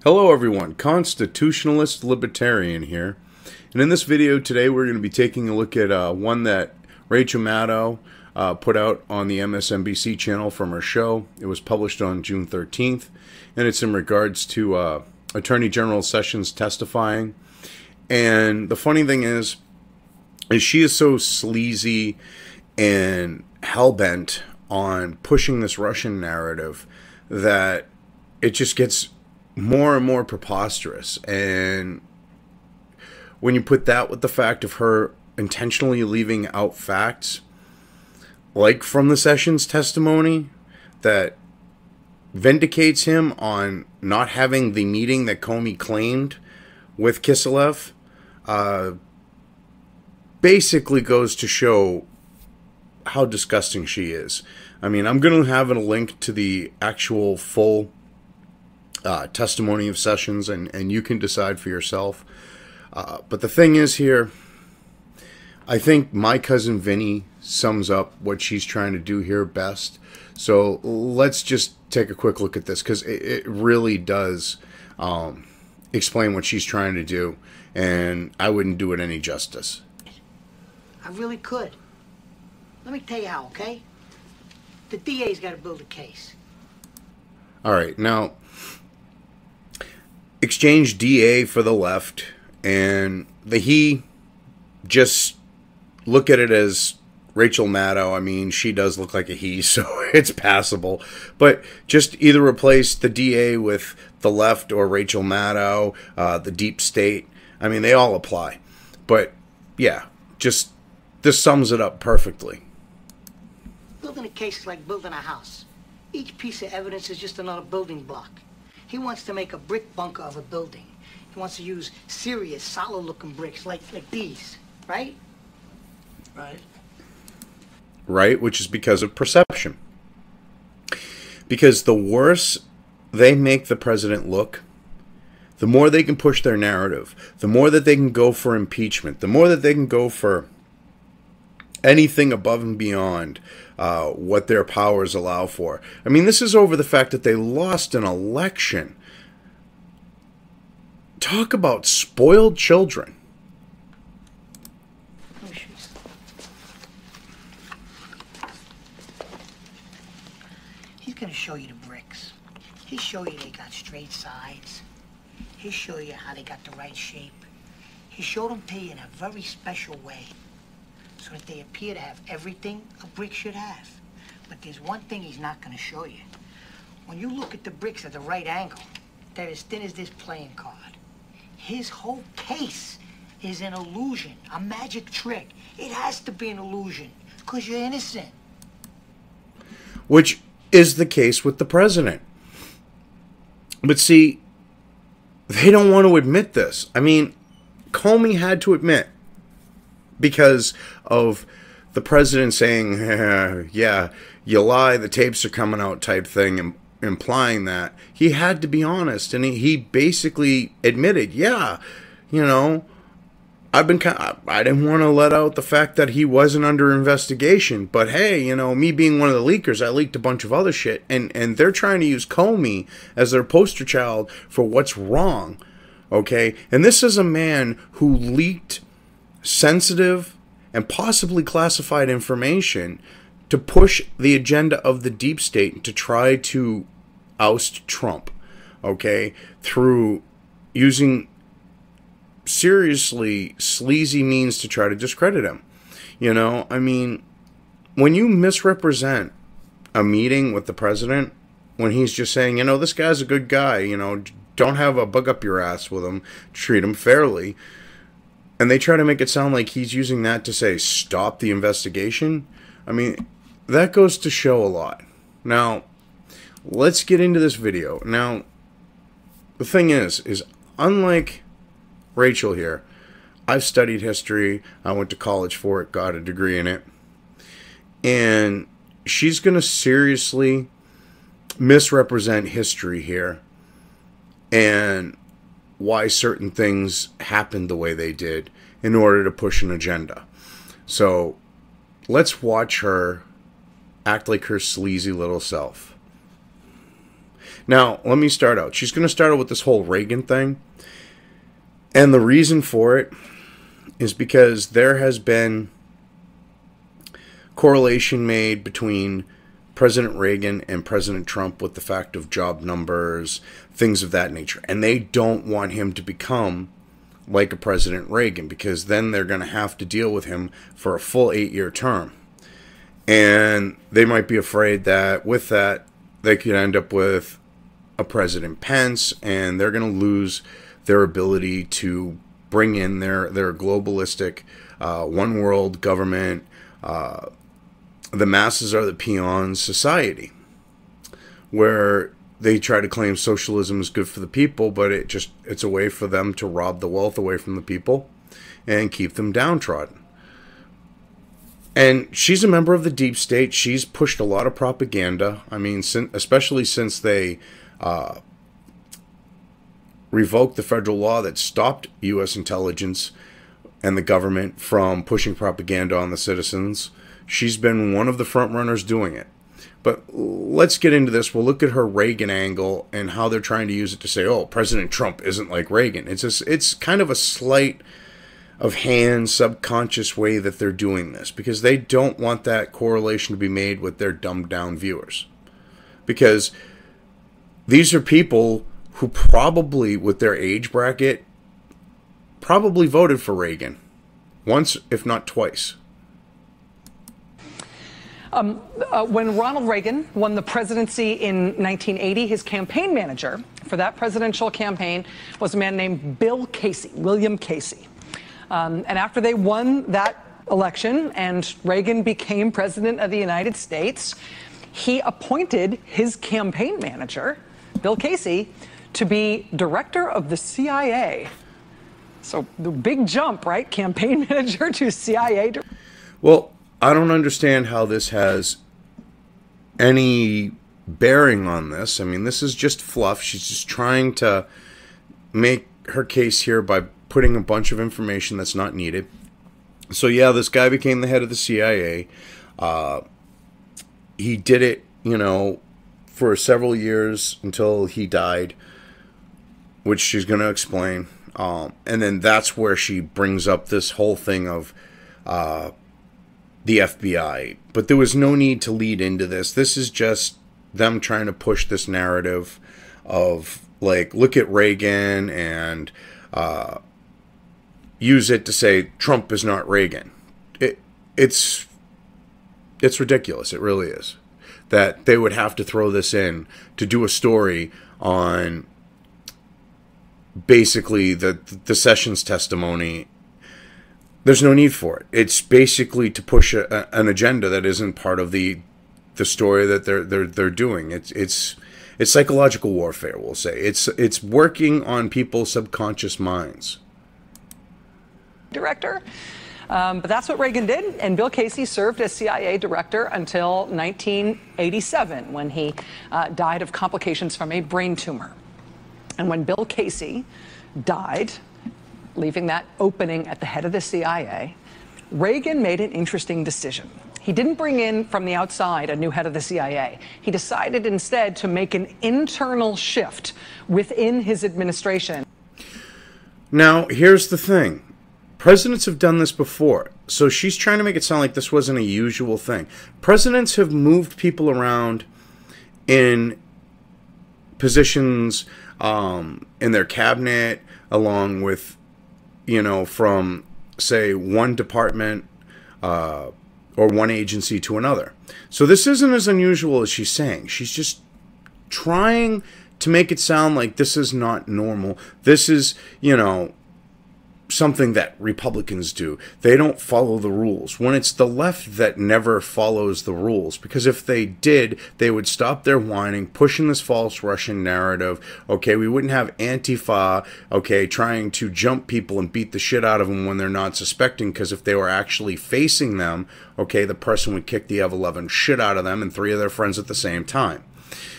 Hello everyone, Constitutionalist Libertarian here, and in this video today we're going to be taking a look at one that Rachel Maddow put out on the MSNBC channel from her show. It was published on June 13th, and it's in regards to Attorney General Sessions testifying. And the funny thing is she is so sleazy and hell-bent on pushing this Russian narrative that it just gets more and more preposterous. And when you put that with the fact of her intentionally leaving out facts, like from the Sessions testimony, that vindicates him on not having the meeting that Comey claimed with Kiselev, basically goes to show how disgusting she is. I mean, I'm going to have a link to the actual full testimony of Sessions, and you can decide for yourself. But the thing is here, I think my cousin Vinny sums up what she's trying to do here best. So let's just take a quick look at this, because it really does explain what she's trying to do, and I wouldn't do it any justice. I really could. Let me tell you how, okay? The DA's got to build a case. All right, now exchange DA for the left, and he just look at it as Rachel Maddow. I mean, she does look like a he, so it's passable. But just either replace the DA with the left or Rachel Maddow, the deep state. I mean, they all apply. But yeah, just this sums it up perfectly. Building a case is like building a house. Each piece of evidence is just another building block. He wants to make a brick bunker of a building. He wants to use serious, solid-looking bricks like these, right? Right. Right, which is because of perception. Because the worse they make the president look, the more they can push their narrative, the more that they can go for impeachment, the more that they can go for anything above and beyond what their powers allow for. I mean, this is over the fact that they lost an election. Talk about spoiled children. He's going to show you the bricks. He'll show you they got straight sides. He'll show you how they got the right shape. He showed them to you in a very special way, so that they appear to have everything a brick should have. But there's one thing he's not going to show you. When you look at the bricks at the right angle, they're as thin as this playing card. His whole case is an illusion, a magic trick. It has to be an illusion, because you're innocent. Which is the case with the president. But see, they don't want to admit this. I mean, Comey had to admit, because of the president saying, yeah, you lie, the tapes are coming out type thing, implying that. He had to be honest, and he basically admitted, yeah, you know, I didn't want to let out the fact that he wasn't under investigation, but hey, you know, me being one of the leakers, I leaked a bunch of other shit, and they're trying to use Comey as their poster child for what's wrong, okay? And this is a man who leaked sensitive and possibly classified information to push the agenda of the deep state to try to oust Trump, okay, through using seriously sleazy means to try to discredit him. You know, I mean, when you misrepresent a meeting with the president, when he's just saying, you know, this guy's a good guy, you know, don't have a bug up your ass with him, treat him fairly, and they try to make it sound like he's using that to say, stop the investigation. I mean, that goes to show a lot. Now, let's get into this video. Now, the thing is unlike Rachel here, I've studied history. I went to college for it, got a degree in it. And she's going to seriously misrepresent history here and why certain things happened the way they did in order to push an agenda. So let's watch her act like her sleazy little self. Now, let me start out. She's going to start out with this whole Reagan thing. And the reason for it is because there has been correlation made between President Reagan and President Trump with the fact of job numbers, things of that nature. And they don't want him to become like a President Reagan, because then they're going to have to deal with him for a full 8-year term. And they might be afraid that with that, they could end up with a President Pence, and they're going to lose their ability to bring in their globalistic one world government, the masses are the peons society, where they try to claim socialism is good for the people, but it's a way for them to rob the wealth away from the people and keep them downtrodden. And she's a member of the deep state. She's pushed a lot of propaganda. I mean, especially since they revoked the federal law that stopped U.S. intelligence and the government from pushing propaganda on the citizens. She's been one of the front runners doing it. But let's get into this. We'll look at her Reagan angle and how they're trying to use it to say, oh, President Trump isn't like Reagan. It's kind of a sleight of hand, subconscious way that they're doing this, because they don't want that correlation to be made with their dumbed down viewers. Because these are people who probably, with their age bracket, probably voted for Reagan once, if not twice. When Ronald Reagan won the presidency in 1980, his campaign manager for that presidential campaign was a man named William Casey. And after they won that election and Reagan became president of the United States, he appointed his campaign manager, Bill Casey, to be director of the CIA. So the big jump, right? Campaign manager to CIA. Well, I don't understand how this has any bearing on this. I mean, this is just fluff. She's just trying to make her case here by putting a bunch of information that's not needed. So yeah, this guy became the head of the CIA. He did it, for several years until he died, which she's going to explain. And then that's where she brings up this whole thing of the FBI. But there was no need to lead into this. This is just them trying to push this narrative of, like, look at Reagan and use it to say Trump is not Reagan. It's ridiculous. It really is. That they would have to throw this in to do a story on basically the Sessions testimony. There's no need for it. It's basically to push an agenda that isn't part of the story that they're doing. It's psychological warfare, we'll say. It's working on people's subconscious minds. Director. But that's what Reagan did, and Bill Casey served as CIA director until 1987, when he died of complications from a brain tumor. And when Bill Casey died, leaving that opening at the head of the CIA, Reagan made an interesting decision. He didn't bring in from the outside a new head of the CIA. He decided instead to make an internal shift within his administration. Now, here's the thing. Presidents have done this before, so she's trying to make it sound like this wasn't a usual thing. Presidents have moved people around in positions in their cabinet, along with, from, say, one department or one agency to another. So this isn't as unusual as she's saying. She's just trying to make it sound like this is not normal. This is, something that Republicans do. They don't follow the rules. When it's the left that never follows the rules, because if they did, they would stop their whining, pushing this false Russian narrative. Okay, we wouldn't have Antifa, trying to jump people and beat the shit out of them when they're not suspecting, because if they were actually facing them, the person would kick the ever-loving shit out of them and 3 of their friends at the same time.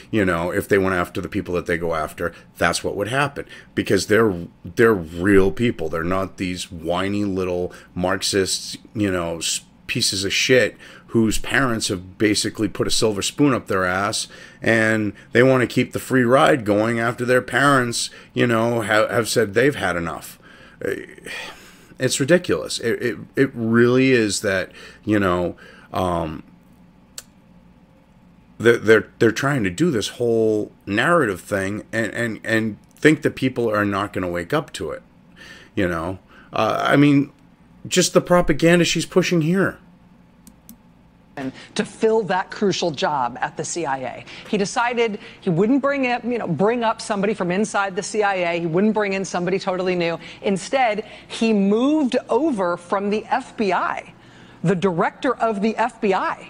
If they went after the people that they go after, that's what would happen, because they're real people. They're not these whiny little Marxists, pieces of shit whose parents have basically put a silver spoon up their ass, and they want to keep the free ride going after their parents, you know, have said they've had enough. It's ridiculous. It really is that, you know, they're trying to do this whole narrative thing and think that people are not going to wake up to it. You know, I mean, just the propaganda she's pushing here. To fill that crucial job at the CIA, he decided he wouldn't bring up somebody from inside the CIA. He wouldn't bring in somebody totally new. Instead, he moved over from the FBI, the director of the FBI.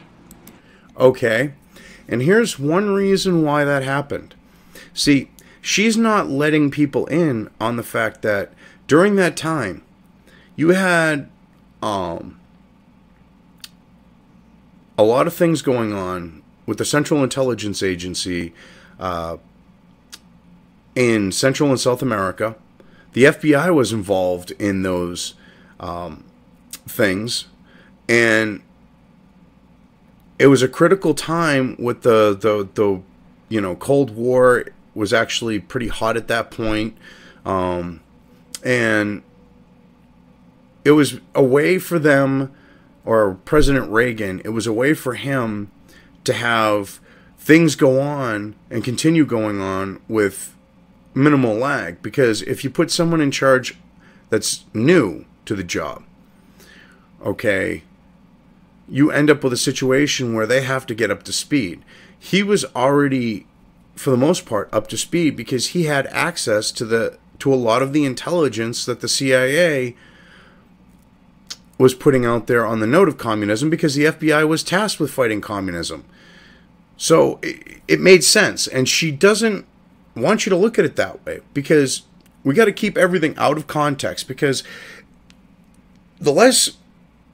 Okay, and here's one reason why that happened. See, she's not letting people in on the fact that during that time, you had a lot of things going on with the Central Intelligence Agency in Central and South America. The FBI was involved in those things, and it was a critical time with the you know, Cold War was actually pretty hot at that point, and it was a way for them, or President Reagan, it was a way for him to have things go on and continue going on with minimal lag. Because if you put someone in charge that's new to the job, okay, you end up with a situation where they have to get up to speed. He was already, for the most part, up to speed because he had access to a lot of the intelligence that the CIA was putting out there on the note of communism, because the FBI was tasked with fighting communism. So it made sense, and she doesn't want you to look at it that way, because we got to keep everything out of context, because the less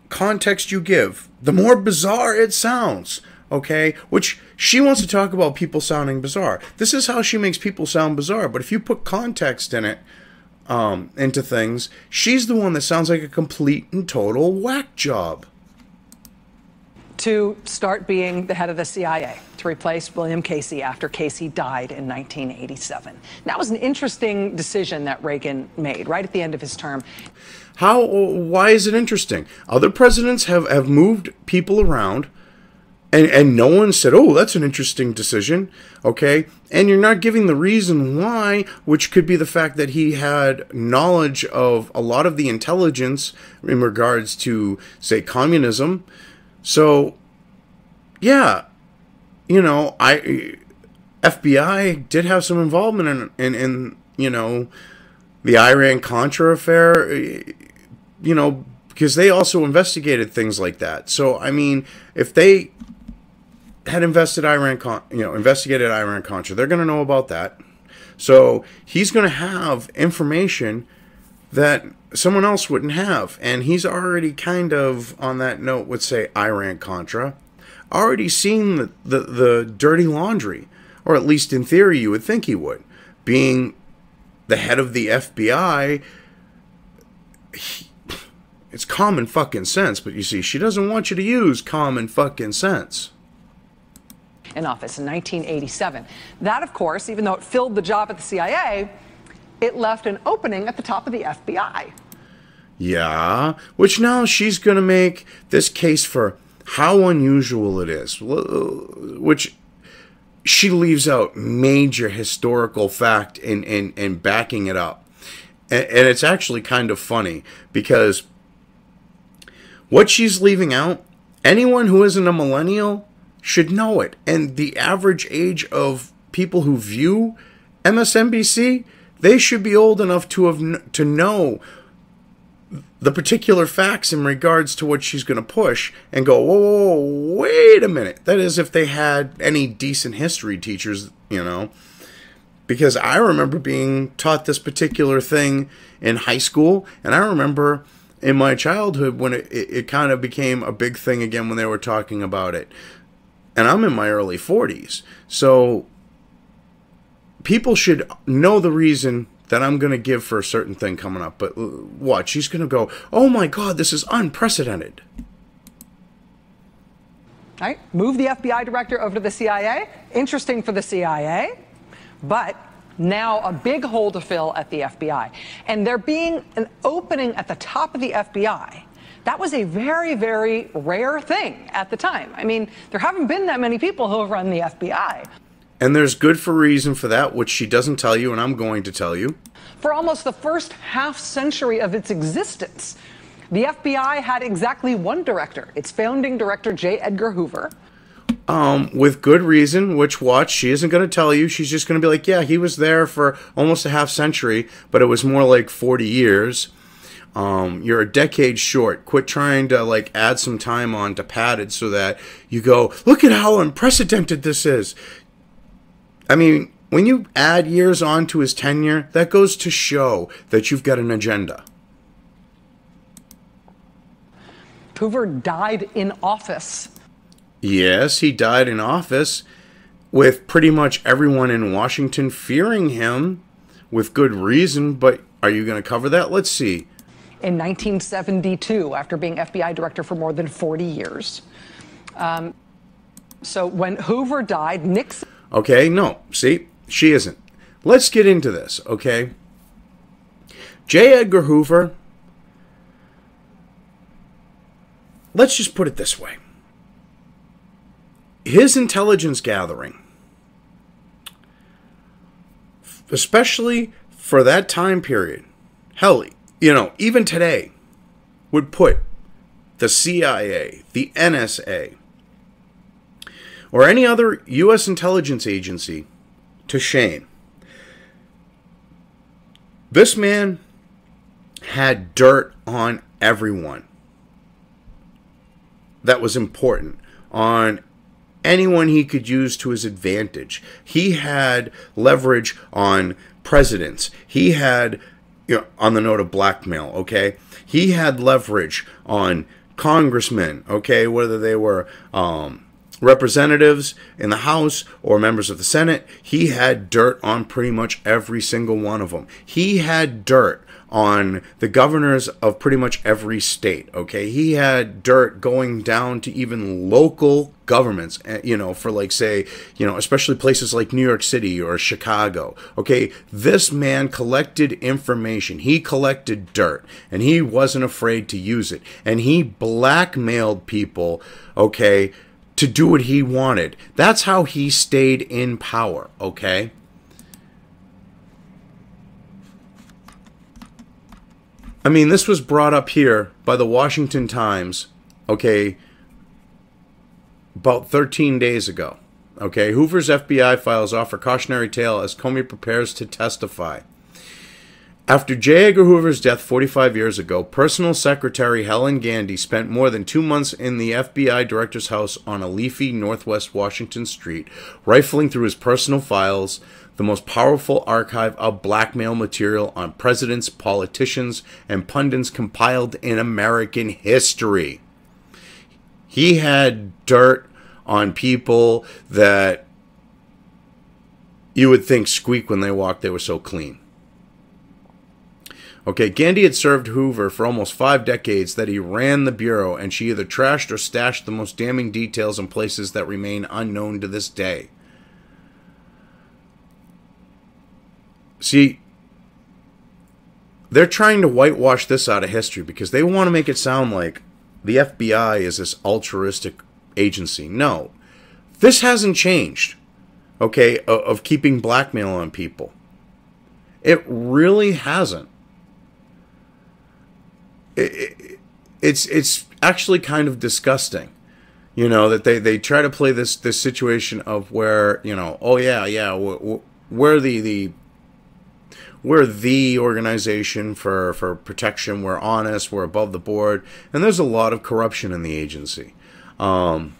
context you give, the more bizarre it sounds, okay? Which she wants to talk about people sounding bizarre. This is how she makes people sound bizarre, but if you put context in it, into things, she's the one that sounds like a complete and total whack job. To start being the head of the CIA, to replace William Casey after Casey died in 1987. That was an interesting decision that Reagan made right at the end of his term. Why is it interesting? Other presidents have moved people around, and no one said, oh, that's an interesting decision, okay? And you're not giving the reason why, which could be the fact that he had knowledge of a lot of the intelligence in regards to, say, communism. So, yeah, you know, FBI did have some involvement in you know, the Iran-Contra affair, you know, because they also investigated things like that. So, I mean, if they had investigated Iran-Contra, they're going to know about that. So he's going to have information that someone else wouldn't have. And he's already kind of, on that note, would say Iran-Contra, already seen the dirty laundry. Or at least in theory, you would think he would. Being the head of the FBI, it's common fucking sense. But you see, she doesn't want you to use common fucking sense. In office in 1987. That, of course, even though it filled the job at the CIA, it left an opening at the top of the FBI. Yeah, which now she's going to make this case for how unusual it is, which she leaves out major historical fact in backing it up. And it's actually kind of funny, because what she's leaving out, anyone who isn't a millennial should know it. And the average age of people who view MSNBC, they should be old enough to know the particular facts in regards to what she's going to push and go, whoa, wait a minute. That is, if they had any decent history teachers, you know. Because I remember being taught this particular thing in high school, and I remember in my childhood when it kind of became a big thing again when they were talking about it. And I'm in my early 40s. So people should know the reason that I'm going to give for a certain thing coming up. But watch, she's going to go, oh my God, this is unprecedented. right? Move the FBI director over to the CIA. Interesting for the CIA, but now a big hole to fill at the FBI. And there being an opening at the top of the FBI, that was a very, very rare thing at the time. I mean, there haven't been that many people who have run the FBI. And there's good for reason for that, which she doesn't tell you, and I'm going to tell you. For almost the first half century of its existence, the FBI had exactly one director, its founding director, J. Edgar Hoover. With good reason, which, watch, she isn't going to tell you. She's just going to be like, yeah, he was there for almost a half century, but it was more like 40 years. You're a decade short. Quit trying to, like, add some time on to pad it so that you go, look at how unprecedented this is. I mean, when you add years on to his tenure, that goes to show that you've got an agenda. Hoover died in office. Yes, he died in office with pretty much everyone in Washington fearing him with good reason, but are you going to cover that? Let's see. In 1972, after being FBI director for more than 40 years. So when Hoover died, Nixon... Okay, no, see, she isn't. Let's get into this, okay? J. Edgar Hoover, let's just put it this way. His intelligence gathering, especially for that time period, hell, you know, even today, would put the CIA, the NSA, or any other U.S. intelligence agency to shame. This man had dirt on everyone that was important, on anyone he could use to his advantage. He had leverage on presidents. He had, you know, on the note of blackmail, okay? He had leverage on congressmen, okay, whether they were representatives in the House or members of the Senate. He had dirt on pretty much every single one of them. He had dirt on the governors of pretty much every state, okay? He had dirt going down to even local governments, you know, for, like, say, you know, especially places like New York City or Chicago, okay? This man collected information. He collected dirt, and he wasn't afraid to use it. And he blackmailed people, okay, to do what he wanted. That's how he stayed in power, okay? I mean, this was brought up here by the Washington Times, okay, about 13 days ago. Okay, Hoover's FBI files offer cautionary tale as Comey prepares to testify. After J. Edgar Hoover's death 45 years ago, Personal Secretary Helen Gandy spent more than 2 months in the FBI director's house on a leafy northwest Washington street, rifling through his personal files, the most powerful archive of blackmail material on presidents, politicians, and pundits compiled in American history. He had dirt on people that you would think squeak when they walked, they were so clean. Okay, Gandy had served Hoover for almost 5 decades that he ran the Bureau, and she either trashed or stashed the most damning details in places that remain unknown to this day. See, they're trying to whitewash this out of history because they want to make it sound like the FBI is this altruistic agency. No, this hasn't changed, okay, of keeping blackmail on people. It really hasn't. It's actually kind of disgusting, you know, that they try to play this situation of where, you know, oh yeah, we're the organization for protection. We're honest. We're above the board, and there's a lot of corruption in the agency. But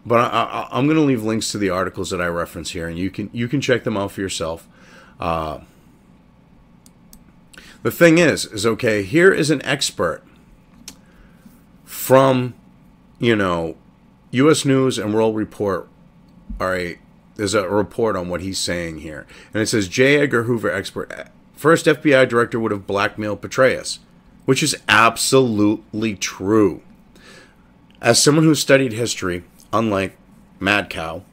I'm going to leave links to the articles that I reference here, and you can check them out for yourself. The thing is okay, here is an expert from, you know, U.S. News and World Report. All right, there's a report on what he's saying here. And it says, J. Edgar Hoover expert. First FBI director would have blackmailed Petraeus, which is absolutely true. as someone who studied history, unlike Mad Cow,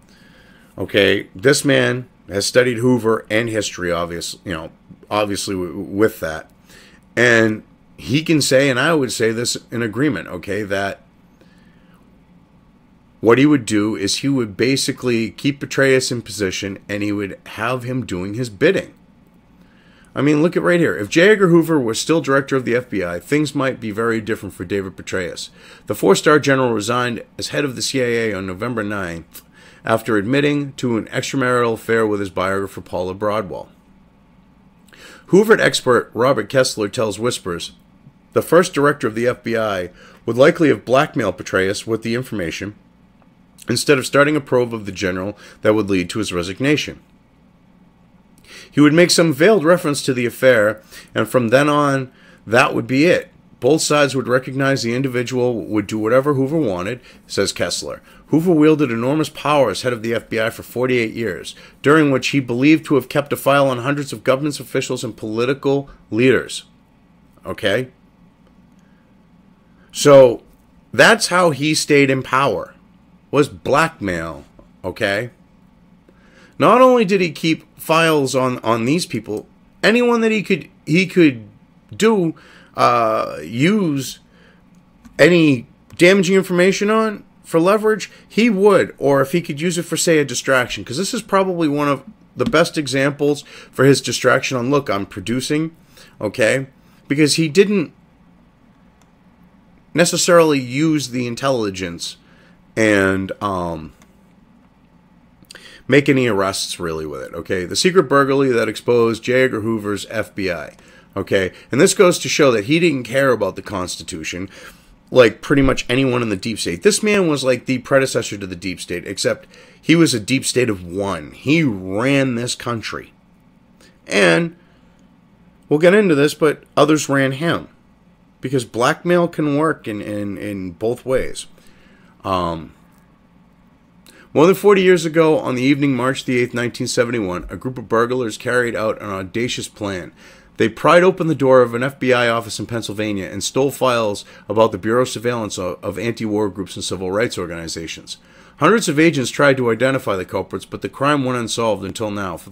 okay, this man has studied Hoover and history, obviously with that. And he can say, and I would say this in agreement, okay, that what he would do is he would basically keep Petraeus in position and he would have him doing his bidding. I mean, look at right here. If J. Edgar Hoover was still director of the FBI, things might be very different for David Petraeus. The four-star general resigned as head of the CIA on November 9th after admitting to an extramarital affair with his biographer Paula Broadwell. Hoover expert Robert Kessler tells Whispers the first director of the FBI would likely have blackmailed Petraeus with the information instead of starting a probe of the general that would lead to his resignation. He would make some veiled reference to the affair, and from then on, that would be it. Both sides would recognize the individual would do whatever Hoover wanted, says Kessler. Hoover wielded enormous power as head of the FBI for 48 years, during which he believed to have kept a file on hundreds of government officials and political leaders. Okay? So, that's how he stayed in power, was blackmail. Okay? Not only did he keep files on these people, anyone that he could use any damaging information on for leverage, he would, or if he could use it for, say, a distraction, because this is probably one of the best examples for his distraction on, look, I'm producing, okay, because he didn't necessarily use the intelligence and make any arrests really with it, okay? The secret burglary that exposed J. Edgar Hoover's FBI, okay? And this goes to show that he didn't care about the Constitution like pretty much anyone in the deep state. This man was like the predecessor to the deep state, except he was a deep state of one. He ran this country. And we'll get into this, but others ran him. Because blackmail can work in both ways. More than 40 years ago, on the evening March the 8th, 1971, a group of burglars carried out an audacious plan. They pried open the door of an FBI office in Pennsylvania and stole files about the Bureau's surveillance of anti-war groups and civil rights organizations. Hundreds of agents tried to identify the culprits, but the crime went unsolved until now. For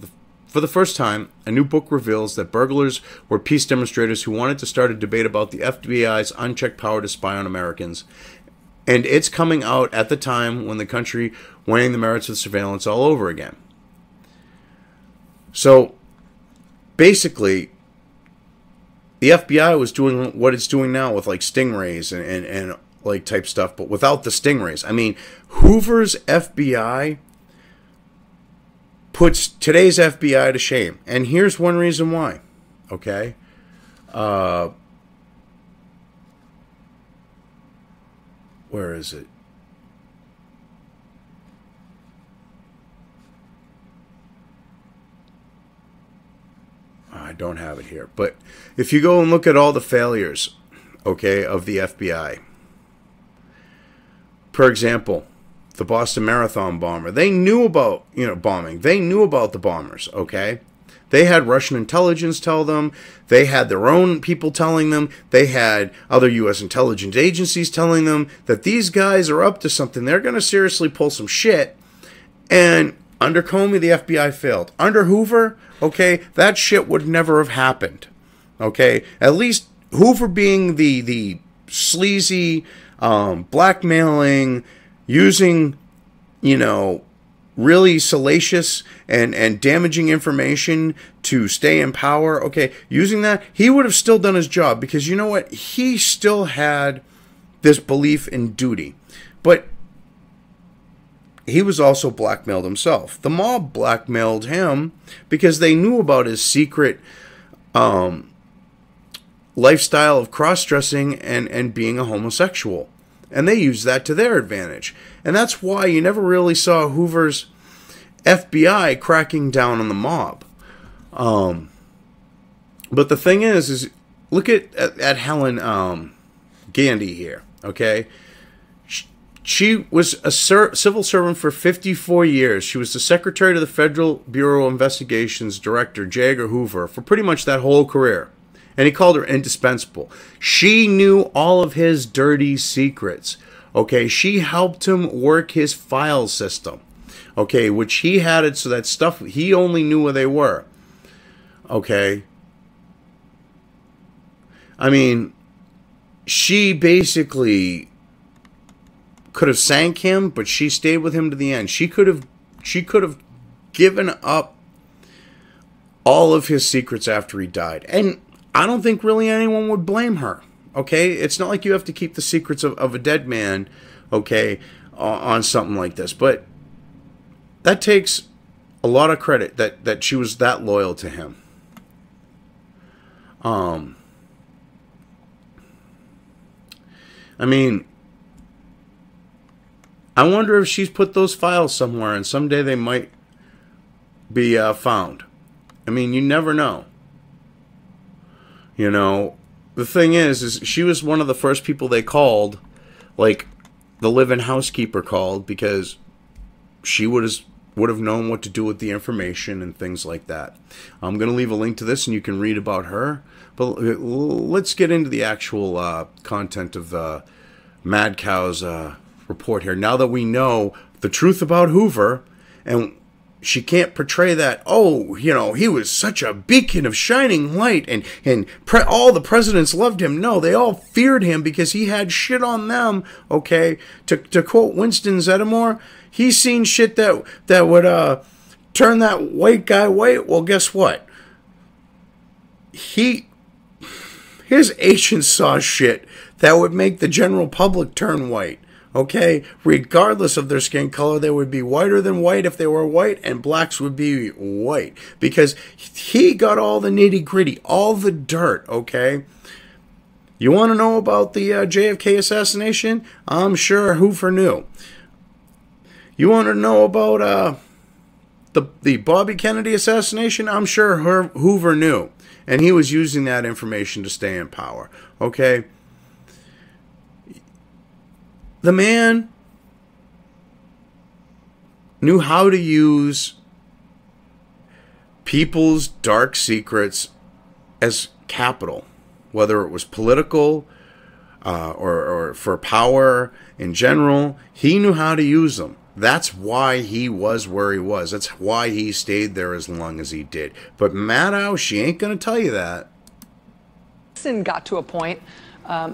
the first time, a new book reveals that burglars were peace demonstrators who wanted to start a debate about the FBI's unchecked power to spy on Americans. And it's coming out at the time when the country weighing the merits of surveillance all over again. So, basically, the FBI was doing what it's doing now with like stingrays and like type stuff, but without the stingrays. I mean, Hoover's FBI puts today's FBI to shame. And here's one reason why. Okay? Where is it? I don't have it here. But if you go and look at all the failures, okay, of the FBI. For example, the Boston Marathon bomber. They knew about, bombing. They knew about the bombers, okay? They had Russian intelligence tell them. They had their own people telling them. They had other U.S. intelligence agencies telling them that these guys are up to something. They're going to seriously pull some shit. And under Comey, the FBI failed. Under Hoover, okay, that shit would never have happened. Okay? At least Hoover being the sleazy, blackmailing, using, really salacious and damaging information to stay in power. Okay, using that, he would have still done his job because you know what? He still had this belief in duty. But he was also blackmailed himself. The mob blackmailed him because they knew about his secret lifestyle of cross-dressing and being a homosexual. And they used that to their advantage. And that's why you never really saw Hoover's FBI cracking down on the mob. But the thing is look at Helen Gandy here, okay? She was a civil servant for 54 years. She was the secretary to the Federal Bureau of Investigation's director, J. Edgar Hoover, for pretty much that whole career. And he called her indispensable. She knew all of his dirty secrets. Okay, she helped him work his file system. Okay, which he had it so that stuff, he only knew where they were. Okay. I mean, she basically could have sank him, but she stayed with him to the end. She could have given up all of his secrets after he died. And I don't think really anyone would blame her. Okay? It's not like you have to keep the secrets of a dead man, okay, on something like this. But that takes a lot of credit that she was that loyal to him. I mean, I wonder if she's put those files somewhere and someday they might be found. I mean, you never know. You know, the thing is she was one of the first people they called, like the live-in housekeeper called, because she would have known what to do with the information and things like that. I'm going to leave a link to this and you can read about her. But let's get into the actual content of the Mad Cow's report here. Now that we know the truth about Hoover, and she can't portray that, oh, you know, he was such a beacon of shining light and all the presidents loved him. No, they all feared him because he had shit on them, okay? To quote Winston Zeddemore, he's seen shit that would turn that white guy white. Well, guess what? His agents saw shit that would make the general public turn white. Okay? Regardless of their skin color, they would be whiter than white if they were white, and blacks would be white. Because he got all the nitty-gritty, all the dirt, okay? You want to know about the JFK assassination? I'm sure Hoover knew. You want to know about the Bobby Kennedy assassination? I'm sure Hoover knew. And he was using that information to stay in power. Okay? The man knew how to use people's dark secrets as capital. Whether it was political or for power in general. He knew how to use them. That's why he was where he was. That's why he stayed there as long as he did. But Maddow, she ain't going to tell you that. Nixon got to a point,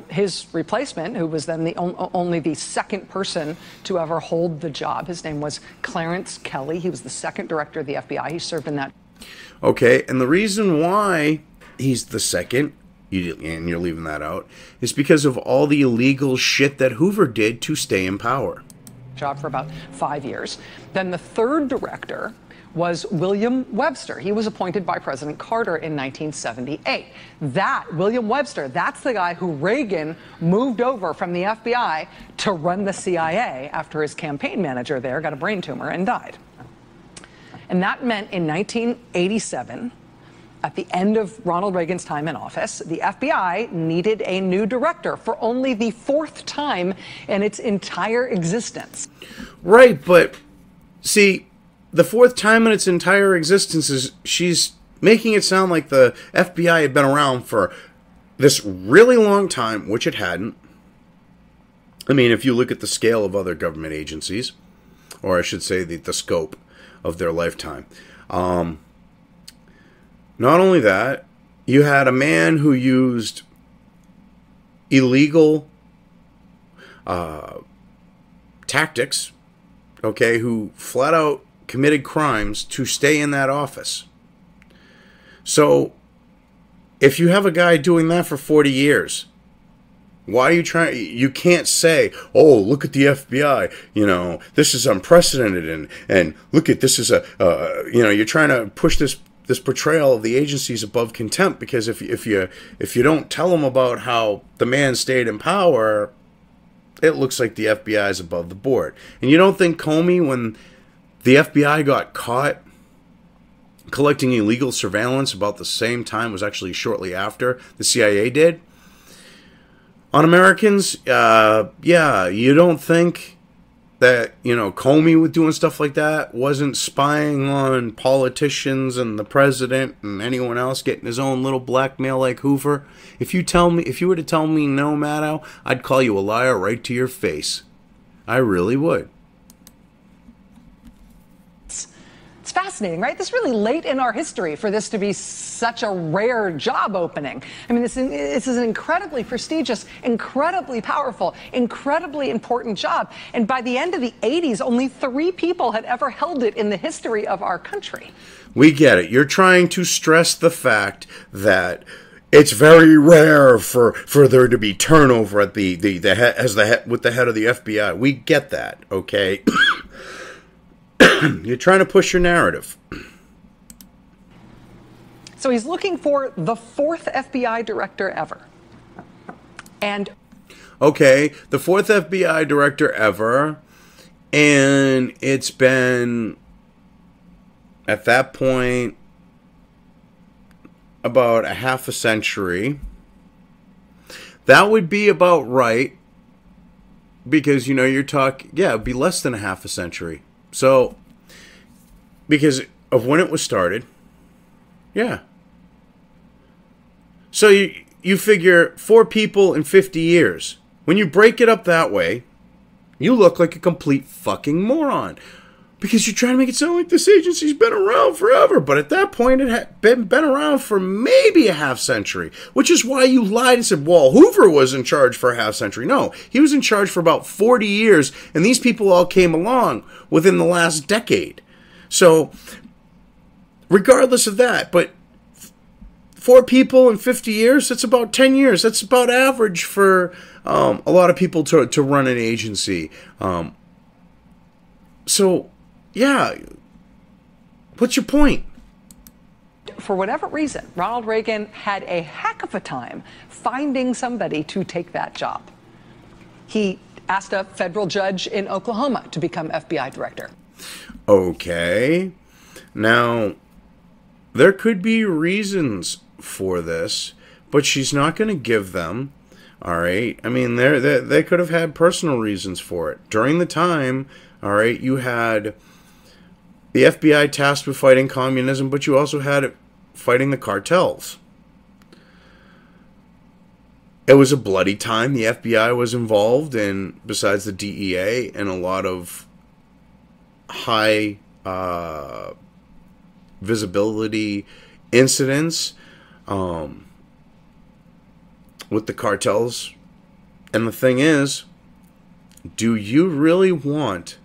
his replacement, who was then only the second person to ever hold the job, his name was Clarence Kelly. He was the second director of the FBI. He served in that. Okay, and the reason why he's the second, and you're leaving that out, is because of all the illegal shit that Hoover did to stay in power. Job for about 5 years. Then the third director was William Webster. He was appointed by President Carter in 1978. That, William Webster, that's the guy who Reagan moved over from the FBI to run the CIA after his campaign manager there got a brain tumor and died. And that meant in 1987, at the end of Ronald Reagan's time in office, the FBI needed a new director for only the fourth time in its entire existence. Right, but see, the fourth time in its entire existence is she's making it sound like the FBI had been around for this really long time, which it hadn't. I mean, if you look at the scale of other government agencies, or I should say the scope of their lifetime. Not only that, you had a man who used illegal tactics, okay, who flat out committed crimes to stay in that office. So, if you have a guy doing that for 40 years, why are you trying? You can't say, "Oh, look at the FBI. You know, this is unprecedented," and look at this is you're trying to push this portrayal of the agencies above contempt, because if you don't tell them about how the man stayed in power, it looks like the FBI is above the board. And you don't think Comey, when the FBI got caught collecting illegal surveillance about the same time, was actually shortly after the CIA did, on Americans, yeah, you don't think that, you know, Comey with doing stuff like that wasn't spying on politicians and the president and anyone else, getting his own little blackmail like Hoover? If you were to tell me no, Maddow, I'd call you a liar right to your face. I really would. It's fascinating, right? This is really late in our history for this to be such a rare job opening. I mean, this is an incredibly prestigious, incredibly powerful, incredibly important job. And by the end of the 80s, only 3 people had ever held it in the history of our country. We get it. You're trying to stress the fact that it's very rare for there to be turnover at with the head of the FBI. We get that, okay? You're trying to push your narrative. So he's looking for the 4th FBI director ever. And okay, the 4th FBI director ever, and it's been at that point about a half a century. That would be about right, because you're talking, it'd be less than a half a century. So, because of when it was started, yeah. So you figure 4 people in 50 years. When you break it up that way, you look like a complete fucking moron. Because you're trying to make it sound like this agency's been around forever. But at that point, it had been around for maybe a half century. Which is why you lied and said, well, Hoover was in charge for a half century. No, he was in charge for about 40 years. And these people all came along within the last decade. So, regardless of that, but 4 people in 50 years, that's about 10 years. That's about average for a lot of people to run an agency. So, yeah, what's your point? For whatever reason, Ronald Reagan had a heck of a time finding somebody to take that job. He asked a federal judge in Oklahoma to become FBI director. Okay. Now, there could be reasons for this, but she's not going to give them. All right. I mean, they could have had personal reasons for it. During the time, all right, you had the FBI tasked with fighting communism, but you also had it fighting the cartels. It was a bloody time. The FBI was involved in, besides the DEA, and a lot of high visibility incidents with the cartels. And the thing is, do you really want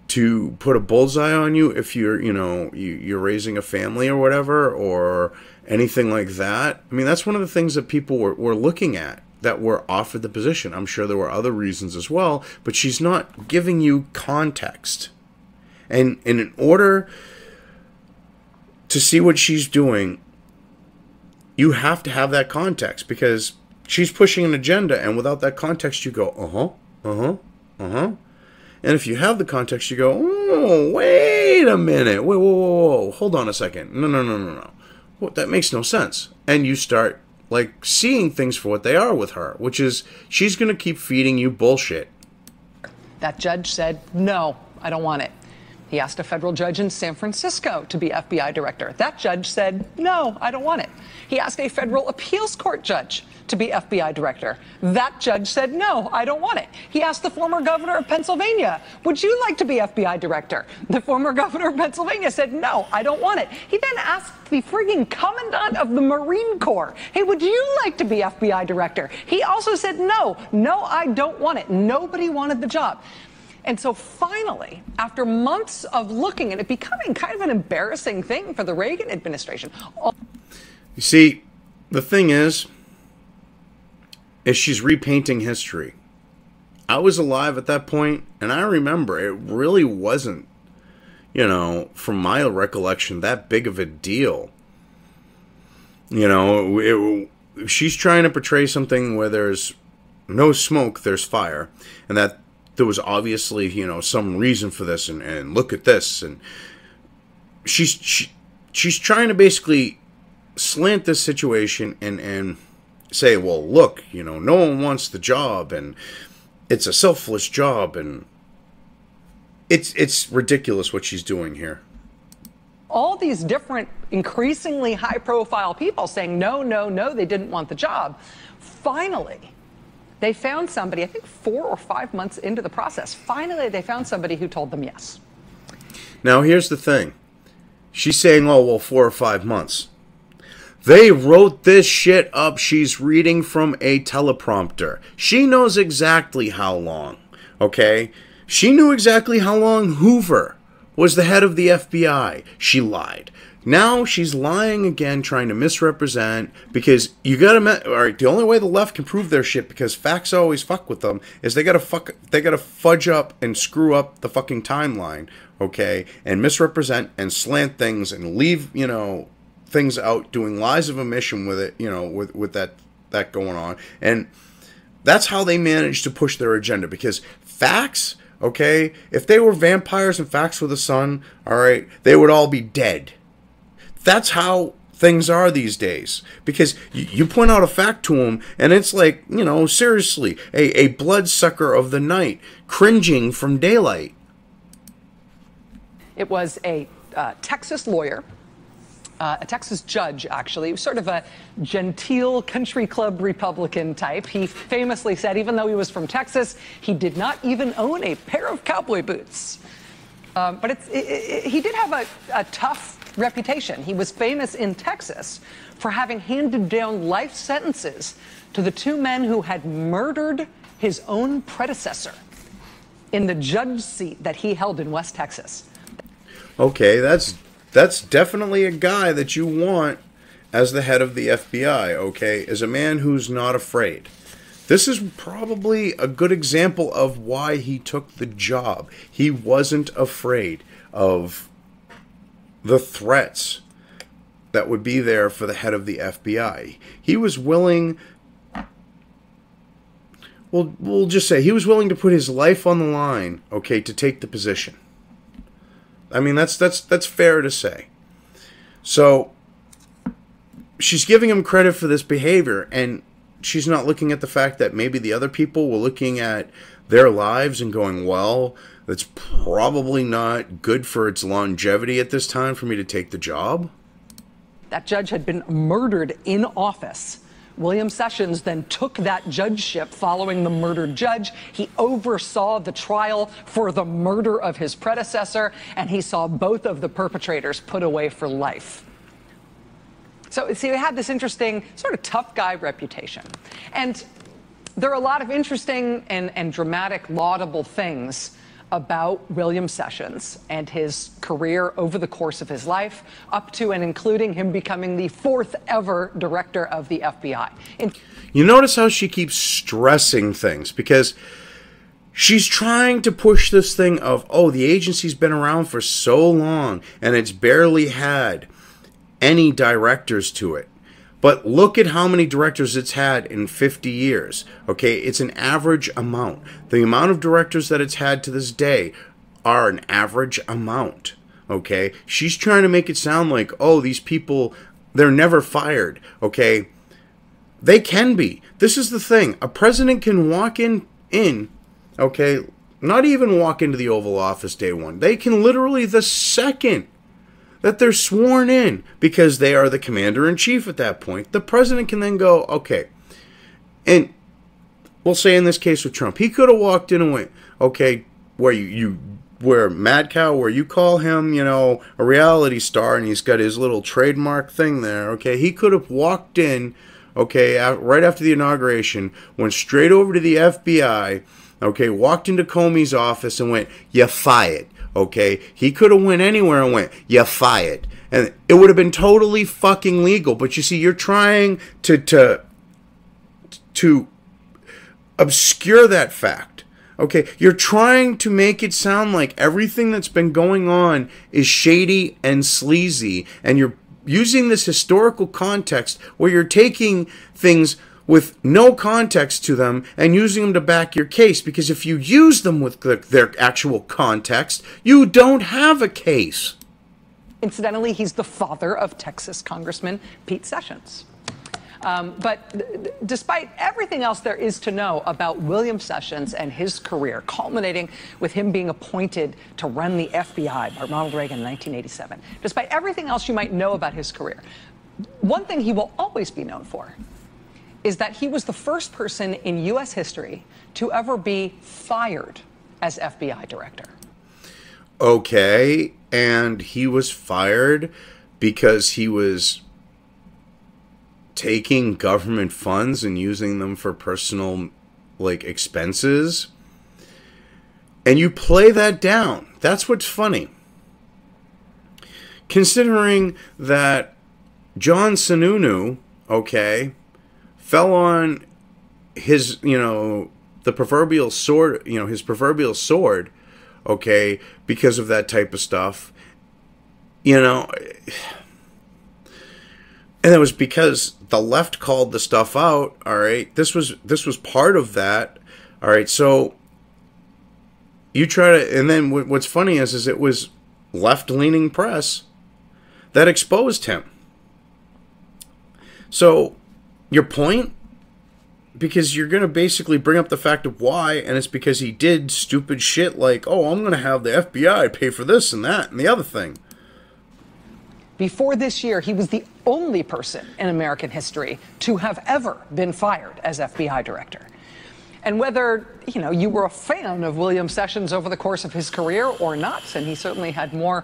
to put a bullseye on you if you're raising a family or whatever, or anything like that? I mean, that's one of the things that people were looking at, that were offered the position. I'm sure there were other reasons as well, but she's not giving you context. And in order to see what she's doing, you have to have that context, because she's pushing an agenda, and without that context, you go, And if you have the context, you go, oh, wait a minute. Whoa. Hold on a second. No. Well, that makes no sense. And you start, seeing things for what they are with her, which is she's going to keep feeding you bullshit. That judge said, no, I don't want it. He asked a federal judge in San Francisco to be FBI director. That judge said, no, I don't want it. He asked a federal appeals court judge to be FBI director. That judge said, no, I don't want it. He asked the former governor of Pennsylvania, would you like to be FBI director? The former governor of Pennsylvania said, no, I don't want it. He then asked the frigging commandant of the Marine Corps, hey, would you like to be FBI director? He also said, no, I don't want it. Nobody wanted the job. And so finally, after months of looking at it becoming kind of an embarrassing thing for the Reagan administration. You see, the thing is she's repainting history. I was alive at that point, and I remember it really wasn't, from my recollection, that big of a deal. She's trying to portray something where there's no smoke, there's fire, and that there was obviously, some reason for this, and look at this, and she's trying to basically slant this situation and say, well, look, no one wants the job, and it's a selfless job, and it's ridiculous what she's doing here. All these different, increasingly high-profile people saying no, they didn't want the job. Finally, They found somebody, I think 4 or 5 months into the process. Finally, they found somebody who told them yes. Now, here's the thing. She's saying, oh, well, 4 or 5 months. They wrote this shit up. She's reading from a teleprompter. She knows exactly how long, okay? She knew exactly how long Hoover was the head of the FBI. She lied. Now she's lying again, trying to misrepresent, because you gotta, all right, the only way the left can prove their shit, because facts always fuck with them, is they gotta fudge up and screw up the fucking timeline, okay, and misrepresent and slant things and leave, you know, things out, doing lies of omission with it, you know, with that going on. And that's how they manage to push their agenda, because facts, okay, if they were vampires and facts were the sun, all right, they would all be dead. That's how things are these days, because you point out a fact to them and it's like, you know, seriously, a bloodsucker of the night cringing from daylight. It was a Texas lawyer, a Texas judge, actually. He was sort of a genteel country club Republican type. He famously said, even though he was from Texas, he did not even own a pair of cowboy boots. But he did have a tough reputation. He was famous in Texas for having handed down life sentences to the 2 men who had murdered his own predecessor in the judge seat that he held in West Texas. Okay, that's definitely a guy that you want as the head of the FBI, okay, as a man who's not afraid. This is probably a good example of why he took the job. He wasn't afraid of the threats that would be there for the head of the FBI. He was willing, we'll just say, he was willing to put his life on the line, okay, to take the position. I mean, that's fair to say. So, she's giving him credit for this behavior, and she's not looking at the fact that maybe the other people were looking at their lives and going, well, that's probably not good for its longevity at this time for me to take the job. That judge had been murdered in office. William Sessions then took that judgeship following the murdered judge. He oversaw the trial for the murder of his predecessor, and he saw both of the perpetrators put away for life. So, see, we had this interesting sort of tough guy reputation. And there are a lot of interesting and dramatic, laudable things about William Sessions and his career over the course of his life, up to and including him becoming the 4th ever director of the FBI. You notice how she keeps stressing things, because she's trying to push this thing of, oh, the agency's been around for so long and it's barely had any directors to it. But look at how many directors it's had in 50 years. Okay, it's an average amount. The amount of directors that it's had to this day are an average amount. Okay, she's trying to make it sound like, oh, these people, they're never fired. Okay, they can be. This is the thing. A president can walk in, okay, not even walk into the Oval Office day one. They can literally the second that they're sworn in, because they are the commander-in-chief at that point. The president can then go, okay, and we'll say in this case with Trump, he could have walked in and went, okay, where Mad Cow, where you call him, you know, a reality star, and he's got his little trademark thing there, okay, he could have walked in, okay, right after the inauguration, went straight over to the FBI, okay, walked into Comey's office and went, "You're fired." Okay, he could have went anywhere and went, "You're fired," and it would have been totally fucking legal. But you see, you're trying to obscure that fact. Okay, you're trying to make it sound like everything that's been going on is shady and sleazy, and you're using this historical context where you're taking things with no context to them and using them to back your case, because if you use them with their actual context, you don't have a case. Incidentally, he's the father of Texas Congressman Pete Sessions. But despite everything else there is to know about William Sessions and his career, culminating with him being appointed to run the FBI by Ronald Reagan in 1987, despite everything else you might know about his career, one thing he will always be known for is that he was the first person in U.S. history to ever be fired as FBI director. Okay, and he was fired because he was taking government funds and using them for personal, like, expenses. And you play that down. That's what's funny. Considering that John Sununu, okay, fell on his, the proverbial sword, his proverbial sword, okay, because of that type of stuff, and it was because the left called the stuff out, all right? This was part of that, all right? So you try to, and then what's funny is it was left-leaning press that exposed him. So your point, because you're going to basically bring up the fact of why, and it's because he did stupid shit like, oh, I'm going to have the FBI pay for this and that and the other thing. Before this year, he was the only person in American history to have ever been fired as FBI director. And whether, you were a fan of William Sessions over the course of his career or not, and he certainly had more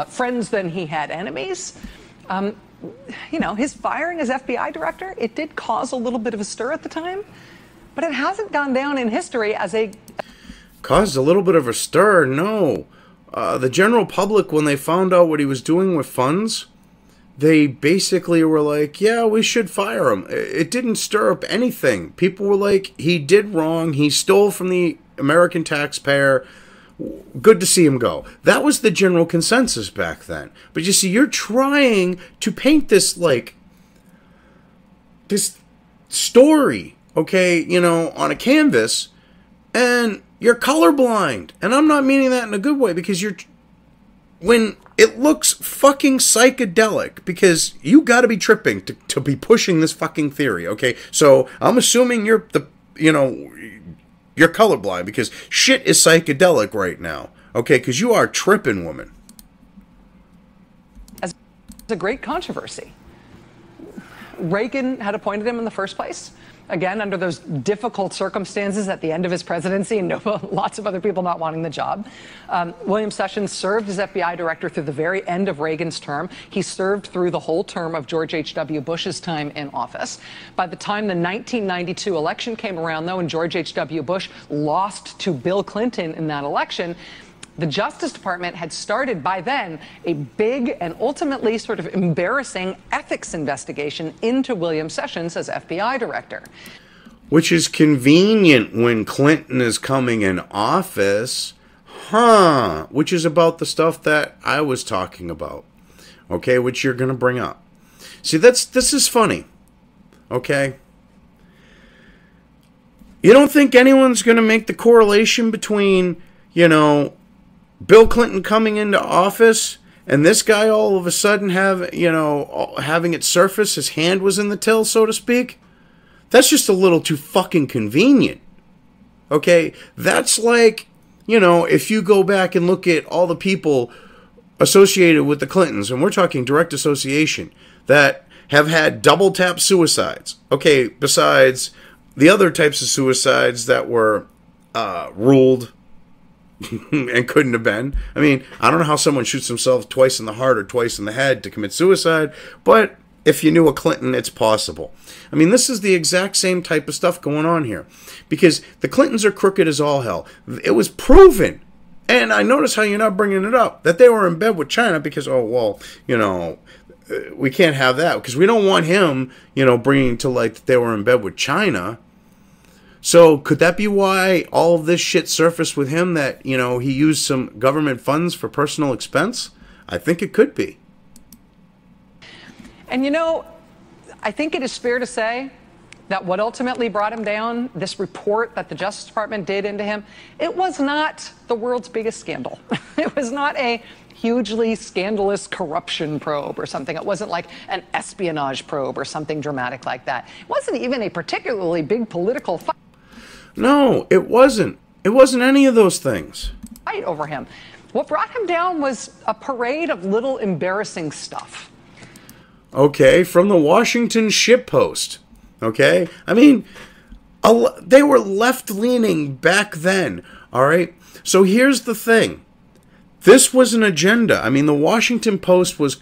friends than he had enemies, his firing as FBI director, it did cause a little bit of a stir at the time, but it hasn't gone down in history as a... Caused a little bit of a stir? No. The general public, when they found out what he was doing with funds, they basically were like, yeah, we should fire him. It didn't stir up anything. People were like, he did wrong. He stole from the American taxpayer. Good to see him go. That was the general consensus back then. But you see, you're trying to paint this, like, this story, okay, on a canvas, and you're colorblind. And I'm not meaning that in a good way, because when it looks fucking psychedelic, because you gotta be tripping to be pushing this fucking theory, okay? So I'm assuming you're colorblind, because shit is psychedelic right now, okay? Because you are tripping, woman. As a great controversy. Reagan had appointed him in the first place. Again, under those difficult circumstances at the end of his presidency and lots of other people not wanting the job. William Sessions served as FBI director through the very end of Reagan's term. He served through the whole term of George H.W. Bush's time in office. By the time the 1992 election came around, though, and George H.W. Bush lost to Bill Clinton in that election, the Justice Department had started by then a big and ultimately sort of embarrassing ethics investigation into William Sessions as FBI director. Which is convenient when Clinton is coming in office, which is about the stuff that I was talking about, okay, which you're going to bring up. See, this is funny, okay? You don't think anyone's going to make the correlation between, Bill Clinton coming into office and this guy all of a sudden having it surface his hand was in the till, so to speak? That's just a little too fucking convenient. Okay? That's like, if you go back and look at all the people associated with the Clintons, and we're talking direct association, that have had double tap suicides. Okay, besides the other types of suicides that were ruled and couldn't have been. I mean, I don't know how someone shoots himself twice in the heart or twice in the head to commit suicide, but if you knew a Clinton, it's possible. I mean, this is the exact same type of stuff going on here, because the Clintons are crooked as all hell. It was proven, and I notice how you're not bringing it up, that they were in bed with China because, we can't have that, because we don't want him, bringing to light that they were in bed with China. So could that be why all of this shit surfaced with him, that, he used some government funds for personal expense? I think it could be. And I think it is fair to say that what ultimately brought him down, this report that the Justice Department did into him, it was not the world's biggest scandal. It was not a hugely scandalous corruption probe or something. It wasn't like an espionage probe or something dramatic like that. It wasn't even a particularly big political fight. No, it wasn't. It wasn't any of those things. Fight over him. What brought him down was a parade of little embarrassing stuff. Okay, from the Washington Ship Post. Okay? I mean, they were left-leaning back then, all right? So here's the thing. This was an agenda. I mean, the Washington Post was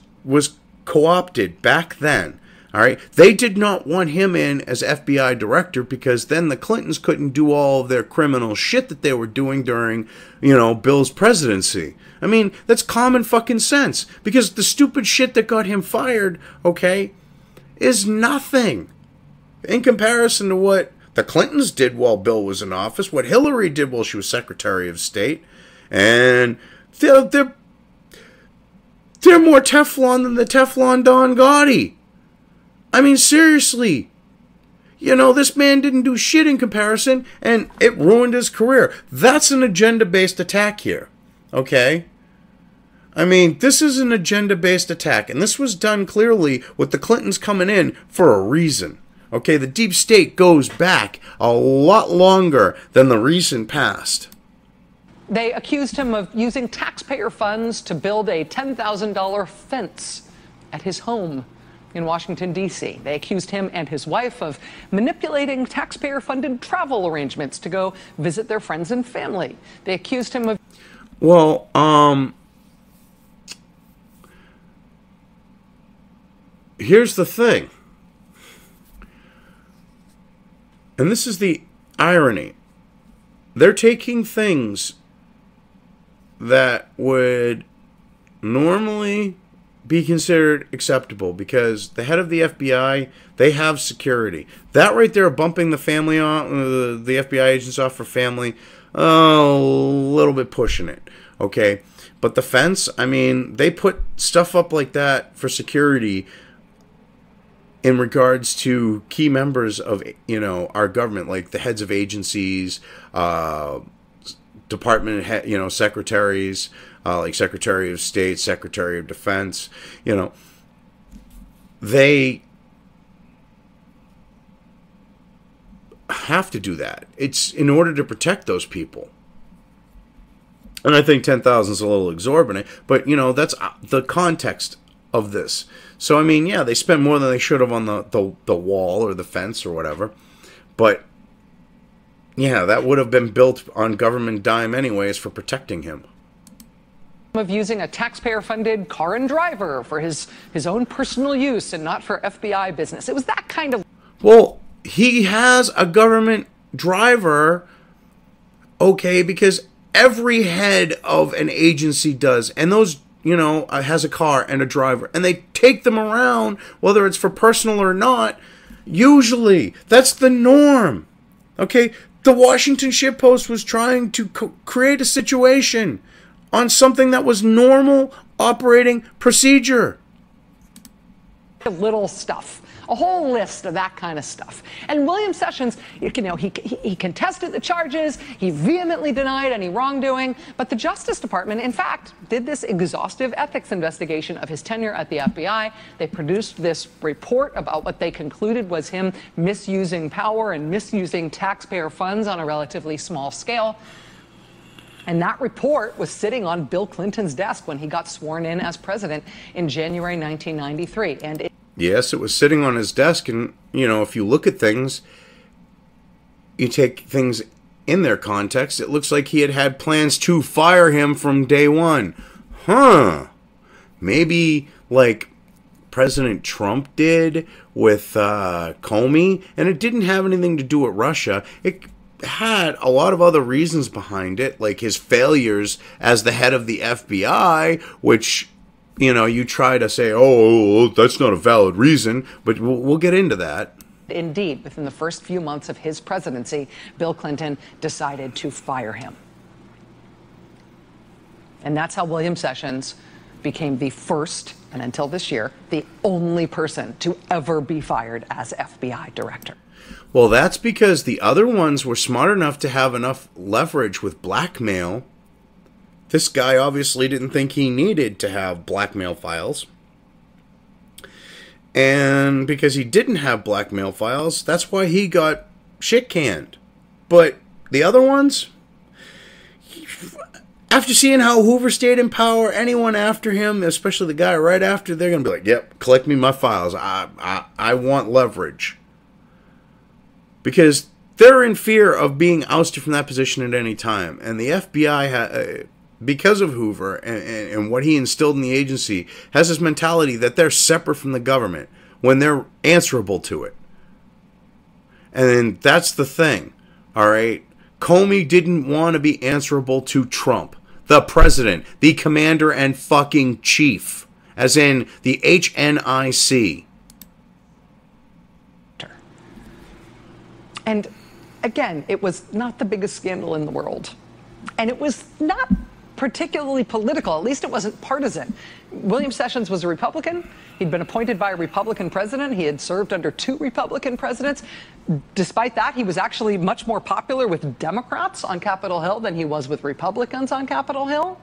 co-opted back then, all right? They did not want him in as FBI director because then the Clintons couldn't do all of their criminal shit that they were doing during, you know, Bill's presidency. I mean, that's common fucking sense because the stupid shit that got him fired, okay, is nothing in comparison to what the Clintons did while Bill was in office, what Hillary did while she was Secretary of State, and they're more Teflon than the Teflon Don Gotti. I mean, seriously. You know, this man didn't do shit in comparison, and it ruined his career. That's an agenda-based attack here, okay? I mean, this is an agenda-based attack, and this was done clearly with the Clintons coming in for a reason. Okay, the deep state goes back a lot longer than the recent past. They accused him of using taxpayer funds to build a $10,000 fence at his home in Washington, D.C. They accused him and his wife of manipulating taxpayer-funded travel arrangements to go visit their friends and family. They accused him of... Well, here's the thing. And this is the irony. They're taking things that would normally be considered acceptable because the head of the FBI, they have security. That right there, bumping the family off, the FBI agents off for family, a little bit pushing it, okay? But the fence, I mean, they put stuff up like that for security in regards to key members of, you know, our government, like the heads of agencies, department head, you know, secretaries, like Secretary of State, Secretary of Defense, you know, they have to do that. It's in order to protect those people. And I think 10,000 is a little exorbitant, but, you know, that's the context of this. So, I mean, yeah, they spent more than they should have on the wall or the fence or whatever. But, yeah, that would have been built on government dime anyways for protecting him. Of using a taxpayer-funded car and driver for his own personal use and not for FBI business. It was that kind of... Well, he has a government driver, okay, because every head of an agency does. And those... you know, has a car and a driver, and they take them around, whether it's for personal or not. Usually, that's the norm. Okay, the Washington Shitpost was trying to create a situation on something that was normal operating procedure. Little stuff. A whole list of that kind of stuff. And William Sessions, you know, he contested the charges. He vehemently denied any wrongdoing. But the Justice Department, in fact, did this exhaustive ethics investigation of his tenure at the FBI. They produced this report about what they concluded was him misusing power and misusing taxpayer funds on a relatively small scale. And that report was sitting on Bill Clinton's desk when he got sworn in as president in January 1993. And yes, it was sitting on his desk, and, you know, if you look at things, you take things in their context, it looks like he had plans to fire him from day one. Huh. Maybe, like President Trump did with Comey, and it didn't have anything to do with Russia. It had a lot of other reasons behind it, like his failures as the head of the FBI, which... you know, you try to say, oh, that's not a valid reason, but we'll get into that. Indeed, within the first few months of his presidency, Bill Clinton decided to fire him. And that's how William Sessions became the first, and until this year, the only person to ever be fired as FBI director. Well, that's because the other ones were smart enough to have enough leverage with blackmail. This guy obviously didn't think he needed to have blackmail files. And because he didn't have blackmail files, that's why he got shit canned. But the other ones, after seeing how Hoover stayed in power, anyone after him, especially the guy right after, they're going to be like, yep, collect me my files. I want leverage. because they're in fear of being ousted from that position at any time. And the FBI, because of Hoover and what he instilled in the agency, has this mentality that they're separate from the government when they're answerable to it. And that's the thing, all right? Comey didn't want to be answerable to Trump, the president, the commander and fucking chief, as in the HNIC. And again, it was not the biggest scandal in the world. And it was not particularly political. At least it wasn't partisan. William Sessions was a Republican. He'd been appointed by a Republican president. He had served under 2 Republican presidents. Despite that, he was actually much more popular with Democrats on Capitol Hill than he was with Republicans on Capitol Hill.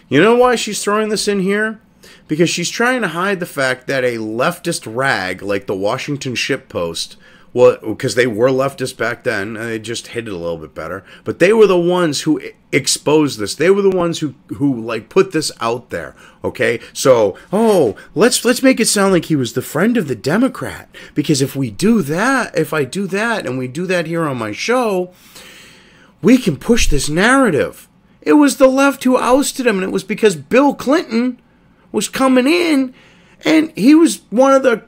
You know why she's throwing this in here? Because she's trying to hide the fact that a leftist rag like the Washington Ship Post, well, because they were leftists back then, and they just hid it a little bit better. But they were the ones who exposed this. They were the ones who like put this out there. Okay, so let's make it sound like he was the friend of the Democrat, because if I do that, and we do that here on my show, we can push this narrative. It was the left who ousted him, and it was because Bill Clinton was coming in, and he was one of the,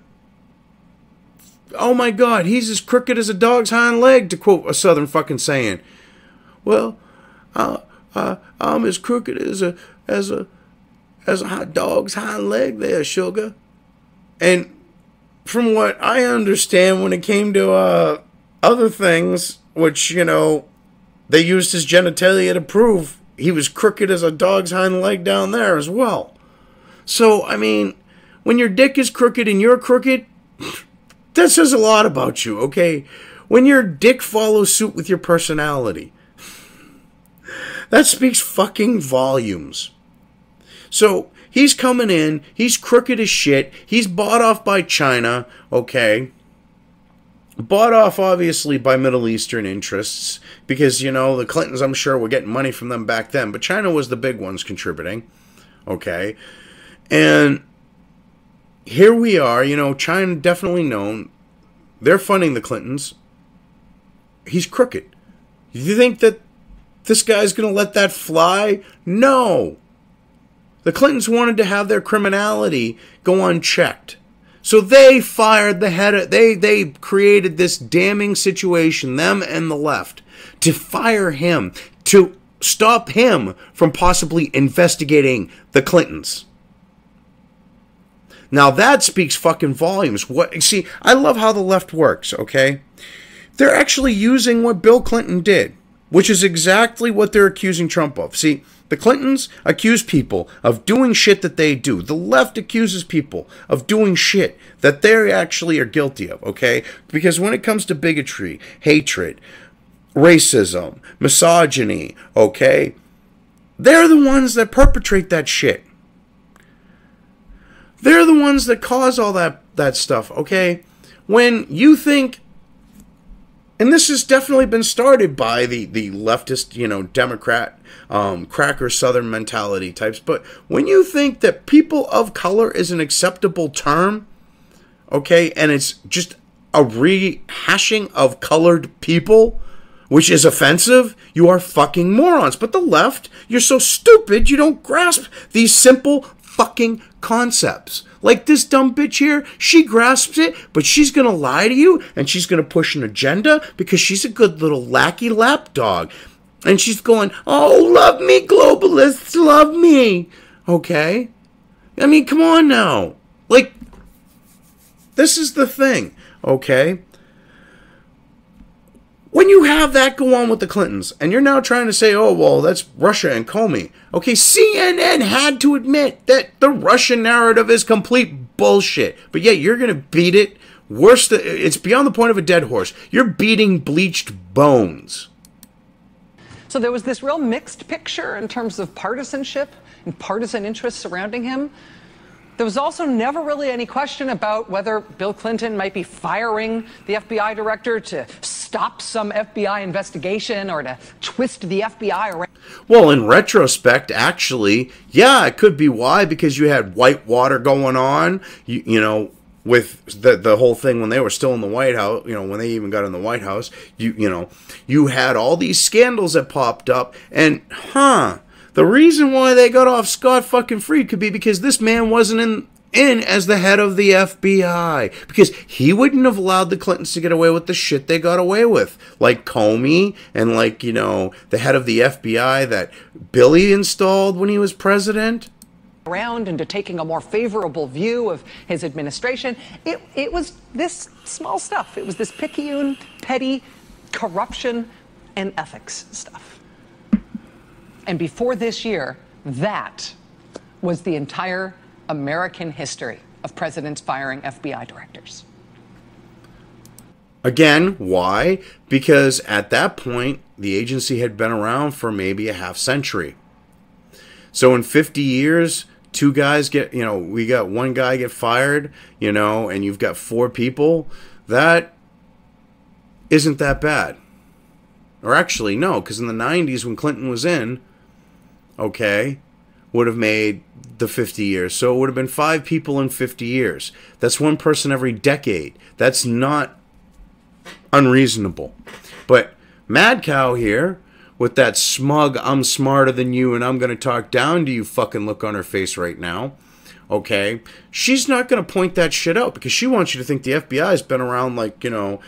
oh my God, he's as crooked as a dog's hind leg, to quote a Southern fucking saying. Well, I'm as crooked as a hot dog's hind leg there, sugar. And from what I understand, when it came to other things, which, you know, they used his genitalia to prove, he was crooked as a dog's hind leg down there as well. So, I mean, when your dick is crooked and you're crooked, that says a lot about you, okay? When your dick follows suit with your personality, that speaks fucking volumes. So, he's coming in, he's crooked as shit, he's bought off by China, okay? Bought off, obviously, by Middle Eastern interests, because, you know, the Clintons, I'm sure, were getting money from them back then, but China was the big ones contributing, okay? And here we are, you know, China definitely known. They're funding the Clintons. He's crooked. You think that this guy's going to let that fly? No. The Clintons wanted to have their criminality go unchecked. So they fired the head of, they created this damning situation, them and the left, to fire him, to stop him from possibly investigating the Clintons. Now that speaks fucking volumes. See, I love how the left works, okay? They're actually using what Bill Clinton did, which is exactly what they're accusing Trump of. See, the Clintons accuse people of doing shit that they do. The left accuses people of doing shit that they actually are guilty of, okay? Because when it comes to bigotry, hatred, racism, misogyny, okay, they're the ones that perpetrate that shit. They're the ones that cause all that stuff, okay? When you think, and this has definitely been started by the leftist, you know, Democrat, cracker Southern mentality types, but when you think that people of color is an acceptable term, okay, and it's just a rehashing of colored people, which is offensive, you are fucking morons. But the left, you're so stupid you don't grasp these simple fucking concepts. Like this dumb bitch here, she grasps it, but she's gonna lie to you, and she's gonna push an agenda because she's a good little lackey lapdog. And she's going, oh, love me, globalists, love me. Okay? I mean, come on now. Like, this is the thing, okay? When you have that go on with the Clintons, and you're now trying to say, oh, well, that's Russia and Comey. Okay, CNN had to admit that the Russian narrative is complete bullshit. But yet you're going to beat it worse than, it's beyond the point of a dead horse. You're beating bleached bones. So there was this real mixed picture in terms of partisanship and partisan interests surrounding him. There was also never really any question about whether Bill Clinton might be firing the FBI director to stop some FBI investigation or to twist the FBI around. Well, in retrospect, actually, yeah, it could be why, because you had Whitewater going on. You know, with the whole thing when they were still in the White House, you know, when they even got in the White House, you know, you had all these scandals that popped up, and the reason why they got off scot fucking free could be because this man wasn't in as the head of the FBI, because he wouldn't have allowed the Clintons to get away with the shit they got away with, like Comey and, like, you know, the head of the FBI that Billy installed when he was president. Around into taking a more favorable view of his administration. It was this small stuff. It was this picayune, petty corruption and ethics stuff. And before this year, that was the entire American history of presidents firing FBI directors. Again, why? Because at that point, the agency had been around for maybe a half century. So in 50 years, two guys get, you know, we got one guy get fired, you know, and you've got 4 people. That isn't that bad. Or actually, no, because in the 90s when Clinton was in, okay, would have made the 50 years. So it would have been 5 people in 50 years. That's one person every decade. That's not unreasonable. But Mad Cow here, with that smug, I'm smarter than you and I'm going to talk down to you fucking look on her face right now, okay, she's not going to point that shit out because she wants you to think the FBI has been around like, you know,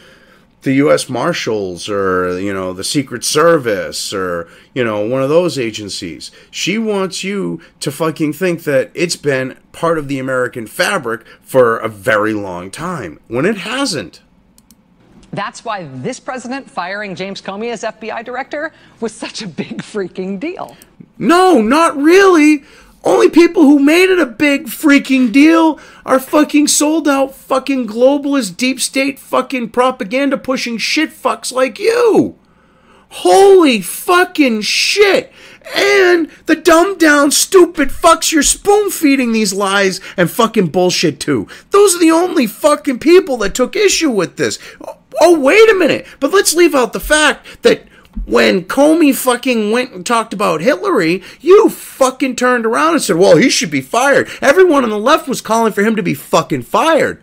the U.S. Marshals or, you know, the Secret Service or, you know, one of those agencies. She wants you to fucking think that it's been part of the American fabric for a very long time, when it hasn't. That's why this president firing James Comey as FBI director was such a big freaking deal. No, not really. Only people who made it a big freaking deal are fucking sold out fucking globalist deep state fucking propaganda pushing shit fucks like you. Holy fucking shit. And the dumbed down stupid fucks you're spoon feeding these lies and fucking bullshit to. Those are the only fucking people that took issue with this. Oh, wait a minute. But let's leave out the fact that when Comey fucking went and talked about Hillary, you fucking turned around and said, well, he should be fired. Everyone on the left was calling for him to be fucking fired.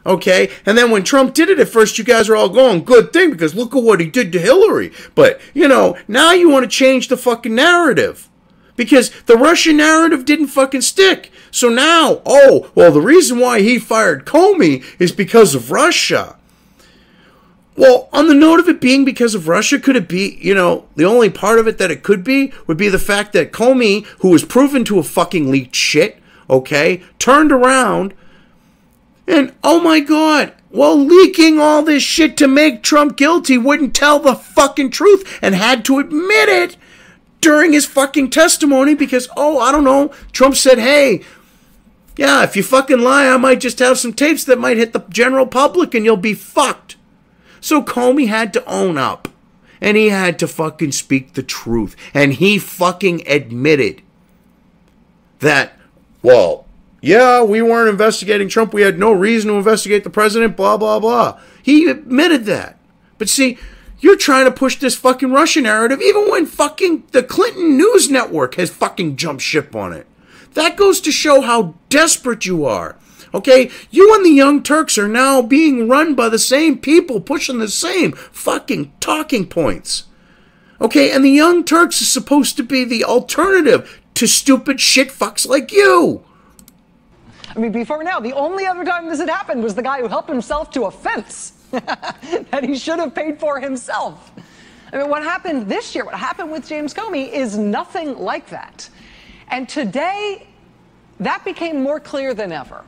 Okay? And then when Trump did it at first, you guys were all going, good thing, because look at what he did to Hillary. But, you know, now you want to change the fucking narrative. Because the Russian narrative didn't fucking stick. So now, oh, well, the reason why he fired Comey is because of Russia. Well, on the note of it being because of Russia, could it be, you know, the only part of it that it could be would be the fact that Comey, who was proven to have fucking leaked shit, okay, turned around and, oh my God, well, leaking all this shit to make Trump guilty, wouldn't tell the fucking truth and had to admit it during his fucking testimony because, oh, I don't know, Trump said, hey, yeah, if you fucking lie, I might just have some tapes that might hit the general public and you'll be fucked. So Comey had to own up, and he had to fucking speak the truth, and he fucking admitted that, well, yeah, we weren't investigating Trump, we had no reason to investigate the president, blah, blah, blah. He admitted that. But see, you're trying to push this fucking Russian narrative, even when fucking the Clinton News Network has fucking jumped ship on it. That goes to show how desperate you are. Okay, you and the Young Turks are now being run by the same people pushing the same fucking talking points. Okay, and the Young Turks is supposed to be the alternative to stupid shit fucks like you. I mean, before now, the only other time this had happened was the guy who helped himself to a fence that he should have paid for himself. I mean, what happened this year, what happened with James Comey is nothing like that. And today, that became more clear than ever.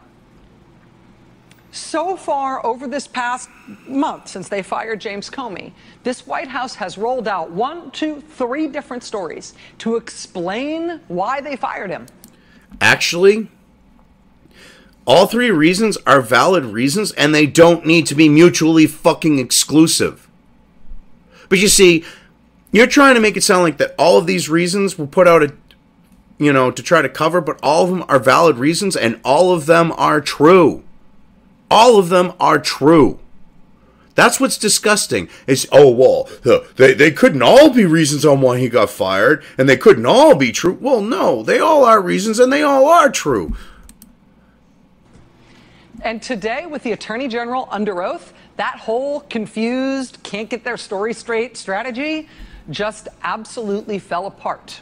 So far, over this past month, since they fired James Comey, this White House has rolled out 1, 2, 3 different stories to explain why they fired him. Actually, all 3 reasons are valid reasons, and they don't need to be mutually fucking exclusive. But you see, you're trying to make it sound like that all of these reasons were put out, you know, to try to cover, but all of them are valid reasons, and all of them are true. All of them are true. That's what's disgusting. It's, oh, well, they couldn't all be reasons on why he got fired, and they couldn't all be true. Well, no, they all are reasons, and they all are true. And today, with the Attorney General under oath, that whole confused, can't get their story straight strategy just absolutely fell apart.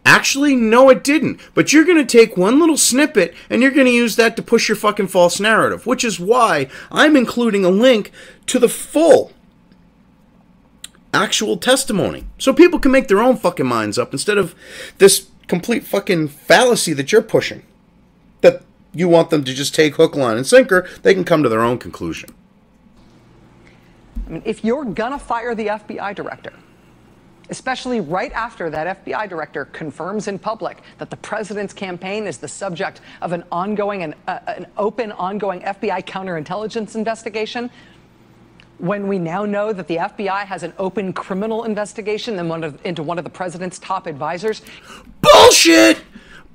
Actually, no, it didn't. But you're going to take one little snippet and you're going to use that to push your fucking false narrative, which is why I'm including a link to the full actual testimony. So people can make their own fucking minds up instead of this complete fucking fallacy that you're pushing. That you want them to just take hook, line, and sinker. They can come to their own conclusion. I mean, if you're gonna fire the FBI director, especially right after that FBI director confirms in public that the president's campaign is the subject of an ongoing and an open, ongoing FBI counterintelligence investigation, when we now know that the FBI has an open criminal investigation into one of the president's top advisors. Bullshit!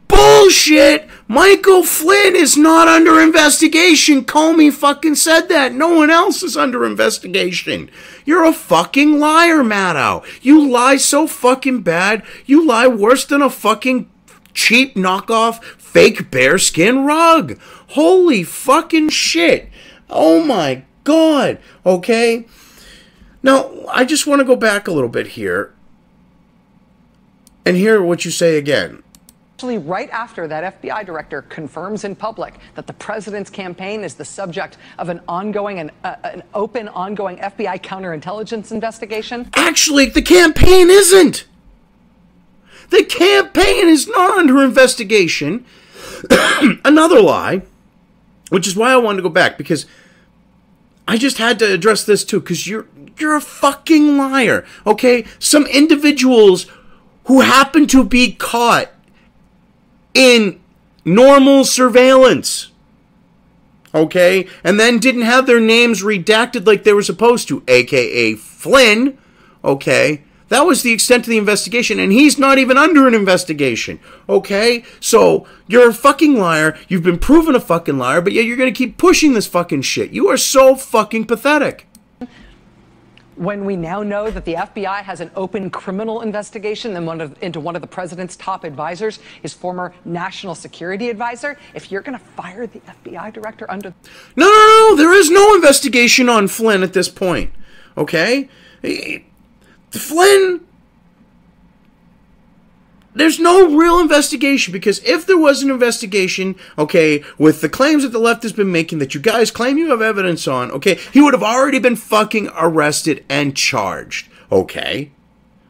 Bullshit! Michael Flynn is not under investigation. Comey fucking said that. No one else is under investigation. You're a fucking liar, Maddow. You lie so fucking bad. You lie worse than a fucking cheap knockoff fake bearskin rug. Holy fucking shit. Oh my God. Okay? Now, I just want to go back a little bit here and hear what you say again. Actually, right after that FBI director confirms in public that the president's campaign is the subject of an ongoing and an open, ongoing FBI counterintelligence investigation. Actually, the campaign isn't. The campaign is not under investigation. Another lie, which is why I wanted to go back, because I just had to address this too, because you're a fucking liar, okay? Some individuals who happen to be caught in normal surveillance, okay, and then didn't have their names redacted like they were supposed to, aka Flynn, okay, that was the extent of the investigation, and he's not even under an investigation, okay? So, you're a fucking liar, you've been proven a fucking liar, but yet you're gonna keep pushing this fucking shit. You are so fucking pathetic. When we now know that the FBI has an open criminal investigation into one of the president's top advisors, his former national security advisor, if you're going to fire the FBI director under... No, there is no investigation on Flynn at this point, okay? Flynn... There's no real investigation, because if there was an investigation, okay, with the claims that the left has been making that you guys claim you have evidence on, okay, he would have already been fucking arrested and charged, okay?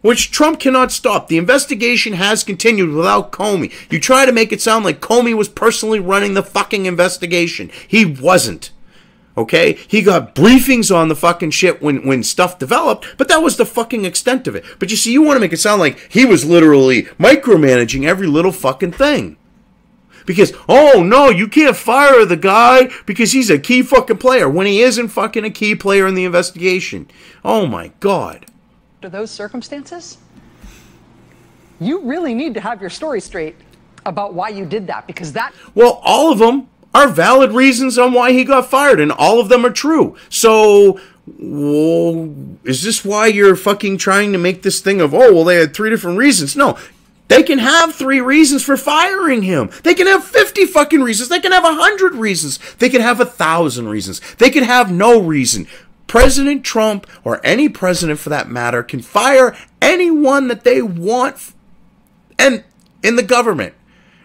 Which Trump cannot stop. The investigation has continued without Comey. You try to make it sound like Comey was personally running the fucking investigation. He wasn't. Okay? He got briefings on the fucking shit when stuff developed, but that was the fucking extent of it. But you see, you want to make it sound like he was literally micromanaging every little fucking thing. Because, oh no, you can't fire the guy because he's a key fucking player when he isn't fucking a key player in the investigation. Oh my God. Under those circumstances, you really need to have your story straight about why you did that, because that... Well, all of them are valid reasons on why he got fired, and all of them are true. So, well, is this why you're fucking trying to make this thing of, oh, well, they had 3 different reasons? No, they can have 3 reasons for firing him. They can have 50 fucking reasons. They can have 100 reasons. They can have 1,000 reasons. They can have no reason. President Trump, or any president for that matter, can fire anyone that they want and in the government.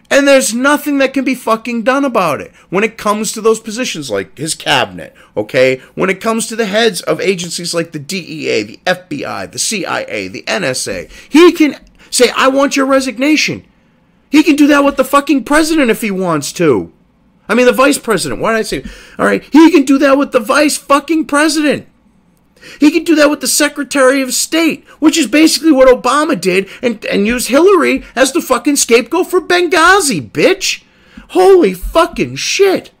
And there's nothing that can be fucking done about it when it comes to those positions like his cabinet, okay? When it comes to the heads of agencies like the DEA, the FBI, the CIA, the NSA. He can say, I want your resignation. He can do that with the fucking president if he wants to. I mean, the vice president. Why did I say? All right, he can do that with the vice fucking president. He can do that with the Secretary of State, which is basically what Obama did, and use Hillary as the fucking scapegoat for Benghazi, bitch. Holy fucking shit.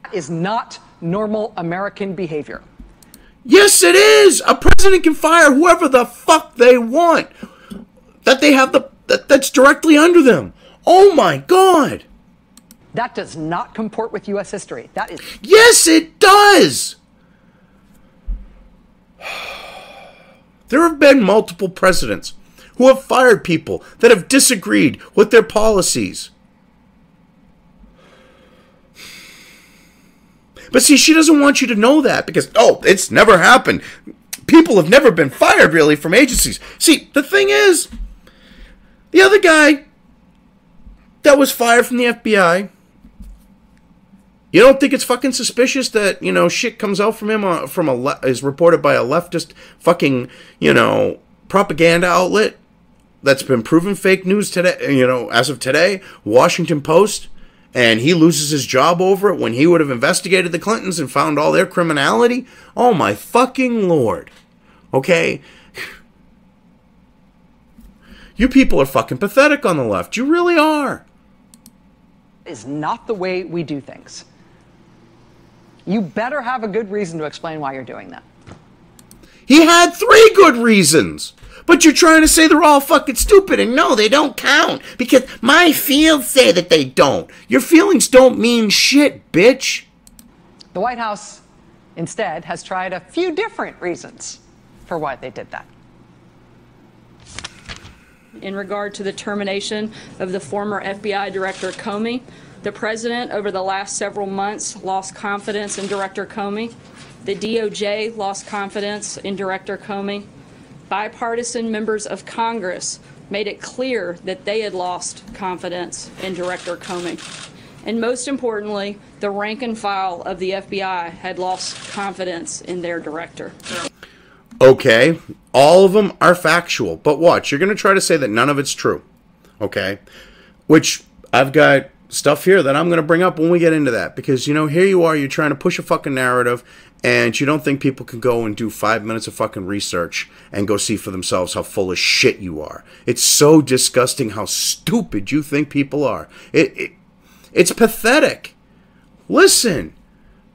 That is not normal American behavior. Yes, it is. A president can fire whoever the fuck they want. That they have that's directly under them. Oh my God. That does not comport with U.S. history. That is... Yes, it does. There have been multiple presidents who have fired people that have disagreed with their policies. But see, she doesn't want you to know that because, oh, it's never happened. People have never been fired, really, from agencies. See, the thing is, the other guy that was fired from the FBI, you don't think it's fucking suspicious that, you know, shit comes out from him is reported by a leftist fucking, you know, propaganda outlet that's been proven fake news today, you know, as of today, Washington Post, and he loses his job over it when he would have investigated the Clintons and found all their criminality? Oh my fucking Lord. Okay? You people are fucking pathetic on the left. You really are. Is not the way we do things. You better have a good reason to explain why you're doing that. He had 3 good reasons. But you're trying to say they're all fucking stupid, and no, they don't count. Because my feelings say that they don't. Your feelings don't mean shit, bitch. The White House, instead, has tried a few different reasons for why they did that. In regard to the termination of the former FBI Director Comey, the President, over the last several months, lost confidence in Director Comey. The DOJ lost confidence in Director Comey. Bipartisan members of Congress made it clear that they had lost confidence in Director Comey. And most importantly, the rank and file of the FBI had lost confidence in their director. Okay, all of them are factual, but watch, you're going to try to say that none of it's true, okay? Which, I've got stuff here that I'm going to bring up when we get into that, because, you know, here you are, you're trying to push a fucking narrative, and you don't think people can go and do 5 minutes of fucking research and go see for themselves how full of shit you are. It's so disgusting how stupid you think people are. It's pathetic. Listen,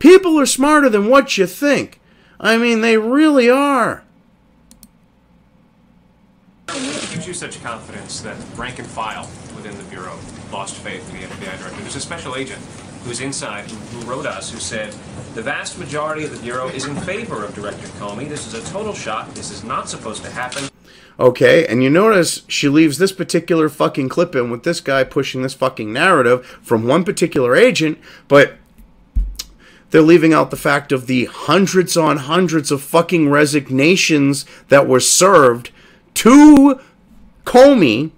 people are smarter than what you think. I mean, they really are. What gives you such confidence that rank and file within the Bureau lost faith in the FBI director? There's a special agent who's inside who wrote us, who said, the vast majority of the Bureau is in favor of Director Comey. This is a total shock. This is not supposed to happen. Okay, and you notice she leaves this particular fucking clip in with this guy pushing this fucking narrative from one particular agent, but they're leaving out the fact of the hundreds on hundreds of fucking resignations that were served to Comey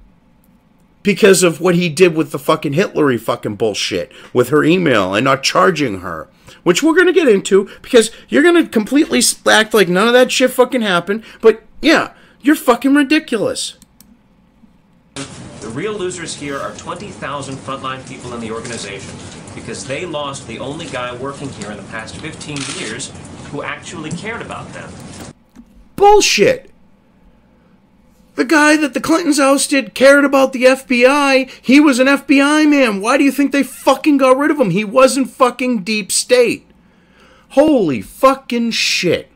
because of what he did with the fucking Hitlery fucking bullshit with her email and not charging her. Which we're going to get into because you're going to completely act like none of that shit fucking happened. But yeah, you're fucking ridiculous. The real losers here are 20,000 frontline people in the organization because they lost the only guy working here in the past 15 years who actually cared about them. Bullshit. The guy that the Clintons ousted cared about the FBI. He was an FBI man. Why do you think they fucking got rid of him? He wasn't fucking deep state. Holy fucking shit.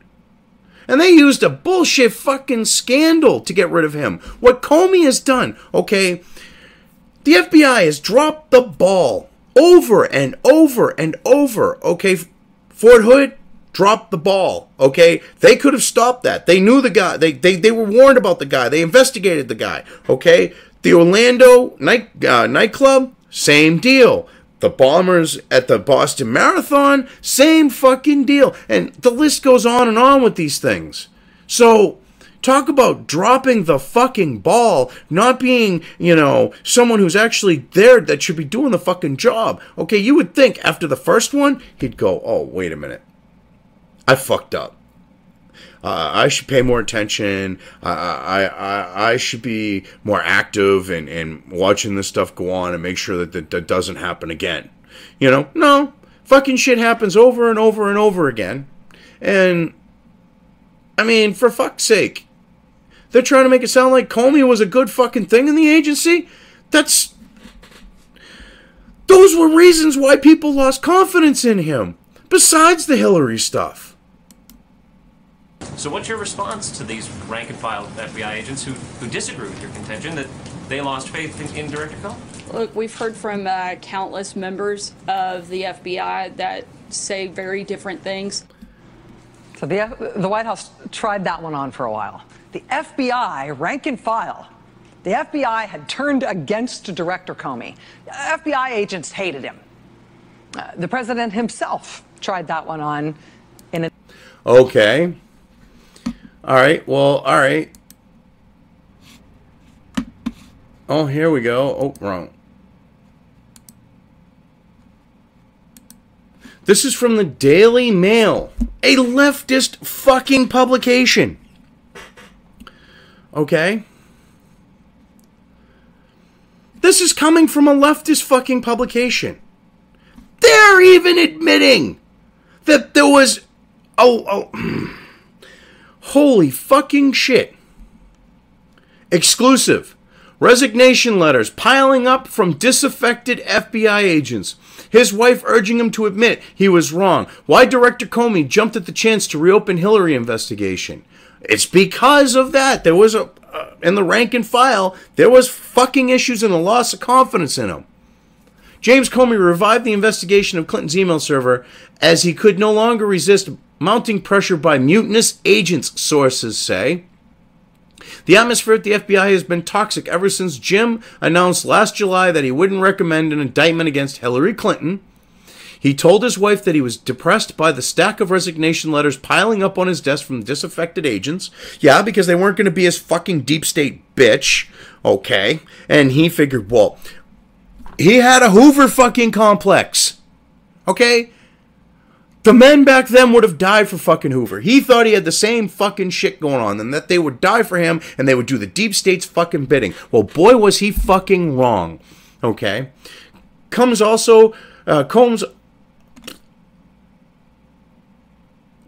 And they used a bullshit fucking scandal to get rid of him. What Comey has done, okay, the FBI has dropped the ball over and over and over, okay? Fort Hood dropped the ball, okay? They could have stopped that. They knew the guy. They were warned about the guy. They investigated the guy, okay? The Orlando nightclub, same deal. The bombers at the Boston Marathon, same fucking deal. And the list goes on and on with these things. So, talk about dropping the fucking ball, not being, you know, someone who's actually there that should be doing the fucking job. Okay, you would think after the first one, he'd go, oh, wait a minute. I fucked up. I should pay more attention. I should be more active and watching this stuff go on and make sure that that doesn't happen again. You know? No. Fucking shit happens over and over and over again. And, I mean, for fuck's sake. They're trying to make it sound like Comey was a good fucking thing in the agency? Those were reasons why people lost confidence in him. Besides the Hillary stuff. So what's your response to these rank-and-file FBI agents who disagree with your contention that they lost faith in Director Comey? Look, we've heard from countless members of the FBI that say very different things. So the White House tried that one on for a while. The FBI, rank and file, the FBI had turned against Director Comey. FBI agents hated him. The president himself tried that one on in a... Okay. All right. Well, all right. Oh, here we go. Oh, wrong. This is from the Daily Mail, a leftist fucking publication. Okay? This is coming from a leftist fucking publication. They're even admitting that there was... Holy fucking shit. Exclusive. Resignation letters piling up from disaffected FBI agents. His wife urging him to admit he was wrong. Why Director Comey jumped at the chance to reopen Hillary investigation. It's because of that. There was in the rank and file, there was fucking issues and a loss of confidence in him. James Comey revived the investigation of Clinton's email server as he could no longer resist mounting pressure by mutinous agents, sources say. The atmosphere at the FBI has been toxic ever since Jim announced last July that he wouldn't recommend an indictment against Hillary Clinton. He told his wife that he was depressed by the stack of resignation letters piling up on his desk from disaffected agents. Yeah, because they weren't going to be his fucking deep state bitch. Okay. And he figured, well, he had a Hoover fucking complex. Okay? The men back then would have died for fucking Hoover. He thought he had the same fucking shit going on and that they would die for him and they would do the deep state's fucking bidding. Well, boy, was he fucking wrong. Okay? Combs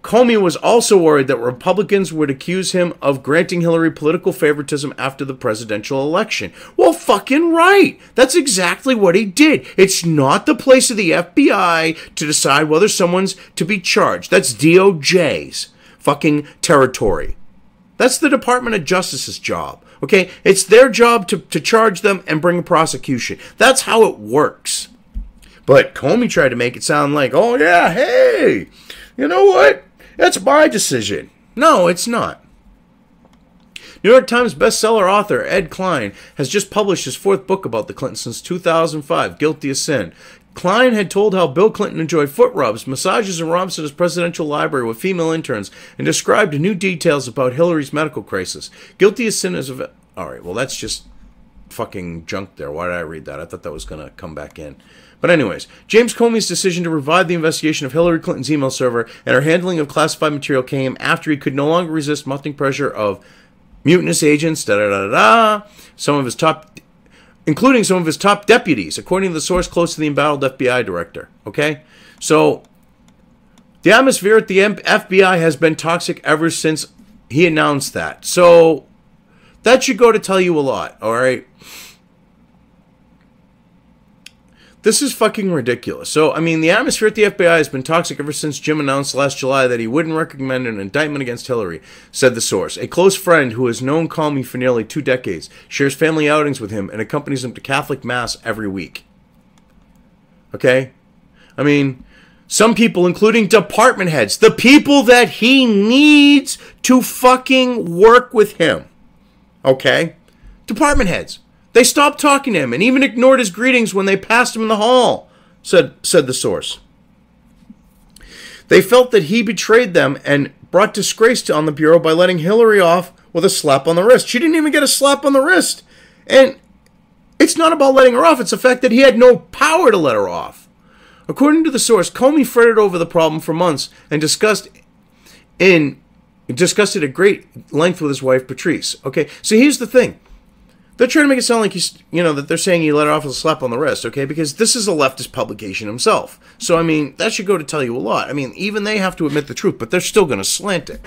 Comey was also worried that Republicans would accuse him of granting Hillary political favoritism after the presidential election. Well, fucking right. That's exactly what he did. It's not the place of the FBI to decide whether someone's to be charged. That's DOJ's fucking territory. That's the Department of Justice's job. Okay? It's their job to charge them and bring a prosecution. That's how it works. But Comey tried to make it sound like, oh yeah, hey, you know what? That's my decision. No, it's not. New York Times bestseller author Ed Klein has just published his fourth book about the Clintons since 2005, Guilty as Sin. Klein had told how Bill Clinton enjoyed foot rubs, massages, and romps at his presidential library with female interns, and described new details about Hillary's medical crisis. Guilty as Sin is... Alright, well that's just fucking junk there. Why did I read that? I thought that was going to come back in. But anyways, James Comey's decision to revive the investigation of Hillary Clinton's email server and her handling of classified material came after he could no longer resist mounting pressure of mutinous agents, including some of his top deputies, according to the source close to the embattled FBI director. Okay? So, the atmosphere at the FBI has been toxic ever since he announced that. So, that should go to tell you a lot, alright? This is fucking ridiculous. So, I mean, the atmosphere at the FBI has been toxic ever since Jim announced last July that he wouldn't recommend an indictment against Hillary, said the source. A close friend who has known Comey for nearly 2 decades shares family outings with him and accompanies him to Catholic Mass every week. Okay? I mean, some people, including department heads, the people that he needs to fucking work with him. Okay? Department heads. They stopped talking to him and even ignored his greetings when they passed him in the hall, said the source. They felt that he betrayed them and brought disgrace on the Bureau by letting Hillary off with a slap on the wrist. She didn't even get a slap on the wrist. And it's not about letting her off. It's the fact that he had no power to let her off. According to the source, Comey fretted over the problem for months and discussed it at great length with his wife, Petraeus. Okay, so here's the thing. They're trying to make it sound like that they're saying he let her off with a slap on the wrist, okay? Because this is a leftist publication himself. So, I mean, that should go to tell you a lot. I mean, even they have to admit the truth, but they're still going to slant it.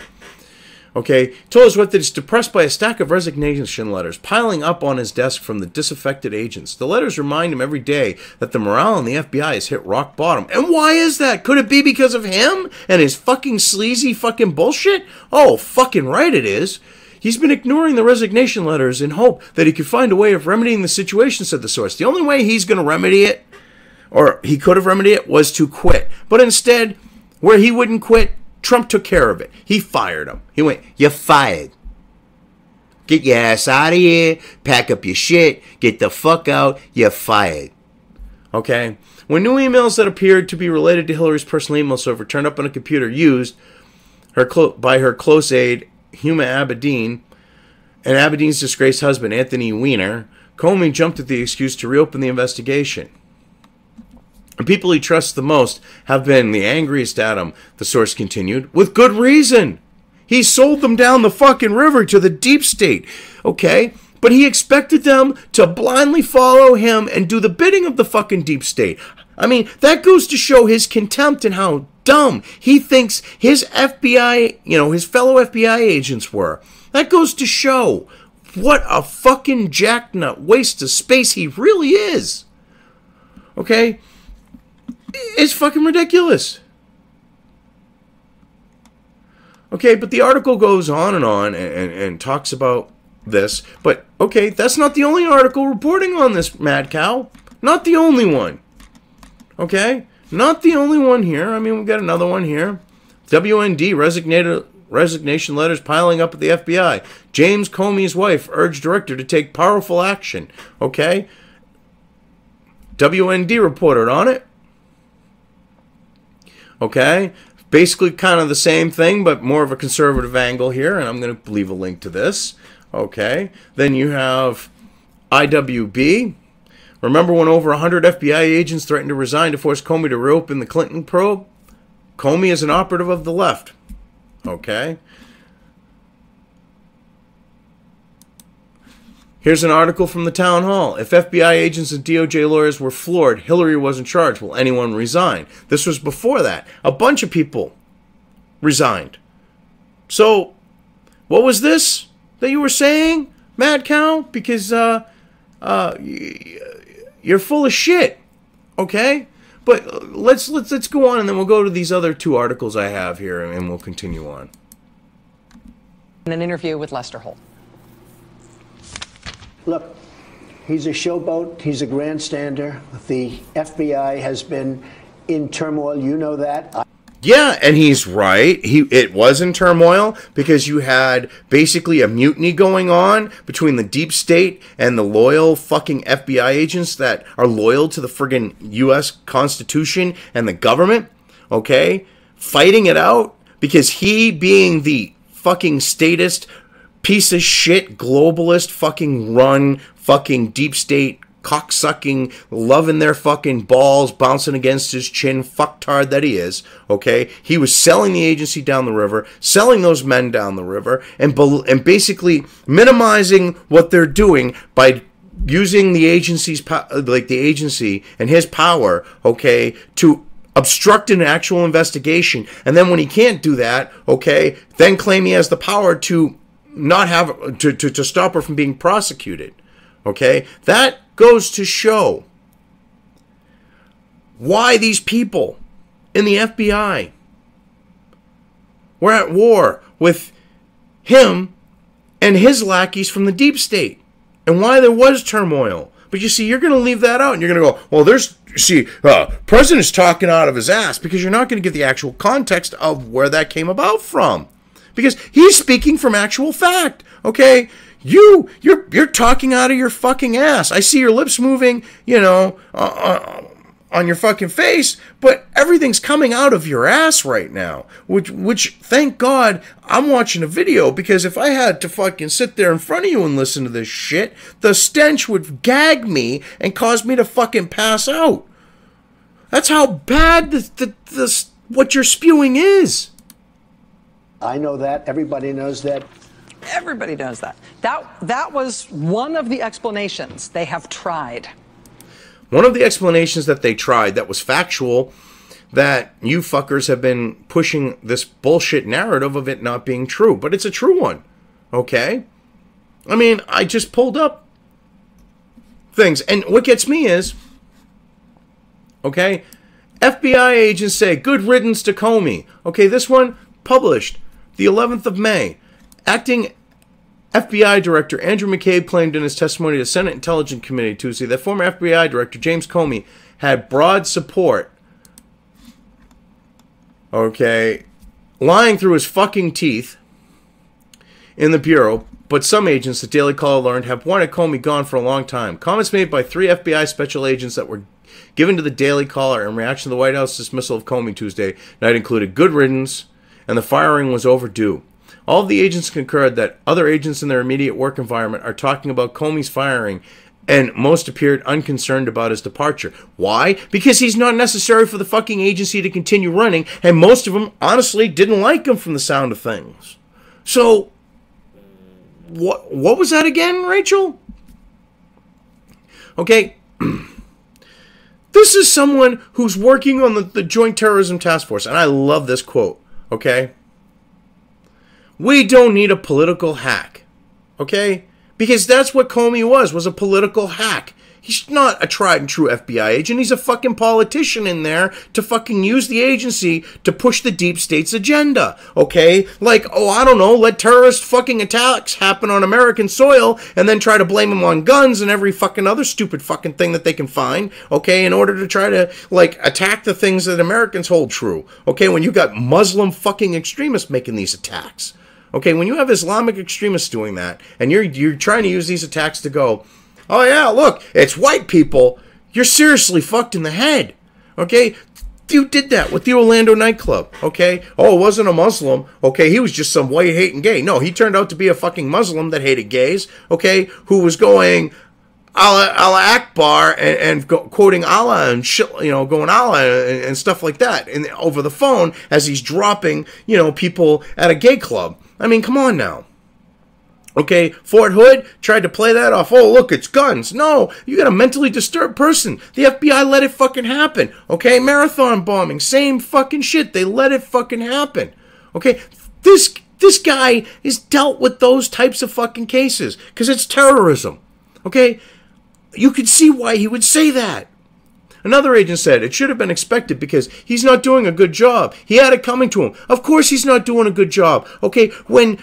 Okay? Told his wife that he's depressed by a stack of resignation letters piling up on his desk from the disaffected agents. The letters remind him every day that the morale in the FBI has hit rock bottom. And why is that? Could it be because of him and his fucking sleazy fucking bullshit? Oh, fucking right it is. He's been ignoring the resignation letters in hope that he could find a way of remedying the situation, said the source. The only way he's going to remedy it, or he could have remedied it, was to quit. But instead, where he wouldn't quit, Trump took care of it. He fired him. He went, "You're fired. Get your ass out of here, pack up your shit, get the fuck out, you're fired." Okay? When new emails that appeared to be related to Hillary's personal email server turned up on a computer used by her close aide, Huma Abedin, and Abedin's disgraced husband, Anthony Weiner, Comey jumped at the excuse to reopen the investigation. The people he trusts the most have been the angriest at him, the source continued, with good reason. He sold them down the fucking river to the deep state, okay? But he expected them to blindly follow him and do the bidding of the fucking deep state. I mean, that goes to show his contempt and how dumb he thinks his FBI, his fellow FBI agents were. That goes to show what a fucking jacknut waste of space he really is. Okay? It's fucking ridiculous. Okay, but the article goes on and talks about this. But, okay, that's not the only article reporting on this, Mad Cow. Not the only one. Okay? Not the only one here. I mean, we've got another one here. WND resignation letters piling up at the FBI. James Comey's wife urged director to take powerful action. Okay? WND reported on it. Okay? Basically kind of the same thing, but more of a conservative angle here, and I'm going to leave a link to this. Okay? Then you have IWB. Remember when over 100 FBI agents threatened to resign to force Comey to reopen the Clinton probe? Comey is an operative of the left. Okay? Here's an article from the town hall. If FBI agents and DOJ lawyers were floored, Hillary wasn't charged. Will anyone resign? This was before that. A bunch of people resigned. So, what was this that you were saying, Mad Cow? Because you're full of shit. Okay? But let's go on, and then we'll go to these other two articles I have here, and we'll continue on. In an interview with Lester Holt. Look, he's a showboat. He's a grandstander. The FBI has been in turmoil. You know that. Yeah, and he's right. It was in turmoil because you had basically a mutiny going on between the deep state and the loyal fucking FBI agents that are loyal to the friggin' U.S. Constitution and the government, okay? Fighting it out because he, being the fucking statist, piece of shit, globalist, fucking run, fucking deep state, cocksucking, loving their fucking balls, bouncing against his chin, fucktard that he is, okay? He was selling the agency down the river, selling those men down the river, and basically minimizing what they're doing by using the agency's, like the agency and his power, okay, to obstruct an actual investigation. And then when he can't do that, okay, then claim he has the power to not have to stop her from being prosecuted. Okay? That goes to show why these people in the FBI were at war with him and his lackeys from the deep state, and why there was turmoil. But you see, you're going to leave that out, and you're going to go, well, President's talking out of his ass, because you're not going to get the actual context of where that came about from. Because he's speaking from actual fact, okay? You're talking out of your fucking ass. I see your lips moving, on your fucking face, but everything's coming out of your ass right now. Which, thank God, I'm watching a video, because if I had to fucking sit there in front of you and listen to this shit, the stench would gag me and cause me to fucking pass out. That's how bad this what you're spewing is. I know that. Everybody knows that. Everybody knows that. That was one of the explanations they have tried. One of the explanations that they tried that was factual, that you fuckers have been pushing this bullshit narrative of it not being true. But it's a true one. Okay? I mean, I just pulled up things. And what gets me is, okay, FBI agents say, good riddance to Comey. Okay, this one published the 11th of May. Acting FBI Director Andrew McCabe claimed in his testimony to the Senate Intelligence Committee Tuesday that former FBI Director James Comey had broad support, okay, lying through his fucking teeth in the Bureau, but some agents, the Daily Caller learned, have wanted Comey gone for a long time. Comments made by 3 FBI special agents that were given to the Daily Caller in reaction to the White House dismissal of Comey Tuesday night included good riddance and the firing was overdue. All of the agents concurred that other agents in their immediate work environment are talking about Comey's firing, and most appeared unconcerned about his departure. Why? Because he's not necessary for the fucking agency to continue running, and most of them, honestly, didn't like him from the sound of things. So, what was that again, Rachel? Okay, this is someone who's working on the Joint Terrorism Task Force, and I love this quote, okay? We don't need a political hack, okay? Because that's what Comey was a political hack. He's not a tried and true FBI agent. He's a fucking politician in there to fucking use the agency to push the deep state's agenda, okay? Like, oh, I don't know, let terrorist fucking attacks happen on American soil and then try to blame them on guns and every fucking other stupid fucking thing that they can find, okay, in order to try to, like, attack the things that Americans hold true, okay? When you got Muslim fucking extremists making these attacks. Okay, when you have Islamic extremists doing that, and you're trying to use these attacks to go, oh yeah, look, it's white people, you're seriously fucked in the head. Okay? You did that with the Orlando nightclub. Okay? Oh, it wasn't a Muslim. Okay, he was just some white-hating gay. No, he turned out to be a fucking Muslim that hated gays. Okay? Who was going Allah Akbar and quoting Allah and shit, going Allah and stuff like that over the phone as he's dropping, people at a gay club. I mean, come on now. Okay, Fort Hood tried to play that off. Oh, look, it's guns. No, you got a mentally disturbed person. The FBI let it fucking happen. Okay, marathon bombing, same fucking shit. They let it fucking happen. Okay, this guy is dealt with those types of fucking cases because it's terrorism. Okay, you could see why he would say that. Another agent said it should have been expected because he's not doing a good job. He had it coming to him. Of course he's not doing a good job. Okay, when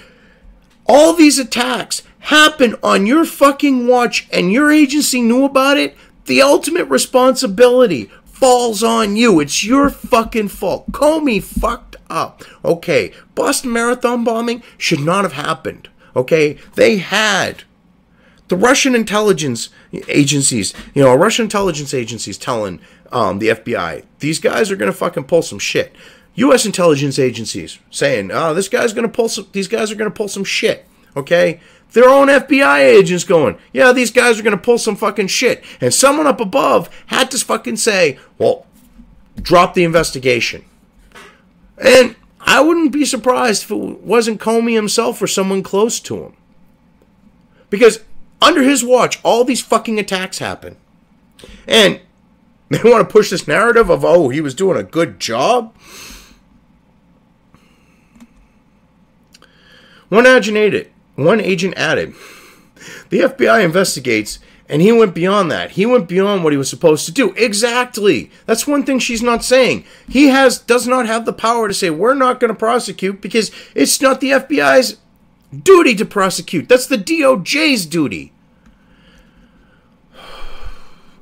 all these attacks happen on your fucking watch and your agency knew about it, the ultimate responsibility falls on you. It's your fucking fault. Comey fucked up. Okay, Boston Marathon bombing should not have happened. Okay, they had the Russian intelligence agencies, Russian intelligence agencies telling the FBI, these guys are going to fucking pull some shit. U.S. intelligence agencies saying, oh, these guys are going to pull some shit, okay? Their own FBI agents going, yeah, these guys are going to pull some fucking shit. And someone up above had to fucking say, well, drop the investigation. And I wouldn't be surprised if it wasn't Comey himself or someone close to him. Because under his watch, all these fucking attacks happen. And they want to push this narrative of, oh, he was doing a good job. One agent added, the FBI investigates, and he went beyond that. He went beyond what he was supposed to do. Exactly. That's one thing she's not saying. He does not have the power to say, we're not going to prosecute because it's not the FBI's duty to prosecute. That's the DOJ's duty.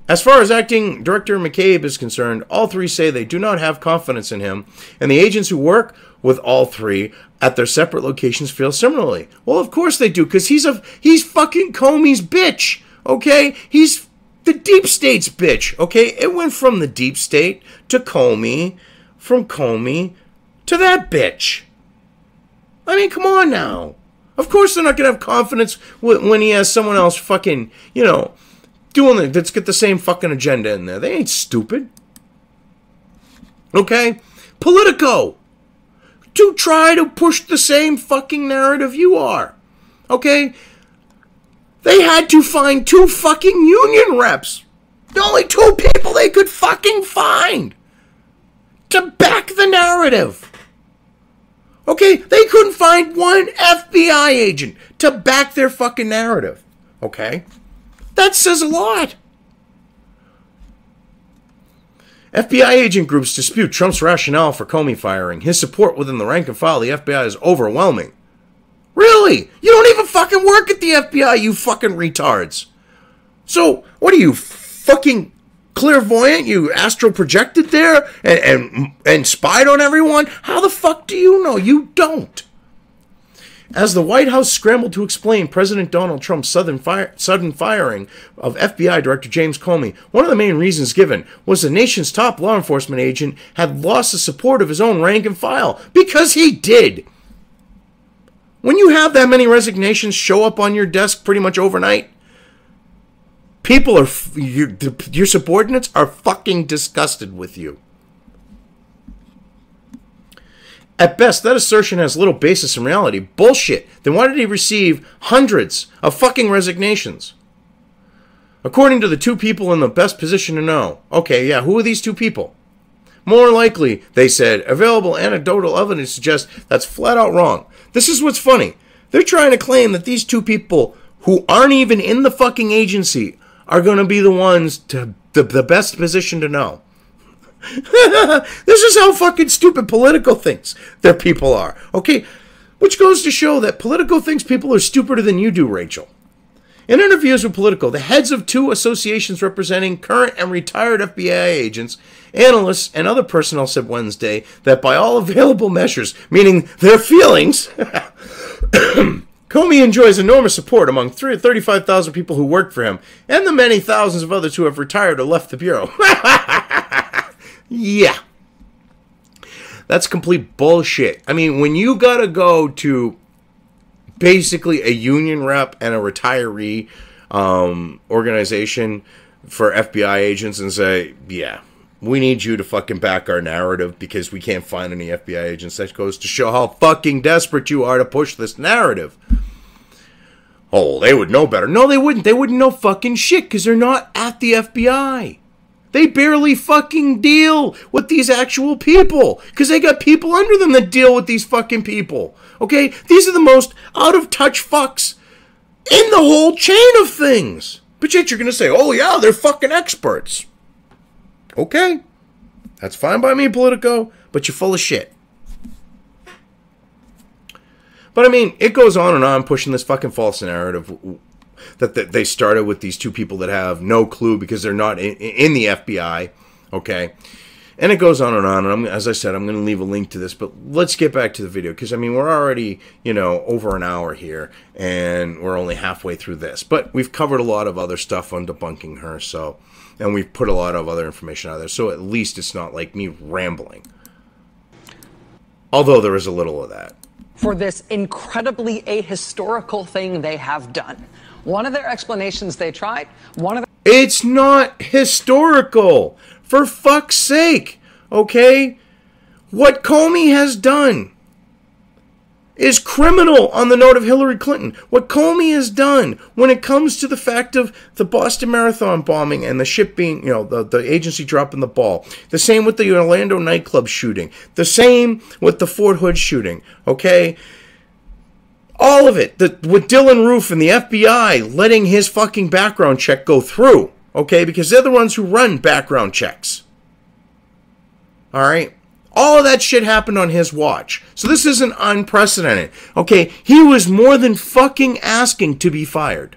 As far as acting Director McCabe is concerned, all three say they do not have confidence in him, and the agents who work with all three at their separate locations feel similarly. Well, of course they do, because he's fucking Comey's bitch, okay? He's the deep state's bitch, okay? It went from the deep state to Comey, from Comey to that bitch. I mean, come on now. Of course they're not going to have confidence when he has someone else fucking, doing it. Let's get the same fucking agenda in there. They ain't stupid. Okay? Politico. To try to push the same fucking narrative you are. Okay? They had to find 2 fucking union reps. The only 2 people they could fucking find to back the narrative. Okay? They couldn't find one FBI agent to back their fucking narrative. Okay? That says a lot. FBI agent groups dispute Trump's rationale for Comey firing. His support within the rank and file of the FBI is overwhelming. Really? You don't even fucking work at the FBI, you fucking retards. So, what are you, fucking clairvoyant? You astral projected there and spied on everyone? How the fuck do you know? You don't. As the White House scrambled to explain President Donald Trump's sudden firing of FBI Director James Comey, one of the main reasons given was the nation's top law enforcement agent had lost the support of his own rank and file. Because he did. When you have that many resignations show up on your desk pretty much overnight, people are, your subordinates are fucking disgusted with you. At best, that assertion has little basis in reality. Bullshit. Then why did he receive hundreds of fucking resignations? According to the two people in the best position to know. Okay, yeah, who are these two people? More likely, they said, available anecdotal evidence suggests that's flat out wrong. This is what's funny. They're trying to claim that these two people who aren't even in the fucking agency are going to be the ones to the best position to know. This is how fucking stupid Politico thinks their people are. Okay, which goes to show that Politico thinks people are stupider than you do, Rachel. In interviews with Politico, the heads of two associations representing current and retired FBI agents, analysts, and other personnel said Wednesday that by all available measures, meaning their feelings, Comey enjoys enormous support among 35,000 people who work for him and the many thousands of others who have retired or left the Bureau. Yeah. That's complete bullshit. I mean, when you gotta go to basically a union rep and a retiree organization for FBI agents and say, yeah, we need you to fucking back our narrative because we can't find any FBI agents, that goes to show how fucking desperate you are to push this narrative. Oh, they would know better. No, they wouldn't. They wouldn't know fucking shit because they're not at the FBI. They barely fucking deal with these actual people because they got people under them that deal with these fucking people. Okay? These are the most out-of-touch fucks in the whole chain of things. But yet you're going to say, oh yeah, they're fucking experts. Okay. That's fine by me, Politico, but you're full of shit. But I mean, it goes on pushing this fucking false narrative that they started with these two people that have no clue because they're not in the FBI, okay? And it goes on, and as I said, I'm going to leave a link to this, but let's get back to the video, because, I mean, we're already, over an hour here, and we're only halfway through this. But we've covered a lot of other stuff on debunking her, so, and we've put a lot of other information out there, so at least it's not like me rambling. Although there is a little of that. For this incredibly ahistorical thing they have done. One of their explanations they tried, It's not historical! For fuck's sake! Okay? What Comey has done is criminal on the note of Hillary Clinton. What Comey has done when it comes to the fact of the Boston Marathon bombing and the ship being, the agency dropping the ball. The same with the Orlando nightclub shooting. The same with the Fort Hood shooting. Okay? All of it. With Dylan Roof and the FBI letting his fucking background check go through. Okay? Because they're the ones who run background checks. Alright? All of that shit happened on his watch. So this isn't unprecedented. Okay? He was more than fucking asking to be fired.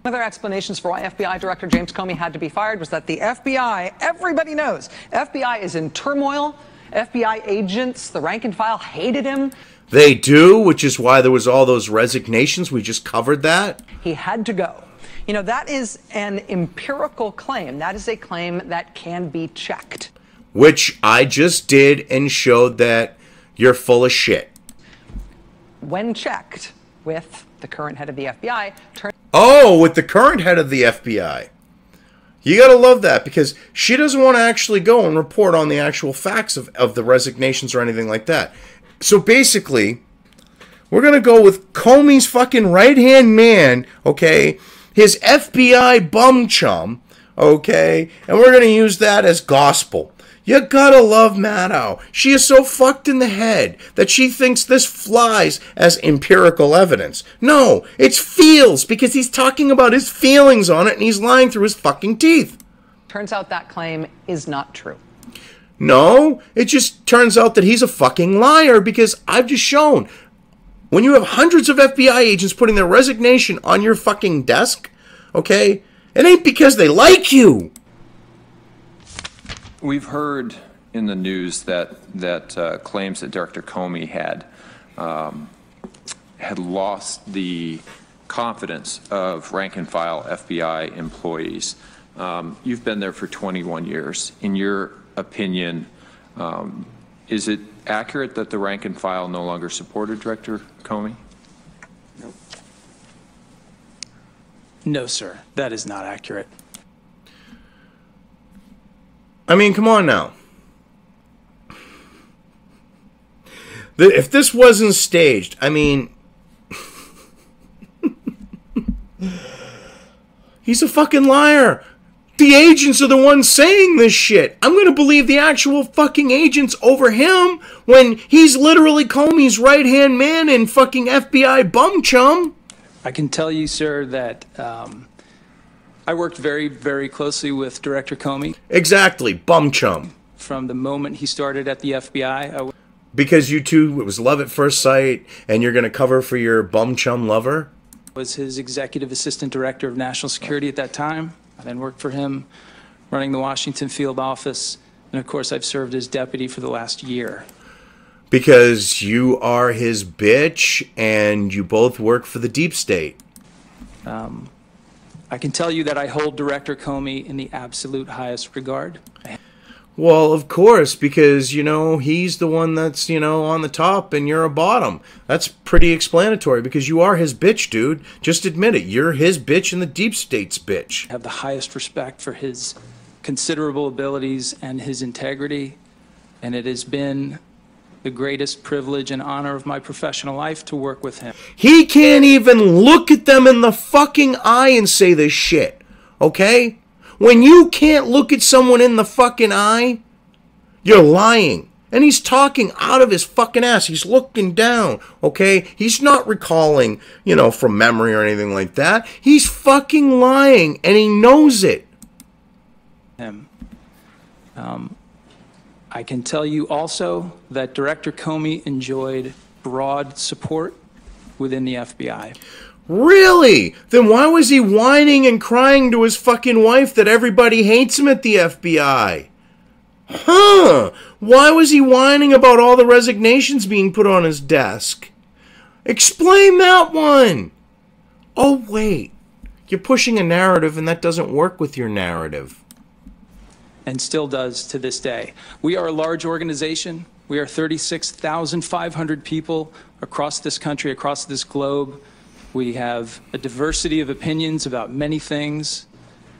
One of their explanations for why FBI Director James Comey had to be fired was that the FBI, everybody knows, FBI is in turmoil. FBI agents, the rank and file, hated him. They do, which is why there was all those resignations. We just covered that. He had to go. That is an empirical claim. That is a claim that can be checked. Which I just did and showed that you're full of shit. When checked with the current head of the FBI... with the current head of the FBI. You gotta love that, because she doesn't want to actually go and report on the actual facts of the resignations or anything like that. So basically, we're going to go with Comey's fucking right-hand man, okay, his FBI bum chum, okay, and we're going to use that as gospel. You gotta love Maddow. She is so fucked in the head that she thinks this flies as empirical evidence. No, it's feels, because he's talking about his feelings on it and he's lying through his fucking teeth. Turns out that claim is not true. No, it just turns out that he's a fucking liar, because I've just shown when you have hundreds of FBI agents putting their resignation on your fucking desk, okay, it ain't because they like you. We've heard in the news that claims that Director Comey had had lost the confidence of rank-and-file FBI employees. You've been there for 21 years. In your opinion, is it accurate that the rank-and-file no longer supported Director Comey? No, sir. That is not accurate. I mean, come on now. If this wasn't staged, I mean... He's a fucking liar. The agents are the ones saying this shit. I'm going to believe the actual fucking agents over him when he's literally Comey's right-hand man and fucking FBI bum chum. I can tell you, sir, that I worked very, very closely with Director Comey. Exactly, bum chum. From the moment he started at the FBI. Because you two, it was love at first sight, and you're going to cover for your bum chum lover? Was his executive assistant director of national security at that time. I then worked for him running the Washington field office. And of course, I've served as deputy for the last year. Because you are his bitch and you both work for the deep state. I can tell you that I hold Director Comey in the absolute highest regard. Well, of course, because, you know, he's the one that's, you know, on the top and you're a bottom. That's pretty explanatory because you are his bitch, dude. Just admit it. You're his bitch and the deep state's bitch. I have the highest respect for his considerable abilities and his integrity, and it has been the greatest privilege and honor of my professional life to work with him. He can't even look at them in the fucking eye and say this shit, okay? When you can't look at someone in the fucking eye, you're lying. And he's talking out of his fucking ass. He's looking down, okay? He's not recalling, you know, from memory or anything like that. He's fucking lying, and he knows it. I can tell you also that Director Comey enjoyed broad support within the FBI. Really? Then why was he whining and crying to his fucking wife that everybody hates him at the FBI? Huh? Why was he whining about all the resignations being put on his desk? Explain that one. Oh, wait. You're pushing a narrative and that doesn't work with your narrative. And still does to this day. We are a large organization. We are 36,500 people across this country, across this globe. We have a diversity of opinions about many things,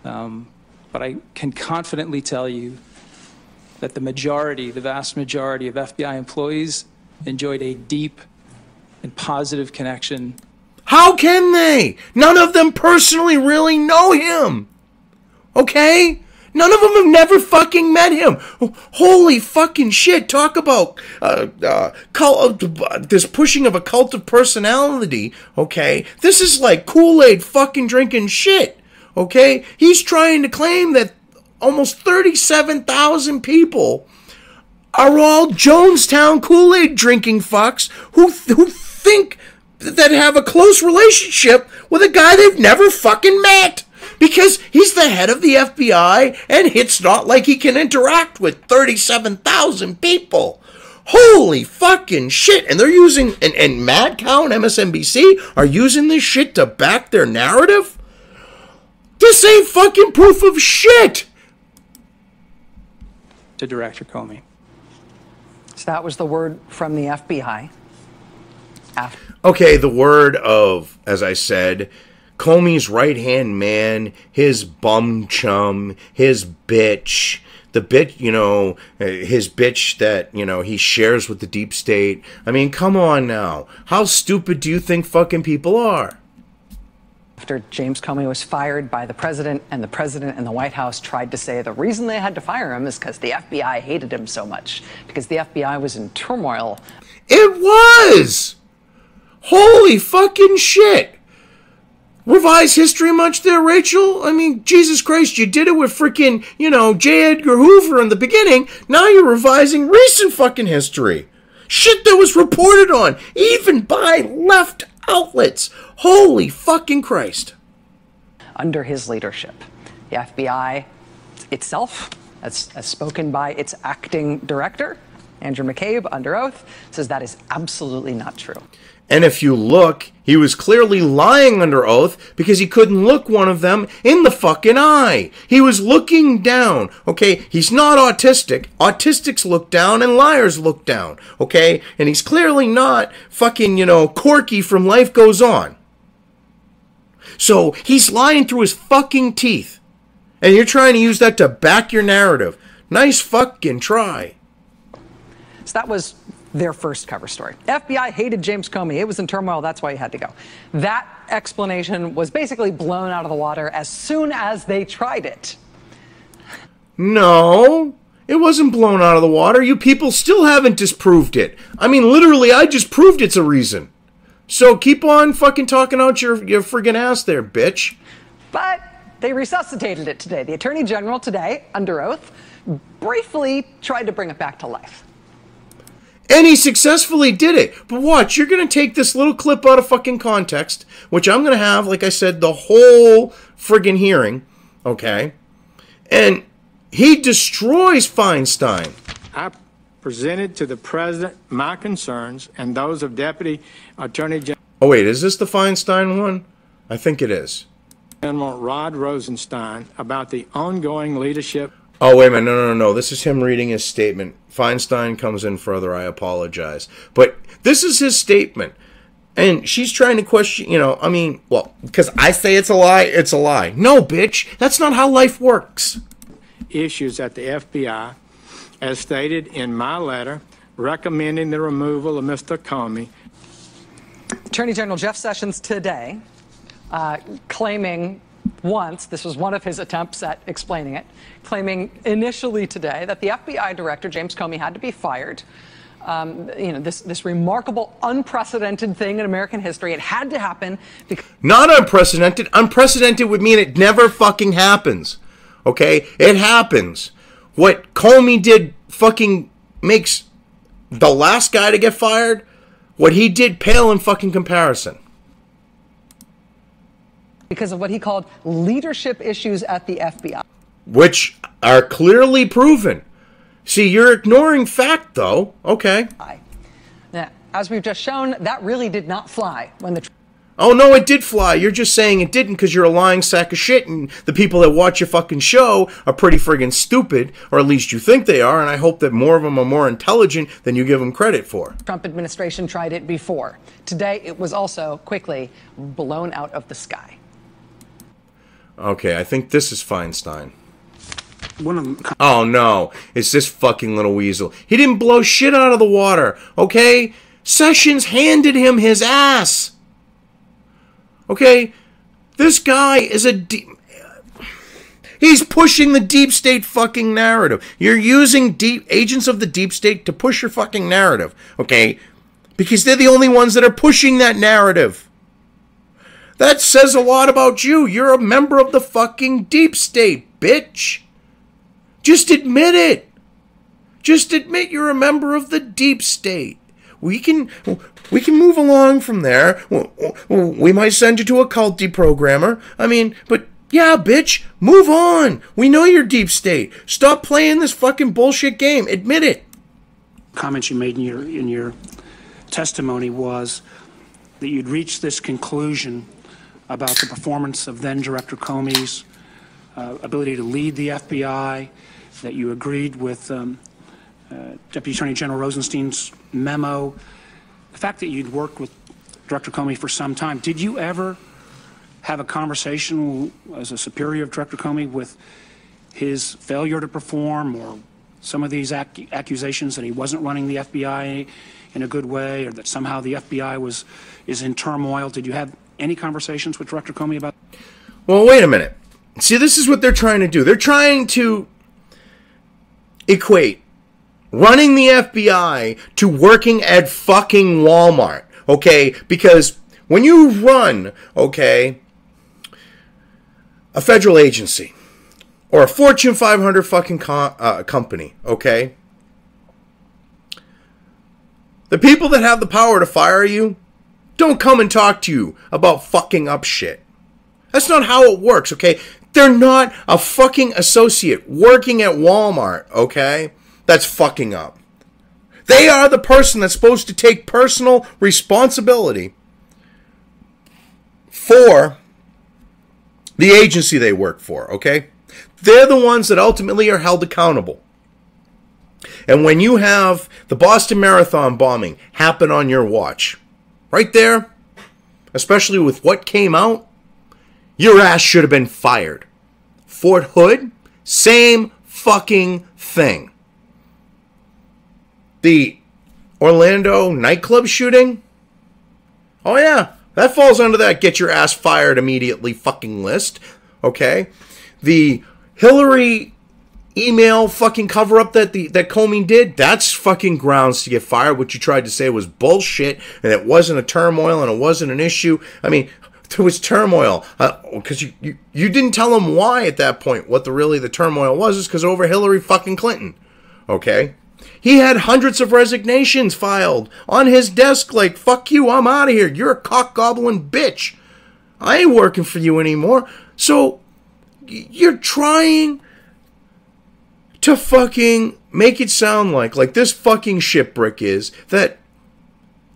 but I can confidently tell you that the vast majority of FBI employees enjoyed a deep and positive connection. How can they? None of them personally really know him. Okay? None of them have never fucking met him. Holy fucking shit. Talk about this pushing of a cult of personality, okay? This is like Kool-Aid fucking drinking shit, okay? He's trying to claim that almost 37,000 people are all Jonestown Kool-Aid drinking fucks who think that have a close relationship with a guy they've never fucking met. Because he's the head of the FBI, and it's not like he can interact with 37,000 people. Holy fucking shit. And they're using, and Mad Cow and MSNBC are using this shit to back their narrative? This ain't fucking proof of shit. To Director Comey. So that was the word from the FBI. Okay, the word of, as I said, Comey's right-hand man, his bum chum, his bitch, the bitch, you know, his bitch that, you know, he shares with the deep state. I mean, come on now. How stupid do you think fucking people are? After James Comey was fired by the president and the White House tried to say the reason they had to fire him is because the FBI hated him so much, because the FBI was in turmoil. It was! Holy fucking shit! Revise history much there, Rachel? I mean, Jesus Christ, you did it with freaking, you know, J. Edgar Hoover in the beginning. Now you're revising recent fucking history. Shit that was reported on, even by left outlets. Holy fucking Christ. Under his leadership, the FBI itself, as spoken by its acting director, Andrew McCabe, under oath, says that is absolutely not true. And if you look, he was clearly lying under oath because he couldn't look one of them in the fucking eye. He was looking down, okay? He's not autistic. Autistics look down and liars look down, okay? And he's clearly not fucking, Corky from Life Goes On. So he's lying through his fucking teeth. And you're trying to use that to back your narrative. Nice fucking try. So that was their first cover story. FBI hated James Comey. It was in turmoil. That's why he had to go. That explanation was basically blown out of the water as soon as they tried it. No, it wasn't blown out of the water. You people still haven't disproved it. I mean, literally, I just proved it's a reason. So keep on fucking talking out your friggin' ass there, bitch. But they resuscitated it today. The Attorney General today, under oath, briefly tried to bring it back to life. And he successfully did it. But watch, you're going to take this little clip out of fucking context, which I'm going to have, like I said, the whole friggin' hearing, okay? And he destroys Feinstein. I presented to the President my concerns and those of Deputy Attorney General. Oh, wait, is this the Feinstein one? I think it is. General Rod Rosenstein about the ongoing leadership. Oh, wait a minute. No. This is him reading his statement. Feinstein comes in further. I apologize. But this is his statement. And she's trying to question, because I say it's a lie, it's a lie. No, bitch. That's not how life works. Issues at the FBI, as stated in my letter recommending the removal of Mr. Comey. Attorney General Jeff Sessions today claiming once, this was one of his attempts at explaining it, claiming initially today that the FBI director, James Comey, had to be fired. This remarkable, unprecedented thing in American history. It had to happen. Not unprecedented. Unprecedented would mean it never fucking happens. Okay? It happens. What Comey did fucking makes the last guy to get fired. What he did pale in fucking comparison. Because of what he called leadership issues at the FBI. Which are clearly proven. See, you're ignoring fact, though. Okay. Now, as we've just shown, that really did not fly when the... Oh, no, it did fly. You're just saying it didn't because you're a lying sack of shit, and the people that watch your fucking show are pretty friggin' stupid, or at least you think they are, and I hope that more of them are more intelligent than you give them credit for. Trump administration tried it before. Today, it was also quickly blown out of the sky. Okay, I think this is Feinstein. Oh no, it's this fucking little weasel. He didn't blow shit out of the water, okay? Sessions handed him his ass. Okay? This guy is he's pushing the deep state fucking narrative. You're using agents of the deep state to push your fucking narrative, okay? Because they're the only ones that are pushing that narrative. That says a lot about you. You're a member of the fucking deep state, bitch. Just admit it. Just admit you're a member of the deep state. We can move along from there. We might send you to a cult deprogrammer. But yeah, bitch, move on. We know you're deep state. Stop playing this fucking bullshit game. Admit it. Comments you made in your testimony was that you'd reached this conclusion about the performance of then Director Comey's ability to lead the FBI, that you agreed with Deputy Attorney General Rosenstein's memo, the fact that you'd worked with Director Comey for some time. Did you ever have a conversation as a superior of Director Comey with his failure to perform, or some of these accusations that he wasn't running the FBI in a good way, or that somehow the FBI is in turmoil? Did you have any conversations with Director Comey about? Well, wait a minute. See, this is what they're trying to do. They're trying to equate running the FBI to working at fucking Walmart, okay? Because when you run, okay, a federal agency or a Fortune 500 fucking company, okay, the people that have the power to fire you don't come and talk to you about fucking up shit. That's not how it works, okay? They're not a fucking associate working at Walmart, okay? That's fucking up. They are the person that's supposed to take personal responsibility for the agency they work for, okay? They're the ones that ultimately are held accountable. And when you have the Boston Marathon bombing happen on your watch, right there, especially with what came out, your ass should have been fired. Fort Hood, same fucking thing. The Orlando nightclub shooting, oh yeah, that falls under that get your ass fired immediately fucking list, okay? The Hillary email fucking cover-up that Comey did, that's fucking grounds to get fired. What you tried to say was bullshit, and it wasn't a turmoil, and it wasn't an issue. I mean, there was turmoil, because you didn't tell them why at that point, what the turmoil was, is because over Hillary fucking Clinton, okay? He had hundreds of resignations filed on his desk like, fuck you, I'm out of here. You're a cock-gobbling bitch. I ain't working for you anymore. So, you're trying to fucking make it sound like this fucking shitbrick is, that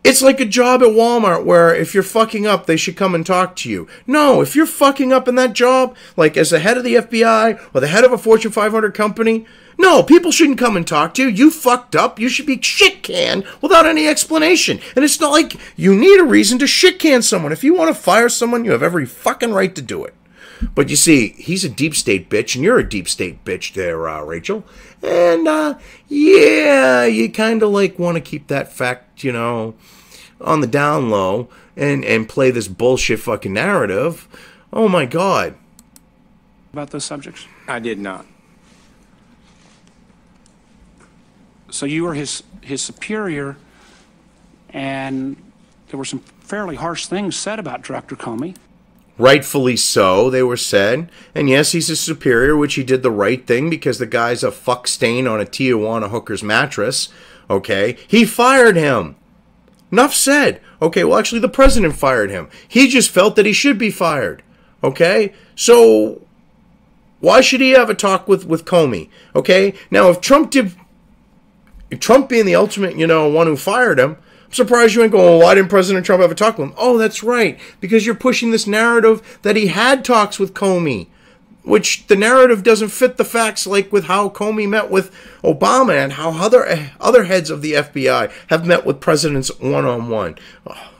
it's like a job at Walmart where if you're fucking up, they should come and talk to you. No, if you're fucking up in that job, like as the head of the FBI or the head of a Fortune 500 company, no, people shouldn't come and talk to you. You fucked up. You should be shit-canned without any explanation. And it's not like you need a reason to shit-can someone. If you want to fire someone, you have every fucking right to do it. But you see, he's a deep state bitch, and you're a deep state bitch there, Rachel. And, yeah, you kind of like want to keep that fact, you know, on the down low and play this bullshit fucking narrative. Oh, my God. About those subjects? I did not. So you were his superior, and there were some fairly harsh things said about Director Comey. Rightfully so, they were said. And yes, he's a superior, which he did the right thing because the guy's a fuck stain on a Tijuana hooker's mattress. Okay? He fired him. Enough said. Okay, well, actually, the president fired him. He just felt that he should be fired. Okay? So, why should he have a talk with Comey? Okay? Now, if Trump being the ultimate, you know, one who fired him, I'm surprised you ain't going, well, why didn't President Trump have a talk with him? Oh, that's right. Because you're pushing this narrative that he had talks with Comey, which the narrative doesn't fit the facts, like with how Comey met with Obama and how other heads of the FBI have met with presidents one-on-one. Oh.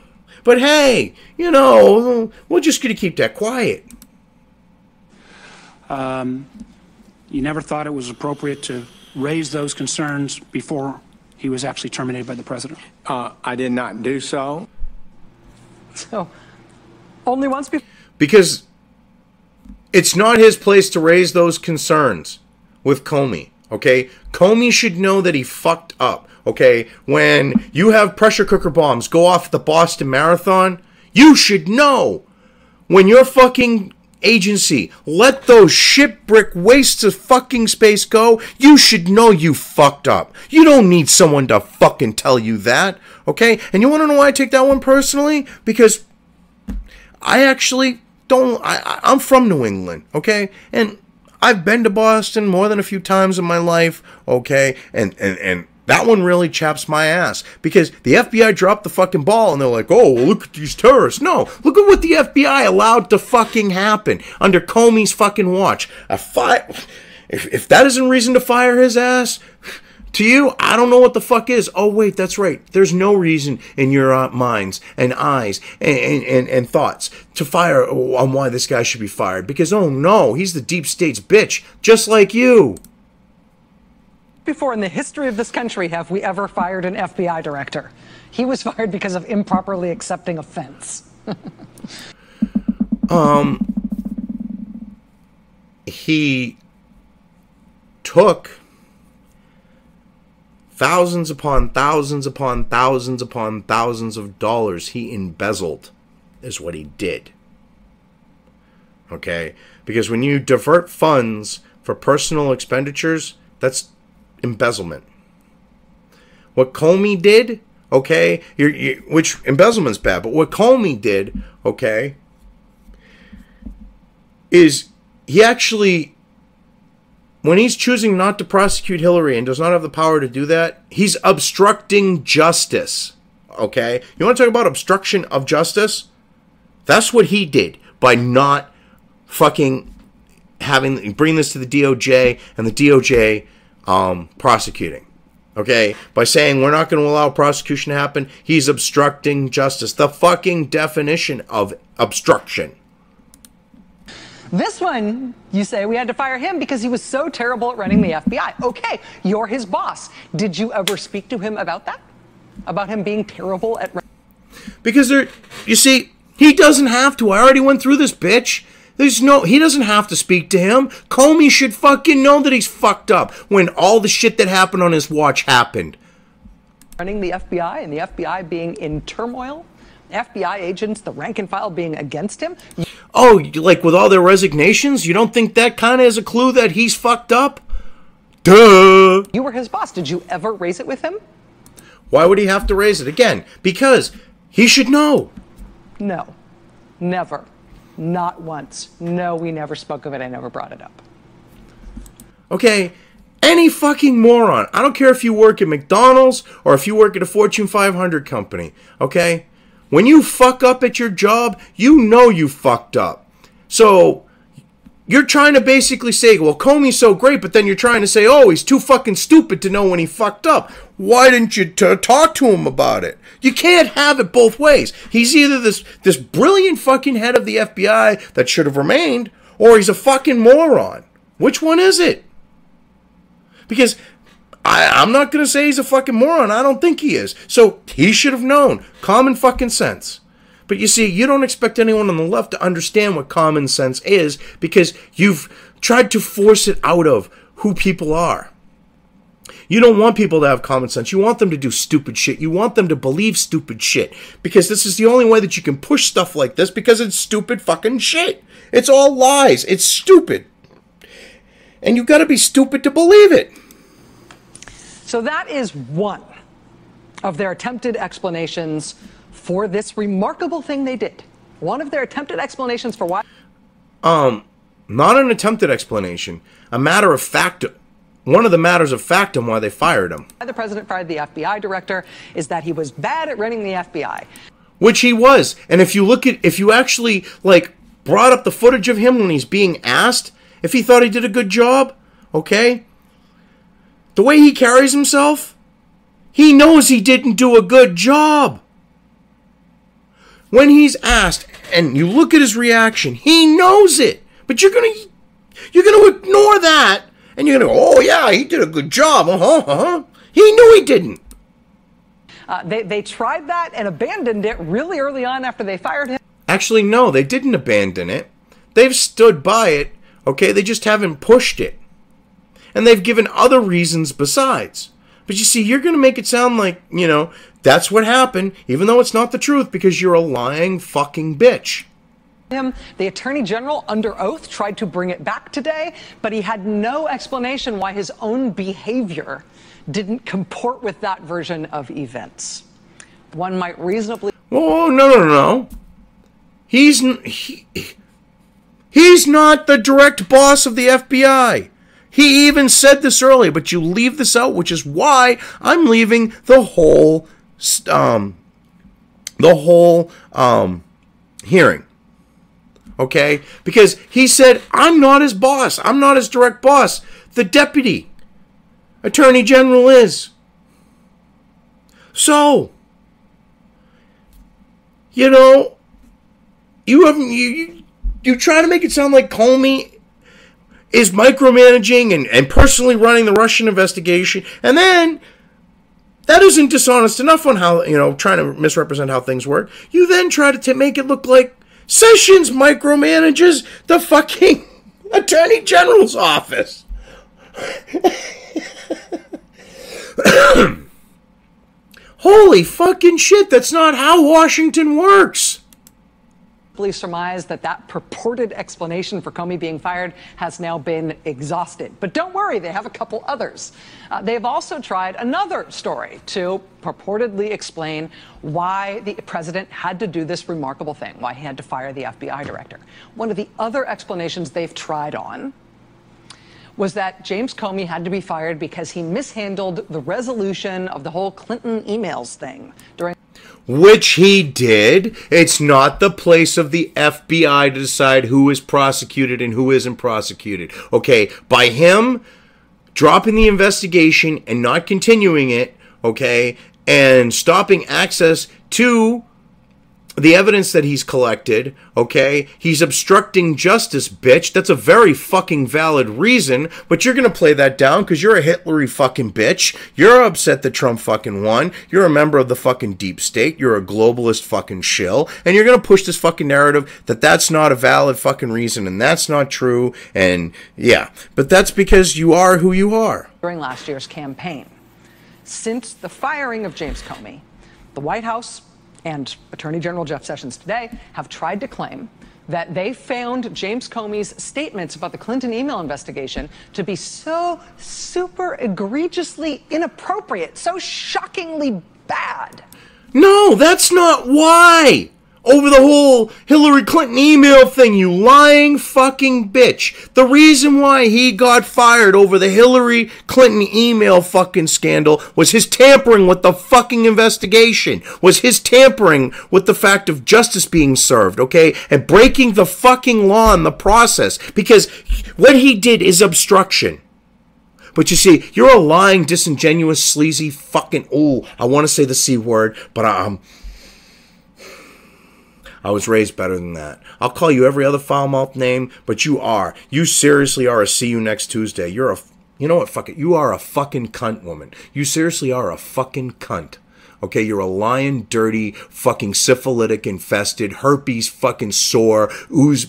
But hey, you know, we're just going to keep that quiet. You never thought it was appropriate to raise those concerns before he was actually terminated by the president? I did not do so. So, only once before. Because it's not his place to raise those concerns with Comey, okay? Comey should know that he fucked up, okay? When you have pressure cooker bombs go off at the Boston Marathon, you should know when your fucking agency let those shitbrick wastes of fucking space go, you should know you fucked up. You don't need someone to fucking tell you that, okay? And you want to know why I take that one personally? Because I actually don't, I'm from New England, okay? And I've been to Boston more than a few times in my life, okay? And that one really chaps my ass because the FBI dropped the fucking ball and they're like, oh, well, look at these terrorists. No, look at what the FBI allowed to fucking happen under Comey's fucking watch. If that isn't reason to fire his ass, to you, I don't know what the fuck is. Oh, wait, that's right. There's no reason in your minds and eyes and thoughts to fire on why this guy should be fired. Because, oh, no, he's the deep state's bitch, just like you. Before in the history of this country have we ever fired an FBI director. He was fired because of improperly accepting offense. He took thousands upon thousands upon thousands upon thousands of dollars. He embezzled is what he did. Okay? Because when you divert funds for personal expenditures, that's embezzlement. What Comey did, okay, which embezzlement's bad, but what Comey did, okay, is he actually when he's choosing not to prosecute Hillary and does not have the power to do that, he's obstructing justice. Okay? You want to talk about obstruction of justice? That's what he did by not fucking bring this to the DOJ and the DOJ prosecuting. Okay? By saying we're not going to allow prosecution to happen, he's obstructing justice. The fucking definition of obstruction. This one, you say we had to fire him because he was so terrible at running the FBI. Okay, you're his boss. Did you ever speak to him about that? About him being terrible at running? Because you see, he doesn't have to. I already went through this, bitch. He doesn't have to speak to him. Comey should fucking know that he's fucked up when all the shit that happened on his watch happened. Running the FBI and the FBI being in turmoil, FBI agents, the rank and file being against him. Oh, like with all their resignations, you don't think that kind of is a clue that he's fucked up? Duh. You were his boss. Did you ever raise it with him? Why would he have to raise it? Again, because he should know. No, never. Not once. No, we never spoke of it. I never brought it up. Okay, any fucking moron. I don't care if you work at McDonald's or if you work at a Fortune 500 company, okay? When you fuck up at your job, you know you fucked up. So, you're trying to basically say, well, Comey's so great, but then you're trying to say, oh, he's too fucking stupid to know when he fucked up. Why didn't you talk to him about it? You can't have it both ways. He's either this brilliant fucking head of the FBI that should have remained, or he's a fucking moron. Which one is it? Because I'm not going to say he's a fucking moron. I don't think he is. So he should have known. Common fucking sense. But you see, you don't expect anyone on the left to understand what common sense is because you've tried to force it out of who people are. You don't want people to have common sense. You want them to do stupid shit. You want them to believe stupid shit. Because this is the only way that you can push stuff like this because it's stupid fucking shit. It's all lies. It's stupid. And you've got to be stupid to believe it. So that is one of their attempted explanations for this remarkable thing they did. One of their attempted explanations for why... Not an attempted explanation. A matter of fact. One of the matters of fact on why they fired him. The president fired the FBI director is that he was bad at running the FBI. Which he was. And if you actually, like, brought up the footage of him when he's being asked if he thought he did a good job, okay? The way he carries himself, he knows he didn't do a good job. When he's asked, and you look at his reaction, he knows it. But you're gonna ignore that. And you're going to go, oh, yeah, he did a good job. He knew he didn't. They tried that and abandoned it really early on after they fired him. Actually, no, they didn't abandon it. They've stood by it, okay? They just haven't pushed it. And they've given other reasons besides. But you see, you're going to make it sound like, you know, that's what happened, even though it's not the truth because you're a lying fucking bitch. The Attorney General, under oath, tried to bring it back today, but he had no explanation why his own behavior didn't comport with that version of events. One might reasonably... Oh, no. He's not the direct boss of the FBI. He even said this earlier, but you leave this out, which is why I'm leaving the whole hearing. Okay? Because he said, I'm not his boss. I'm not his direct boss. The deputy attorney general is. So, you know, you try to make it sound like Comey is micromanaging and personally running the Russian investigation, and then that isn't dishonest enough on how, you know, trying to misrepresent how things work. You then try to make it look like Sessions micromanages the fucking Attorney General's office. Holy fucking shit, that's not how Washington works. Police surmise that purported explanation for Comey being fired has now been exhausted. But don't worry, they have a couple others. They've also tried another story to purportedly explain why the president had to do this remarkable thing, why he had to fire the FBI director. One of the other explanations they've tried on was that James Comey had to be fired because he mishandled the resolution of the whole Clinton emails thing during... Which he did. It's not the place of the FBI to decide who is prosecuted and who isn't prosecuted. Okay, by him dropping the investigation and not continuing it, okay, and stopping access to the evidence that he's collected, okay, he's obstructing justice, bitch. That's a very fucking valid reason, but you're gonna play that down because you're a Hitlery fucking bitch. You're upset that Trump fucking won. You're a member of the fucking deep state. You're a globalist fucking shill, and you're gonna push this fucking narrative that that's not a valid fucking reason, and that's not true, and yeah, but that's because you are who you are. During last year's campaign. Since the firing of James Comey, the White House and Attorney General Jeff Sessions today have tried to claim that they found James Comey's statements about the Clinton email investigation to be so super egregiously inappropriate, so shockingly bad. No, that's not why. Over the whole Hillary Clinton email thing, you lying fucking bitch. The reason why he got fired over the Hillary Clinton email fucking scandal was his tampering with the fucking investigation. Was his tampering with the fact of justice being served, okay? And breaking the fucking law in the process. Because what he did is obstruction. But you see, you're a lying, disingenuous, sleazy fucking... Oh, I want to say the C word, but I was raised better than that. I'll call you every other foul-mouthed name, but you are. You seriously are a see you next Tuesday. You're a... You know what? Fuck it. You are a fucking cunt, woman. You seriously are a fucking cunt. Okay? You're a lying, dirty, fucking syphilitic, infested, herpes fucking sore,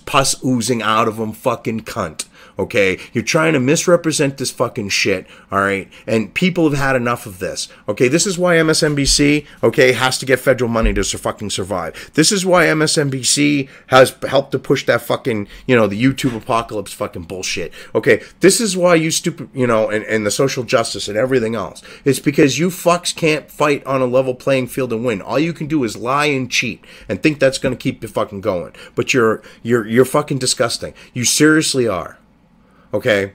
pus oozing out of them fucking cunt. Okay, you're trying to misrepresent this fucking shit, all right? And people have had enough of this. Okay, this is why MSNBC, okay, has to get federal money to fucking survive. This is why MSNBC has helped to push that fucking, you know, the YouTube apocalypse fucking bullshit. Okay, this is why you stupid, you know, and the social justice and everything else. It's because you fucks can't fight on a level playing field and win. All you can do is lie and cheat and think that's going to keep you fucking going. But you're fucking disgusting. You seriously are. Okay,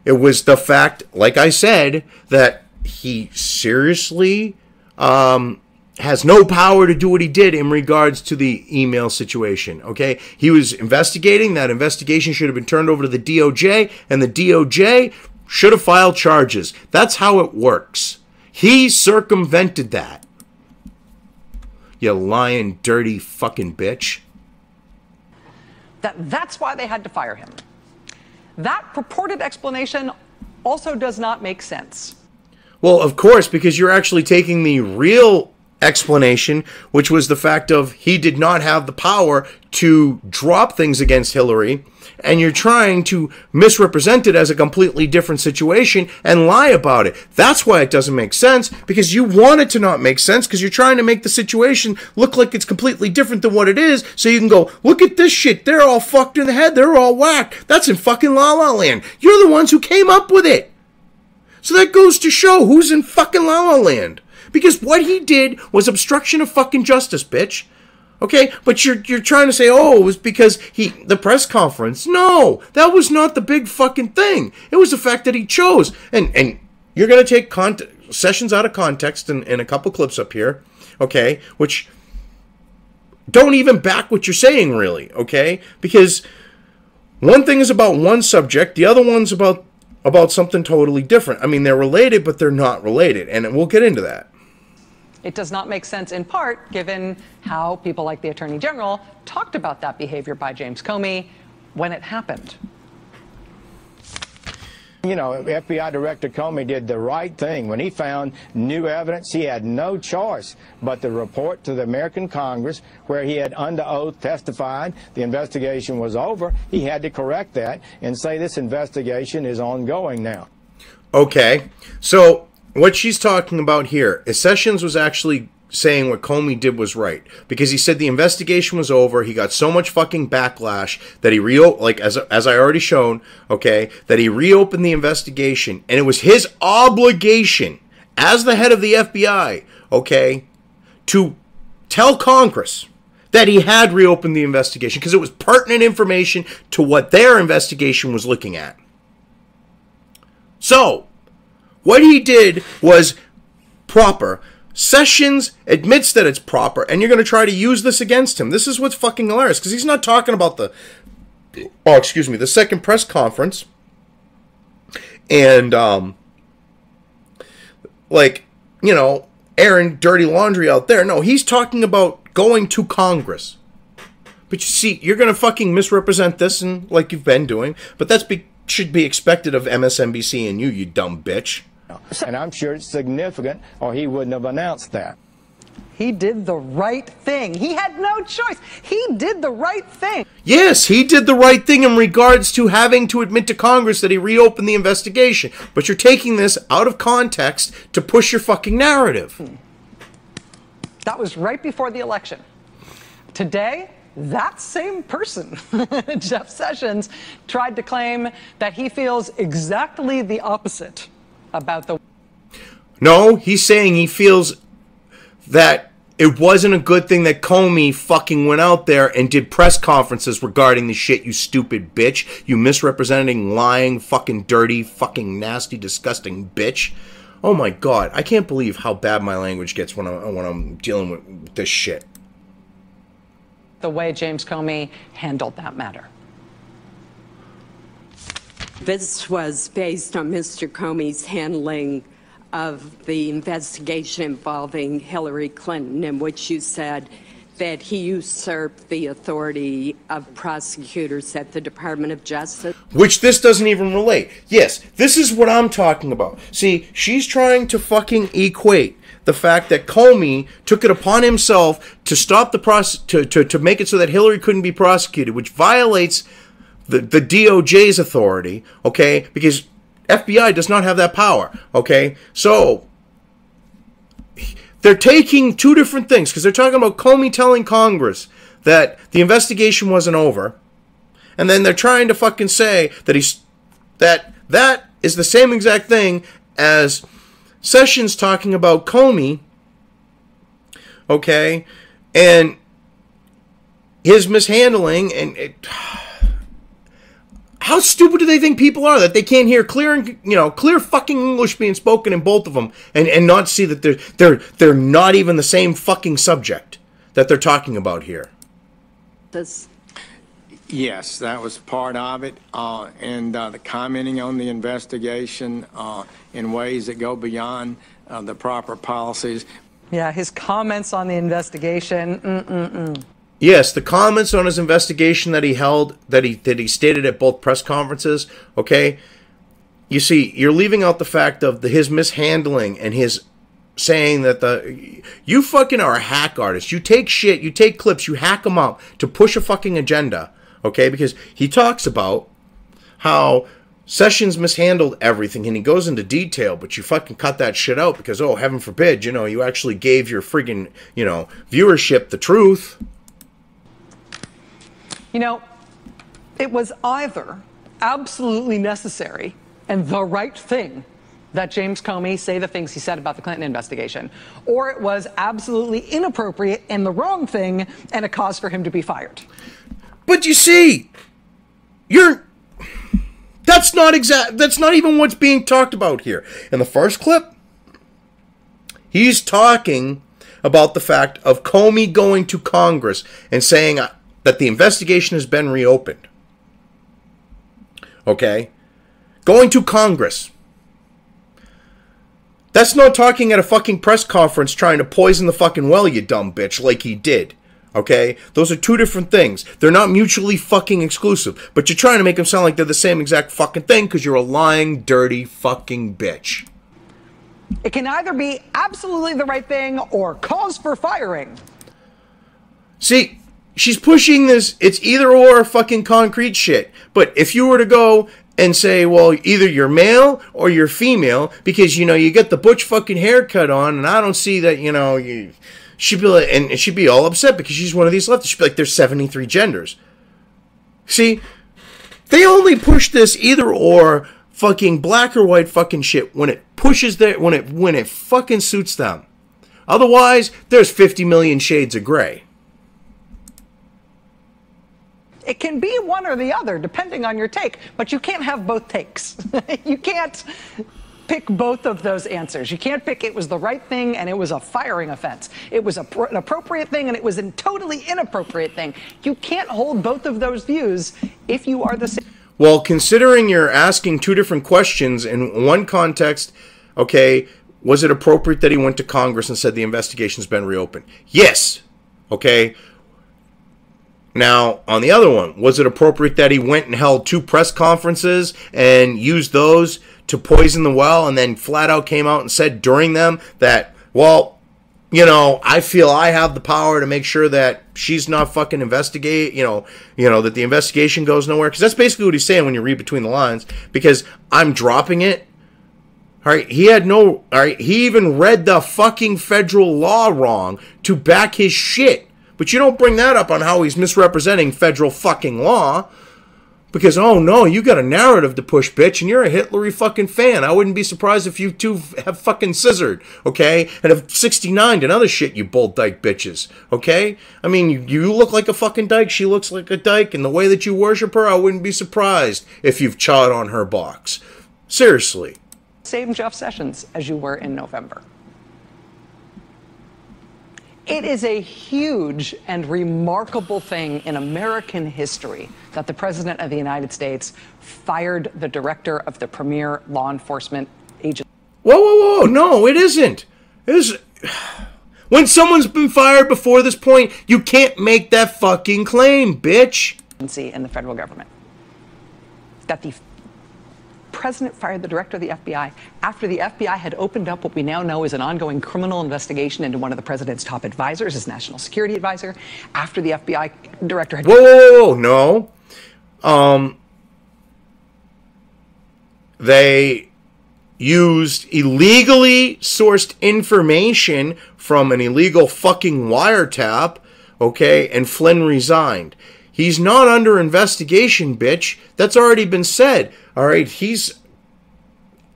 it was the fact, like I said, that he seriously has no power to do what he did in regards to the email situation. Okay, he was investigating. That investigation should have been turned over to the DOJ, and the DOJ should have filed charges. That's how it works. He circumvented that. You lying, dirty fucking bitch. That's why they had to fire him. That purported explanation also does not make sense. Well, of course, because you're actually taking the real explanation, which was the fact of he did not have the power to drop things against Hillary, and you're trying to misrepresent it as a completely different situation and lie about it. That's why it doesn't make sense, because you want it to not make sense, because you're trying to make the situation look like it's completely different than what it is, so you can go, look at this shit, they're all fucked in the head, they're all whacked. That's in fucking La La Land. You're the ones who came up with it. So that goes to show who's in fucking La La Land. Because what he did was obstruction of fucking justice, bitch. Okay, but you're trying to say, oh, it was because the press conference. No, that was not the big fucking thing. It was the fact that he chose. And you're going to take Sessions out of context in a couple clips up here, okay, which don't even back what you're saying, really, okay? Because one thing is about one subject, the other one's about something totally different. I mean, they're related, but they're not related, and we'll get into that. It does not make sense, in part, given how people like the Attorney General talked about that behavior by James Comey when it happened. You know, FBI Director Comey did the right thing. When he found new evidence, he had no choice but to report to the American Congress, where he had under oath testified the investigation was over. He had to correct that and say this investigation is ongoing now. Okay, so what she's talking about here is Sessions was actually saying what Comey did was right, because he said the investigation was over. He got so much fucking backlash that he as I already shown, okay, that he reopened the investigation, and it was his obligation as the head of the FBI, okay, to tell Congress that he had reopened the investigation because it was pertinent information to what their investigation was looking at. So, what he did was proper. Sessions admits that it's proper, and you're going to try to use this against him. This is what's fucking hilarious, because he's not talking about the second press conference, and, like, you know, airing dirty laundry out there. No, he's talking about going to Congress. But you see, you're going to fucking misrepresent this, and like you've been doing, but that's should be expected of MSNBC and you dumb bitch. And I'm sure it's significant, or he wouldn't have announced that. He did the right thing. He had no choice. He did the right thing. Yes, he did the right thing in regards to having to admit to Congress that he reopened the investigation. But you're taking this out of context to push your fucking narrative. That was right before the election. Today, that same person, Jeff Sessions, tried to claim that he feels exactly the opposite about the... No, he's saying he feels that it wasn't a good thing that Comey fucking went out there and did press conferences regarding the shit, you stupid bitch. You misrepresenting, lying, fucking dirty, fucking nasty, disgusting bitch. Oh my God, I can't believe how bad my language gets when I'm dealing with this shit. The way James Comey handled that matter. This was based on Mr. Comey's handling of the investigation involving Hillary Clinton, in which you said that he usurped the authority of prosecutors at the Department of Justice. Which this doesn't even relate. Yes, this is what I'm talking about. See, she's trying to fucking equate the fact that Comey took it upon himself to stop the to make it so that Hillary couldn't be prosecuted, which violates the DOJ's authority, okay? Because FBI does not have that power, okay? So they're taking two different things, because they're talking about Comey telling Congress that the investigation wasn't over, and then they're trying to fucking say that that is the same exact thing as Sessions talking about Comey, okay, and his mishandling, and how stupid do they think people are that they can't hear clear fucking English being spoken in both of them, and not see that they're not even the same fucking subject that they're talking about here? Yes, that was part of it, and the commenting on the investigation in ways that go beyond the proper policies. Yeah, his comments on the investigation. Yes, the comments on his investigation that he held, that he stated at both press conferences, okay? You see, you're leaving out the fact of his mishandling and his saying that you fucking are a hack artist. You take shit, you take clips, you hack them up to push a fucking agenda, okay? Because he talks about how Sessions mishandled everything, and he goes into detail, but you fucking cut that shit out because, oh, heaven forbid, you actually gave your friggin', viewership the truth. It was either absolutely necessary and the right thing that James Comey say the things he said about the Clinton investigation, or it was absolutely inappropriate and the wrong thing and a cause for him to be fired. But you see, that's not even what's being talked about here. In the first clip, he's talking about the fact of Comey going to Congress and saying that the investigation has been reopened. Okay? Going to Congress. That's not talking at a fucking press conference trying to poison the fucking well, you dumb bitch, like he did. Okay? Those are two different things. They're not mutually fucking exclusive. But you're trying to make them sound like they're the same exact fucking thing because you're a lying, dirty fucking bitch. It can either be absolutely the right thing or cause for firing. See, she's pushing this, it's either or fucking concrete shit. But if you were to go and say, well, either you're male or you're female, because, you get the butch fucking haircut on, and I don't see that, she'd be like, and she'd be all upset because she's one of these leftists. She'd be like, there's 73 genders. See, they only push this either or fucking black or white fucking shit when it pushes when it fucking suits them. Otherwise, there's 50 million shades of gray. It can be one or the other, depending on your take, but you can't have both takes. You can't pick both of those answers. You can't pick it was the right thing and it was a firing offense. It was an appropriate thing and it was a totally inappropriate thing. You can't hold both of those views if you are the same. Well, considering you're asking two different questions in one context, okay, was it appropriate that he went to Congress and said the investigation's been reopened? Yes. Okay. Now, on the other one, was it appropriate that he went and held 2 press conferences and used those to poison the well and then flat out came out and said during them that, well, you know, I feel I have the power to make sure that she's not fucking investigate, you know, that the investigation goes nowhere? Because that's basically what he's saying when you read between the lines, because I'm dropping it. All right, he had no, all right, he even read the fucking federal law wrong to back his shit. But you don't bring that up on how he's misrepresenting federal fucking law. Because, oh no, you got a narrative to push, bitch, and you're a Hitlery fucking fan. I wouldn't be surprised if you two have fucking scissored, okay? And have 69'd and other shit, you bold dyke bitches, okay? I mean, you look like a fucking dyke, she looks like a dyke, and the way that you worship her, I wouldn't be surprised if you've chawed on her box. Seriously. Same Jeff Sessions as you were in November. It is a huge and remarkable thing in American history that the President of the United States fired the director of the premier law enforcement agency. Whoa, whoa, whoa. No, it isn't. When someone's been fired before this point, you can't make that fucking claim, bitch. In the federal government. That the President fired the director of the FBI after the FBI had opened up what we now know is an ongoing criminal investigation into one of the president's top advisors, his national security advisor, after the FBI director had... Whoa, whoa, whoa, no. They used illegally sourced information from an illegal fucking wiretap, okay, and Flynn resigned. He's not under investigation, bitch. That's already been said. All right, he's,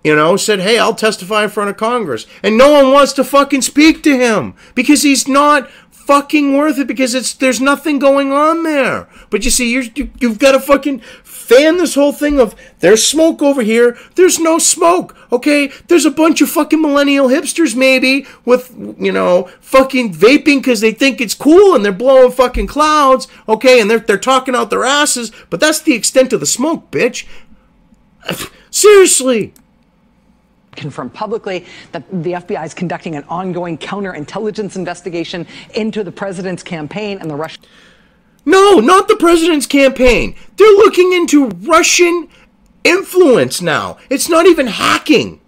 you know, said, hey, I'll testify in front of Congress. And no one wants to fucking speak to him because he's not fucking worth it, because there's nothing going on there. But you see, you've got to fucking fan this whole thing of there's smoke over here. There's no smoke, okay? There's a bunch of fucking millennial hipsters maybe with, you know, fucking vaping because they think it's cool and they're blowing fucking clouds, okay? And they're talking out their asses, but that's the extent of the smoke, bitch. Seriously. Confirmed publicly that the FBI is conducting an ongoing counterintelligence investigation into the president's campaign and the Russian... No, not the president's campaign. They're looking into Russian influence now. It's not even hacking.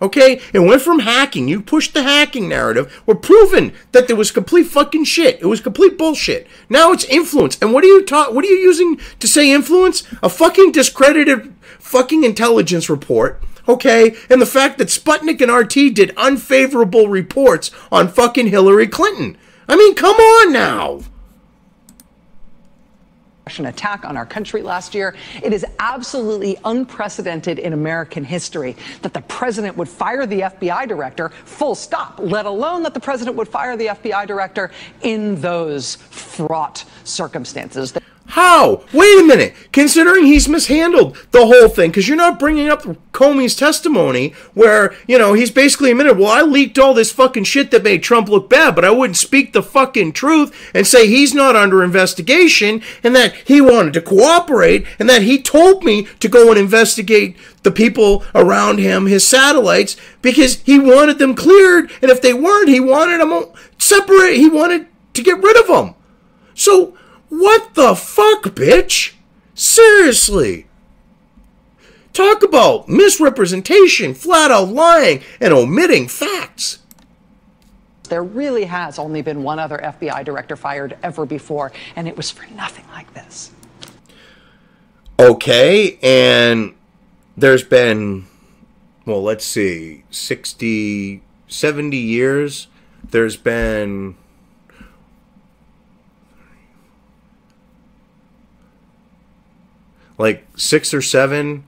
Okay? It went from hacking. You pushed the hacking narrative. We're proven that there was complete fucking shit. It was complete bullshit. Now it's influence. And what are you using to say influence? A fucking discredited fucking intelligence report. Okay? And the fact that Sputnik and RT did unfavorable reports on fucking Hillary Clinton. I mean, come on now. Russian attack on our country last year. It is absolutely unprecedented in American history that the president would fire the FBI director, full stop, let alone that the president would fire the FBI director in those fraught circumstances. How? Wait a minute. Considering he's mishandled the whole thing, because you're not bringing up Comey's testimony where, you know, he's basically admitted, well, I leaked all this fucking shit that made Trump look bad, but I wouldn't speak the fucking truth and say he's not under investigation and that he wanted to cooperate and that he told me to go and investigate the people around him, his satellites, because he wanted them cleared, and if they weren't, he wanted them separate. He wanted to get rid of them. So... what the fuck, bitch? Seriously. Talk about misrepresentation, flat out lying, and omitting facts. There really has only been one other FBI director fired ever before, and it was for nothing like this. Okay, and there's been, well, let's see, 60, 70 years. There's been... like 6 or 7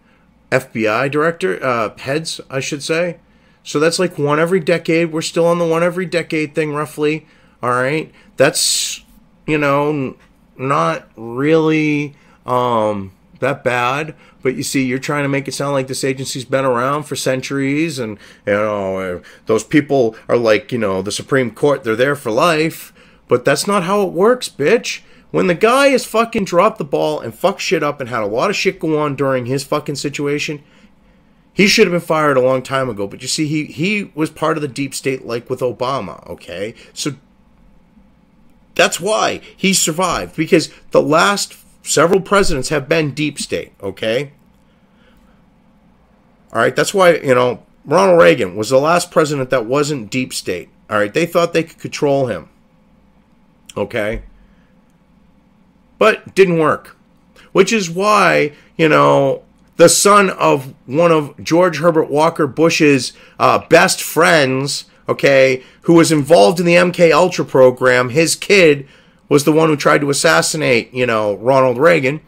FBI director heads, I should say. So that's like one every decade. We're still on the one every decade thing, roughly. All right. That's, you know, not really that bad. But you see, you're trying to make it sound like this agency's been around for centuries, and those people are like, the Supreme Court, they're there for life. But that's not how it works, bitch. When the guy has fucking dropped the ball and fucked shit up and had a lot of shit go on during his fucking situation, he should have been fired a long time ago. But you see, he was part of the deep state, like with Obama, okay? So that's why he survived, because the last several presidents have been deep state, okay? All right, that's why, Ronald Reagan was the last president that wasn't deep state. All right, they thought they could control him, okay? But it didn't work, which is why, the son of one of George Herbert Walker Bush's best friends, okay, who was involved in the MK Ultra program, his kid was the one who tried to assassinate, Ronald Reagan.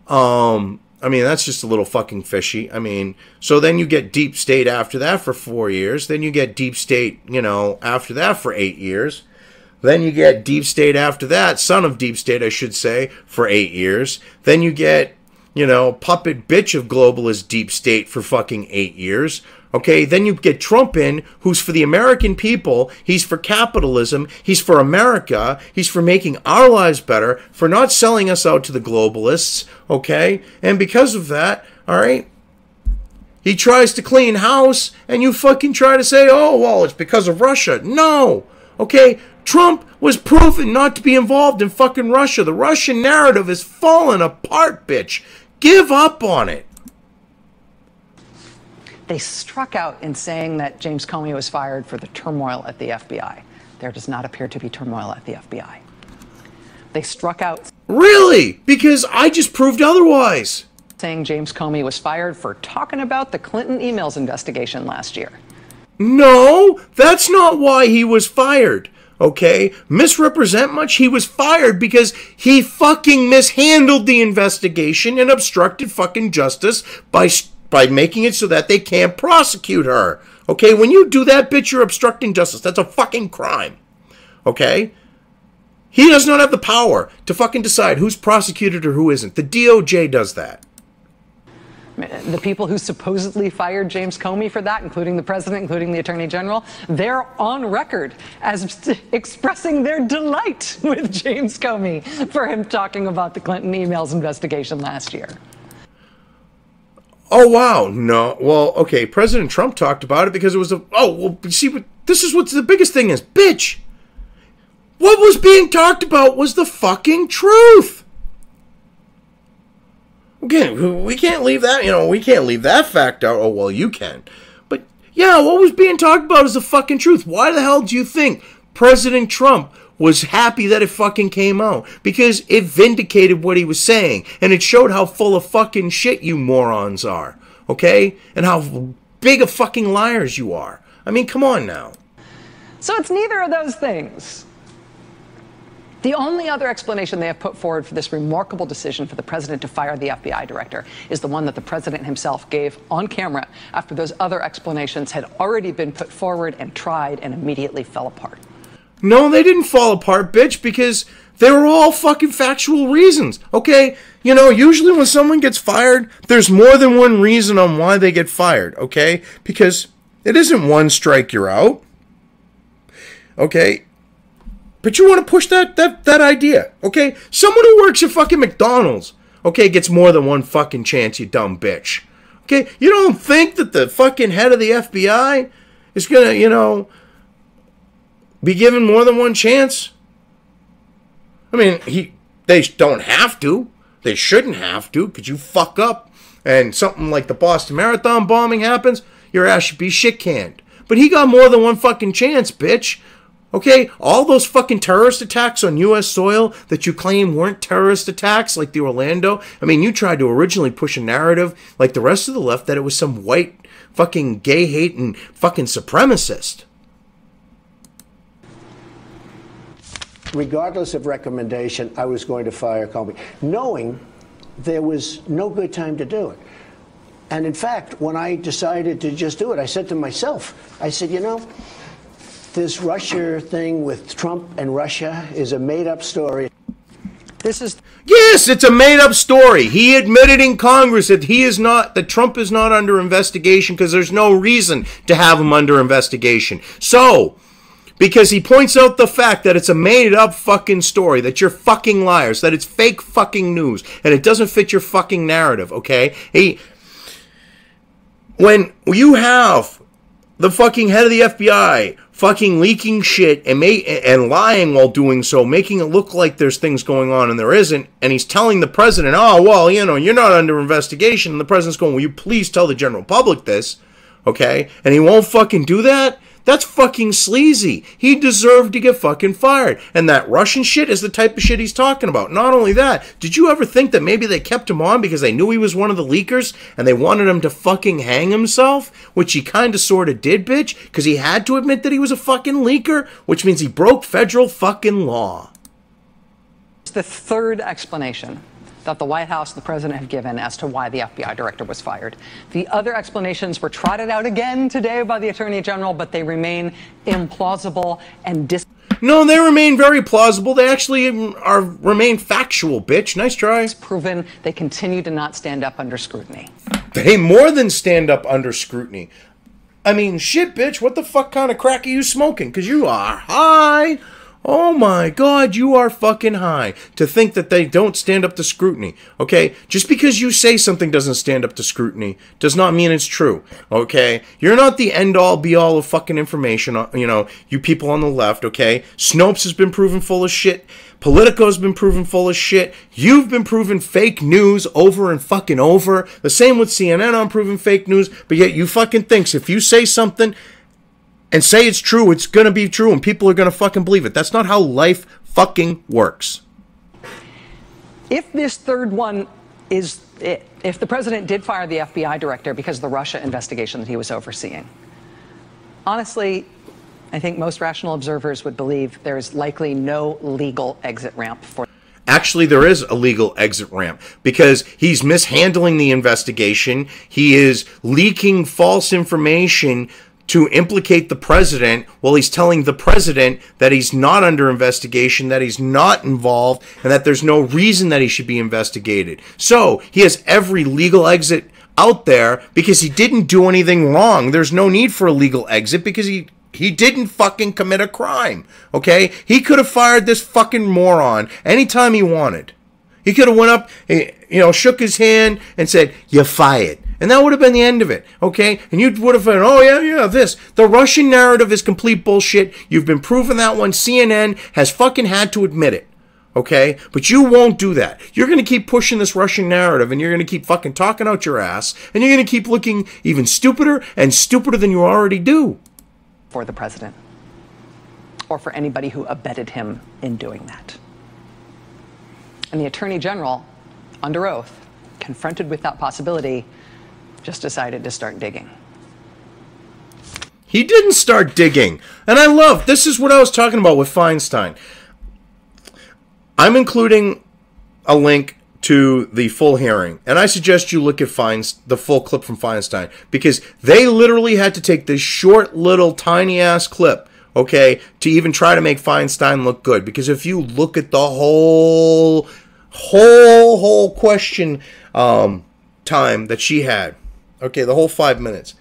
I mean, that's just a little fucking fishy. I mean, so then you get deep state after that for 4 years. Then you get deep state, after that for 8 years. Then you get deep state after that, son of deep state, I should say, for 8 years. Then you get, puppet bitch of globalist deep state for fucking 8 years. Okay, then you get Trump in, who's for the American people. He's for capitalism. He's for America. He's for making our lives better, for not selling us out to the globalists. Okay, and because of that, all right, he tries to clean house, and you fucking try to say, oh, well, it's because of Russia. No, okay, Trump was proven not to be involved in fucking Russia. The Russian narrative is falling apart, bitch. Give up on it. They struck out in saying that James Comey was fired for the turmoil at the FBI. There does not appear to be turmoil at the FBI. They struck out... Really? Because I just proved otherwise. ...saying James Comey was fired for talking about the Clinton emails investigation last year. No, that's not why he was fired. Okay? Misrepresent much? He was fired because he fucking mishandled the investigation and obstructed fucking justice by making it so that they can't prosecute her. Okay? When you do that, bitch, you're obstructing justice. That's a fucking crime. Okay? He does not have the power to fucking decide who's prosecuted or who isn't. The DOJ does that. The people who supposedly fired James Comey for that, including the president, including the attorney general, they're on record as expressing their delight with James Comey for him talking about the Clinton emails investigation last year. Oh, wow. No. Well, okay. President Trump talked about it because it was a... Oh, well, you see, this is what the biggest thing is. Bitch! What was being talked about was the fucking truth. Again, we can't leave that, we can't leave that fact out. Oh, well, you can. But, yeah, what was being talked about is the fucking truth. Why the hell do you think President Trump was happy that it fucking came out? Because it vindicated what he was saying. And it showed how full of fucking shit you morons are. Okay? And how big of fucking liars you are. I mean, come on now. So it's neither of those things. The only other explanation they have put forward for this remarkable decision for the president to fire the FBI director is the one that the president himself gave on camera after those other explanations had already been put forward and tried and immediately fell apart. No, they didn't fall apart, bitch, because they were all fucking factual reasons, okay? Usually when someone gets fired, there's more than one reason on why they get fired, okay? Because it isn't one strike, you're out, okay? But you want to push that idea, okay? Someone who works at fucking McDonald's, okay, gets more than one fucking chance, you dumb bitch. Okay? You don't think that the fucking head of the FBI is gonna, be given more than one chance? I mean, they don't have to. They shouldn't have to, because you fuck up and something like the Boston Marathon bombing happens, your ass should be shit-canned. But he got more than one fucking chance, bitch. Okay, all those fucking terrorist attacks on U.S. soil that you claim weren't terrorist attacks, like the Orlando. I mean, you tried to originally push a narrative, like the rest of the left, that it was some white fucking gay-hating fucking supremacist. Regardless of recommendation, I was going to fire Comey, knowing there was no good time to do it. And in fact, when I decided to just do it, I said to myself, I said, this Russia thing with Trump and Russia is a made-up story. Yes, it's a made-up story. He admitted in Congress that that Trump is not under investigation because there's no reason to have him under investigation. So, because he points out the fact that it's a made-up fucking story, that you're fucking liars, that it's fake fucking news, and it doesn't fit your fucking narrative, okay? When you have the fucking head of the FBI fucking leaking shit and lying while doing so, making it look like there's things going on and there isn't, and he's telling the president, oh, well, you know, you're not under investigation, and the president's going, will you please tell the general public this, okay? And he won't fucking do that? That's fucking sleazy. He deserved to get fucking fired. And that Russian shit is the type of shit he's talking about. Not only that, did you ever think that maybe they kept him on because they knew he was one of the leakers and they wanted him to fucking hang himself? Which he kind of sort of did, bitch, because he had to admit that he was a fucking leaker, which means he broke federal fucking law. The third explanation that the White House and the president have given as to why the FBI director was fired. The other explanations were trotted out again today by the Attorney General, but they remain implausible and No, they remain very plausible. They actually remain factual, bitch. Nice try. Proven they continue to not stand up under scrutiny. They more than stand up under scrutiny. I mean, shit, bitch, what the fuck kind of crack are you smoking? Because you are high. Oh my God, you are fucking high to think that they don't stand up to scrutiny, okay? Just because you say something doesn't stand up to scrutiny does not mean it's true, okay? You're not the end-all, be-all of fucking information, you know, you people on the left, okay? Snopes has been proven full of shit. Politico's been proven full of shit. You've been proven fake news over and fucking over. The same with CNN on proven fake news, but yet you fucking thinks if you say something and say it's true, it's going to be true, and people are going to fucking believe it. That's not how life fucking works. If this third one is it, if the president did fire the FBI director because of the Russia investigation that he was overseeing, honestly, I think most rational observers would believe there is likely no legal exit ramp for. Actually, there is a legal exit ramp because he's mishandling the investigation. He is leaking false information to implicate the president while he's telling the president that he's not under investigation, that he's not involved, and that there's no reason that he should be investigated. So he has every legal exit out there because he didn't do anything wrong. There's no need for a legal exit because he didn't fucking commit a crime, okay? He could have fired this fucking moron anytime he wanted. He could have went up, you know, shook his hand and said, "You're fired." And that would have been the end of it, okay? And you would have been, oh, yeah, this. The Russian narrative is complete bullshit. You've been proving that one. CNN has fucking had to admit it, okay? But you won't do that. You're going to keep pushing this Russian narrative, and you're going to keep fucking talking out your ass, and you're going to keep looking even stupider and stupider than you already do. For the president, or for anybody who abetted him in doing that. And the Attorney General, under oath, confronted with that possibility, just decided to start digging. He didn't start digging. And I love, this is what I was talking about with Feinstein. I'm including a link to the full hearing. And I suggest you look at the full clip from Feinstein. Because they literally had to take this short, little, tiny-ass clip, okay, to even try to make Feinstein look good. Because if you look at the whole question time that she had, okay, the whole 5 minutes,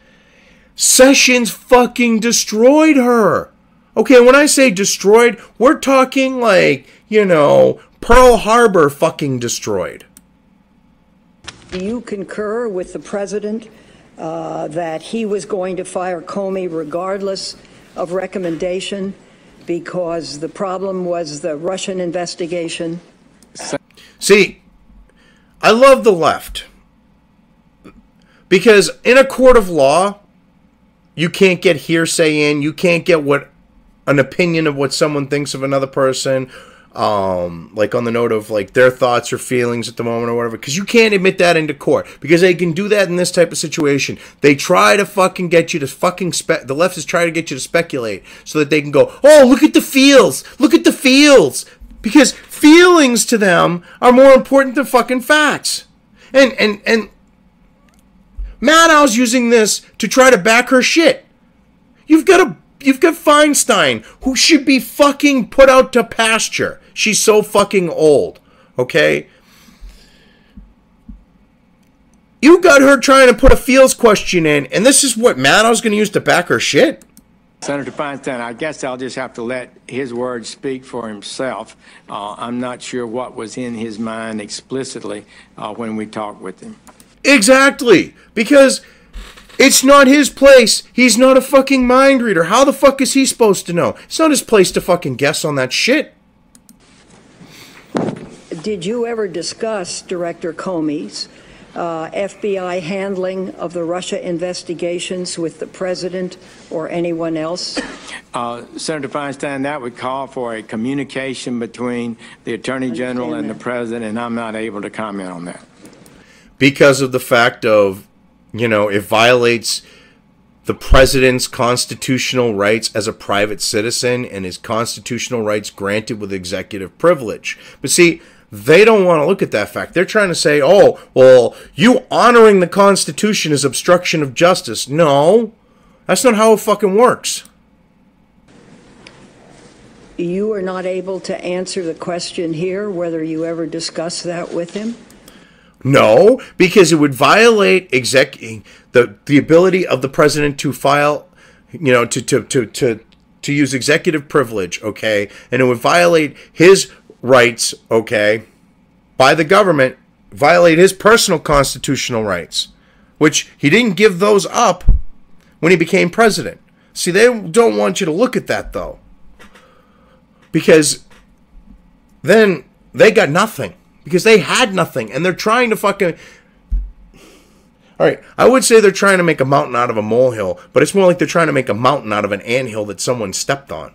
Sessions fucking destroyed her. Okay, when I say destroyed, we're talking like, you know, Pearl Harbor fucking destroyed. Do you concur with the president that he was going to fire Comey regardless of recommendation because the problem was the Russian investigation? See, I love the left. Because in a court of law, you can't get hearsay in. You can't get an opinion of what someone thinks of another person. Like on the note of like their thoughts or feelings at the moment or whatever. Because you can't admit that into court. Because they can do that in this type of situation. They try to fucking get you to fucking the leftists try to get you to speculate. So that they can go, oh, look at the feels. Look at the feels. Because feelings to them are more important than fucking facts. And Maddow's using this to try to back her shit. You've got Feinstein, who should be fucking put out to pasture. She's so fucking old. okay? You got her trying to put a Fields question in, and this is what Maddow's going to use to back her shit? Senator Feinstein, I guess I'll just have to let his words speak for himself. I'm not sure what was in his mind explicitly when we talked with him. Exactly, because it's not his place. He's not a fucking mind reader. How the fuck is he supposed to know? It's not his place to fucking guess on that shit. Did you ever discuss Director Comey's FBI handling of the Russia investigations with the president or anyone else? Senator Feinstein, that would call for a communication between the Attorney General and the President, and I'm not able to comment on that. Because of the fact of, you know, it violates the president's constitutional rights as a private citizen and his constitutional rights granted with executive privilege. But see, they don't want to look at that fact. They're trying to say, oh, well, you honoring the Constitution is obstruction of justice. No, that's not how it fucking works. You are not able to answer the question here, whether you ever discussed that with him? No, because it would violate the ability of the president to file, you know, to use executive privilege, okay? And it would violate his rights, okay, by the government, violate his personal constitutional rights, which he didn't give those up when he became president. See, they don't want you to look at that, though, because then they got nothing, because they had nothing, and they're trying to fucking... All right, I would say they're trying to make a mountain out of a molehill, but it's more like they're trying to make a mountain out of an anthill that someone stepped on.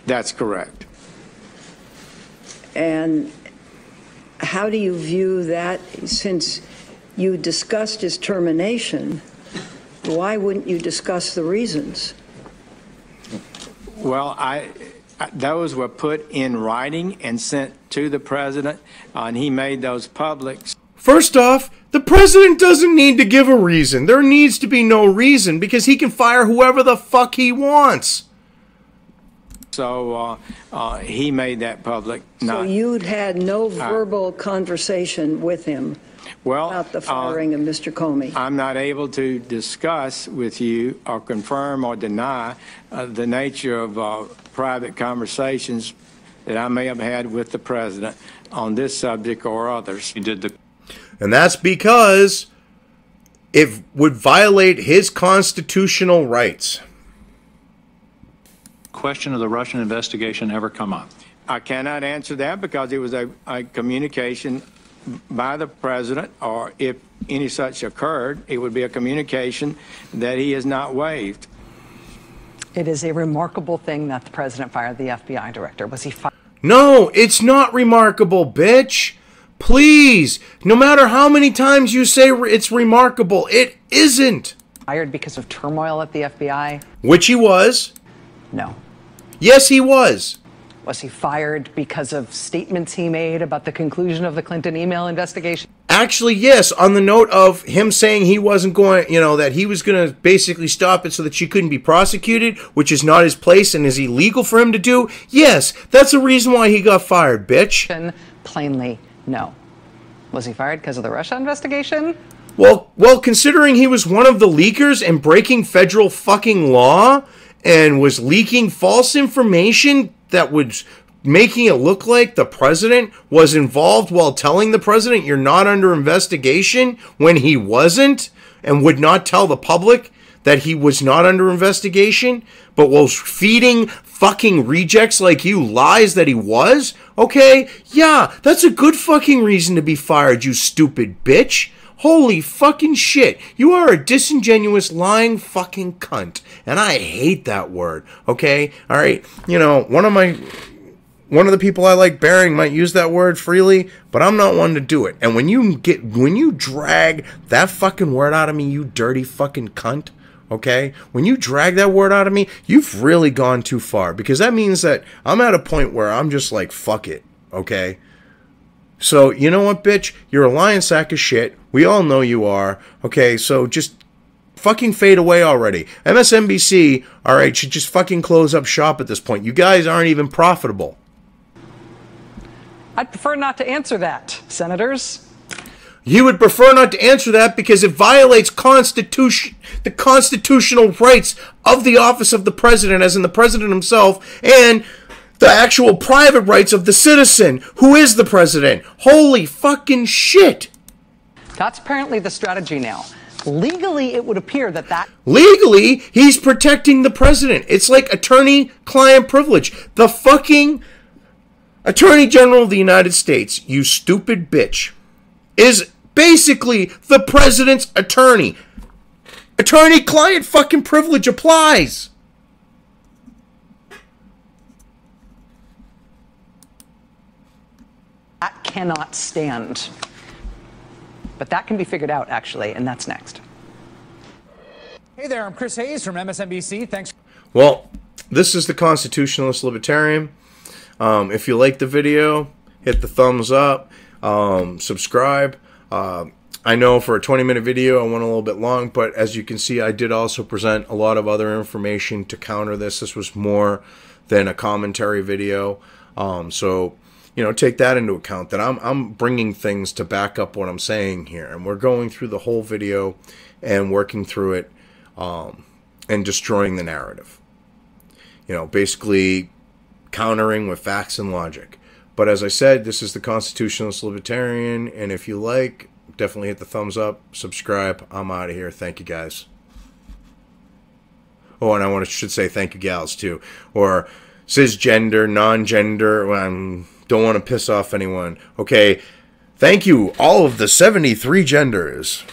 That's correct. And how do you view that? Since you discussed his termination, why wouldn't you discuss the reasons? Well, those were put in writing and sent to the president, and he made those public. First off, the president doesn't need to give a reason. There needs to be no reason, because he can fire whoever the fuck he wants. So he made that public. So you'd had no verbal conversation with him about the firing of Mr. Comey? I'm not able to discuss with you or confirm or deny the nature of private conversations that I may have had with the president on this subject or others. And that's because it would violate his constitutional rights. Question of the Russian investigation ever come up? I cannot answer that because it was a communication by the president, or if any such occurred, it would be a communication that he has not waived. It is a remarkable thing that the president fired the FBI director. Was he fired? No, it's not remarkable, bitch. Please, no matter how many times you say it's remarkable, it isn't. Fired because of turmoil at the FBI? Which he was. No. Yes, he was. Was he fired because of statements he made about the conclusion of the Clinton email investigation? Actually, yes, on the note of him saying he wasn't going, you know, that he was going to basically stop it so that she couldn't be prosecuted, which is not his place and is illegal for him to do. Yes, that's the reason why he got fired, bitch. Plainly, no. Was he fired because of the Russia investigation? Well, considering he was one of the leakers and breaking federal fucking law and was leaking false information that was making it look like the president was involved while telling the president you're not under investigation when he wasn't, and would not tell the public that he was not under investigation, but was feeding fucking rejects like you lies that he was, okay, yeah, that's a good fucking reason to be fired, you stupid bitch. Holy fucking shit. You are a disingenuous, lying fucking cunt. And I hate that word, okay? All right, you know, one of the people I like bearing might use that word freely, but I'm not one to do it. And when you drag that fucking word out of me, you dirty fucking cunt, okay? When you drag that word out of me, you've really gone too far, because that means that I'm at a point where I'm just like, fuck it, okay? So, you know what, bitch? You're a lying sack of shit. We all know you are. Okay, so just fucking fade away already. MSNBC, all right, should just fucking close up shop at this point. You guys aren't even profitable. I'd prefer not to answer that, senators. You would prefer not to answer that because it violates the constitutional rights of the office of the president, as in the president himself, and the actual private rights of the citizen, who is the president. Holy fucking shit. That's apparently the strategy now. Legally, it would appear that Legally, he's protecting the president. It's like attorney-client privilege. The fucking Attorney General of the United States, you stupid bitch, is basically the president's attorney. Attorney-client fucking privilege applies. that cannot stand. But that can be figured out, actually, and that's next. Hey there, I'm Chris Hayes from MSNBC. Thanks. Well, this is the Constitutionalist Libertarian. If you like the video, hit the thumbs up, subscribe. I know for a 20-minute video I went a little bit long, but as you can see, I did also present a lot of other information to counter this. This was more than a commentary video. So, you know, take that into account, that I'm bringing things to back up what I'm saying here. And we're going through the whole video and working through it and destroying the narrative. You know, basically countering with facts and logic. But as I said, this is the Constitutionalist Libertarian, and if you like, definitely hit the thumbs up, subscribe. I'm out of here. Thank you, guys. Oh, and I should say thank you, gals, too. Or cisgender, non-gender. Don't want to piss off anyone. Okay, thank you, all of the 73 genders.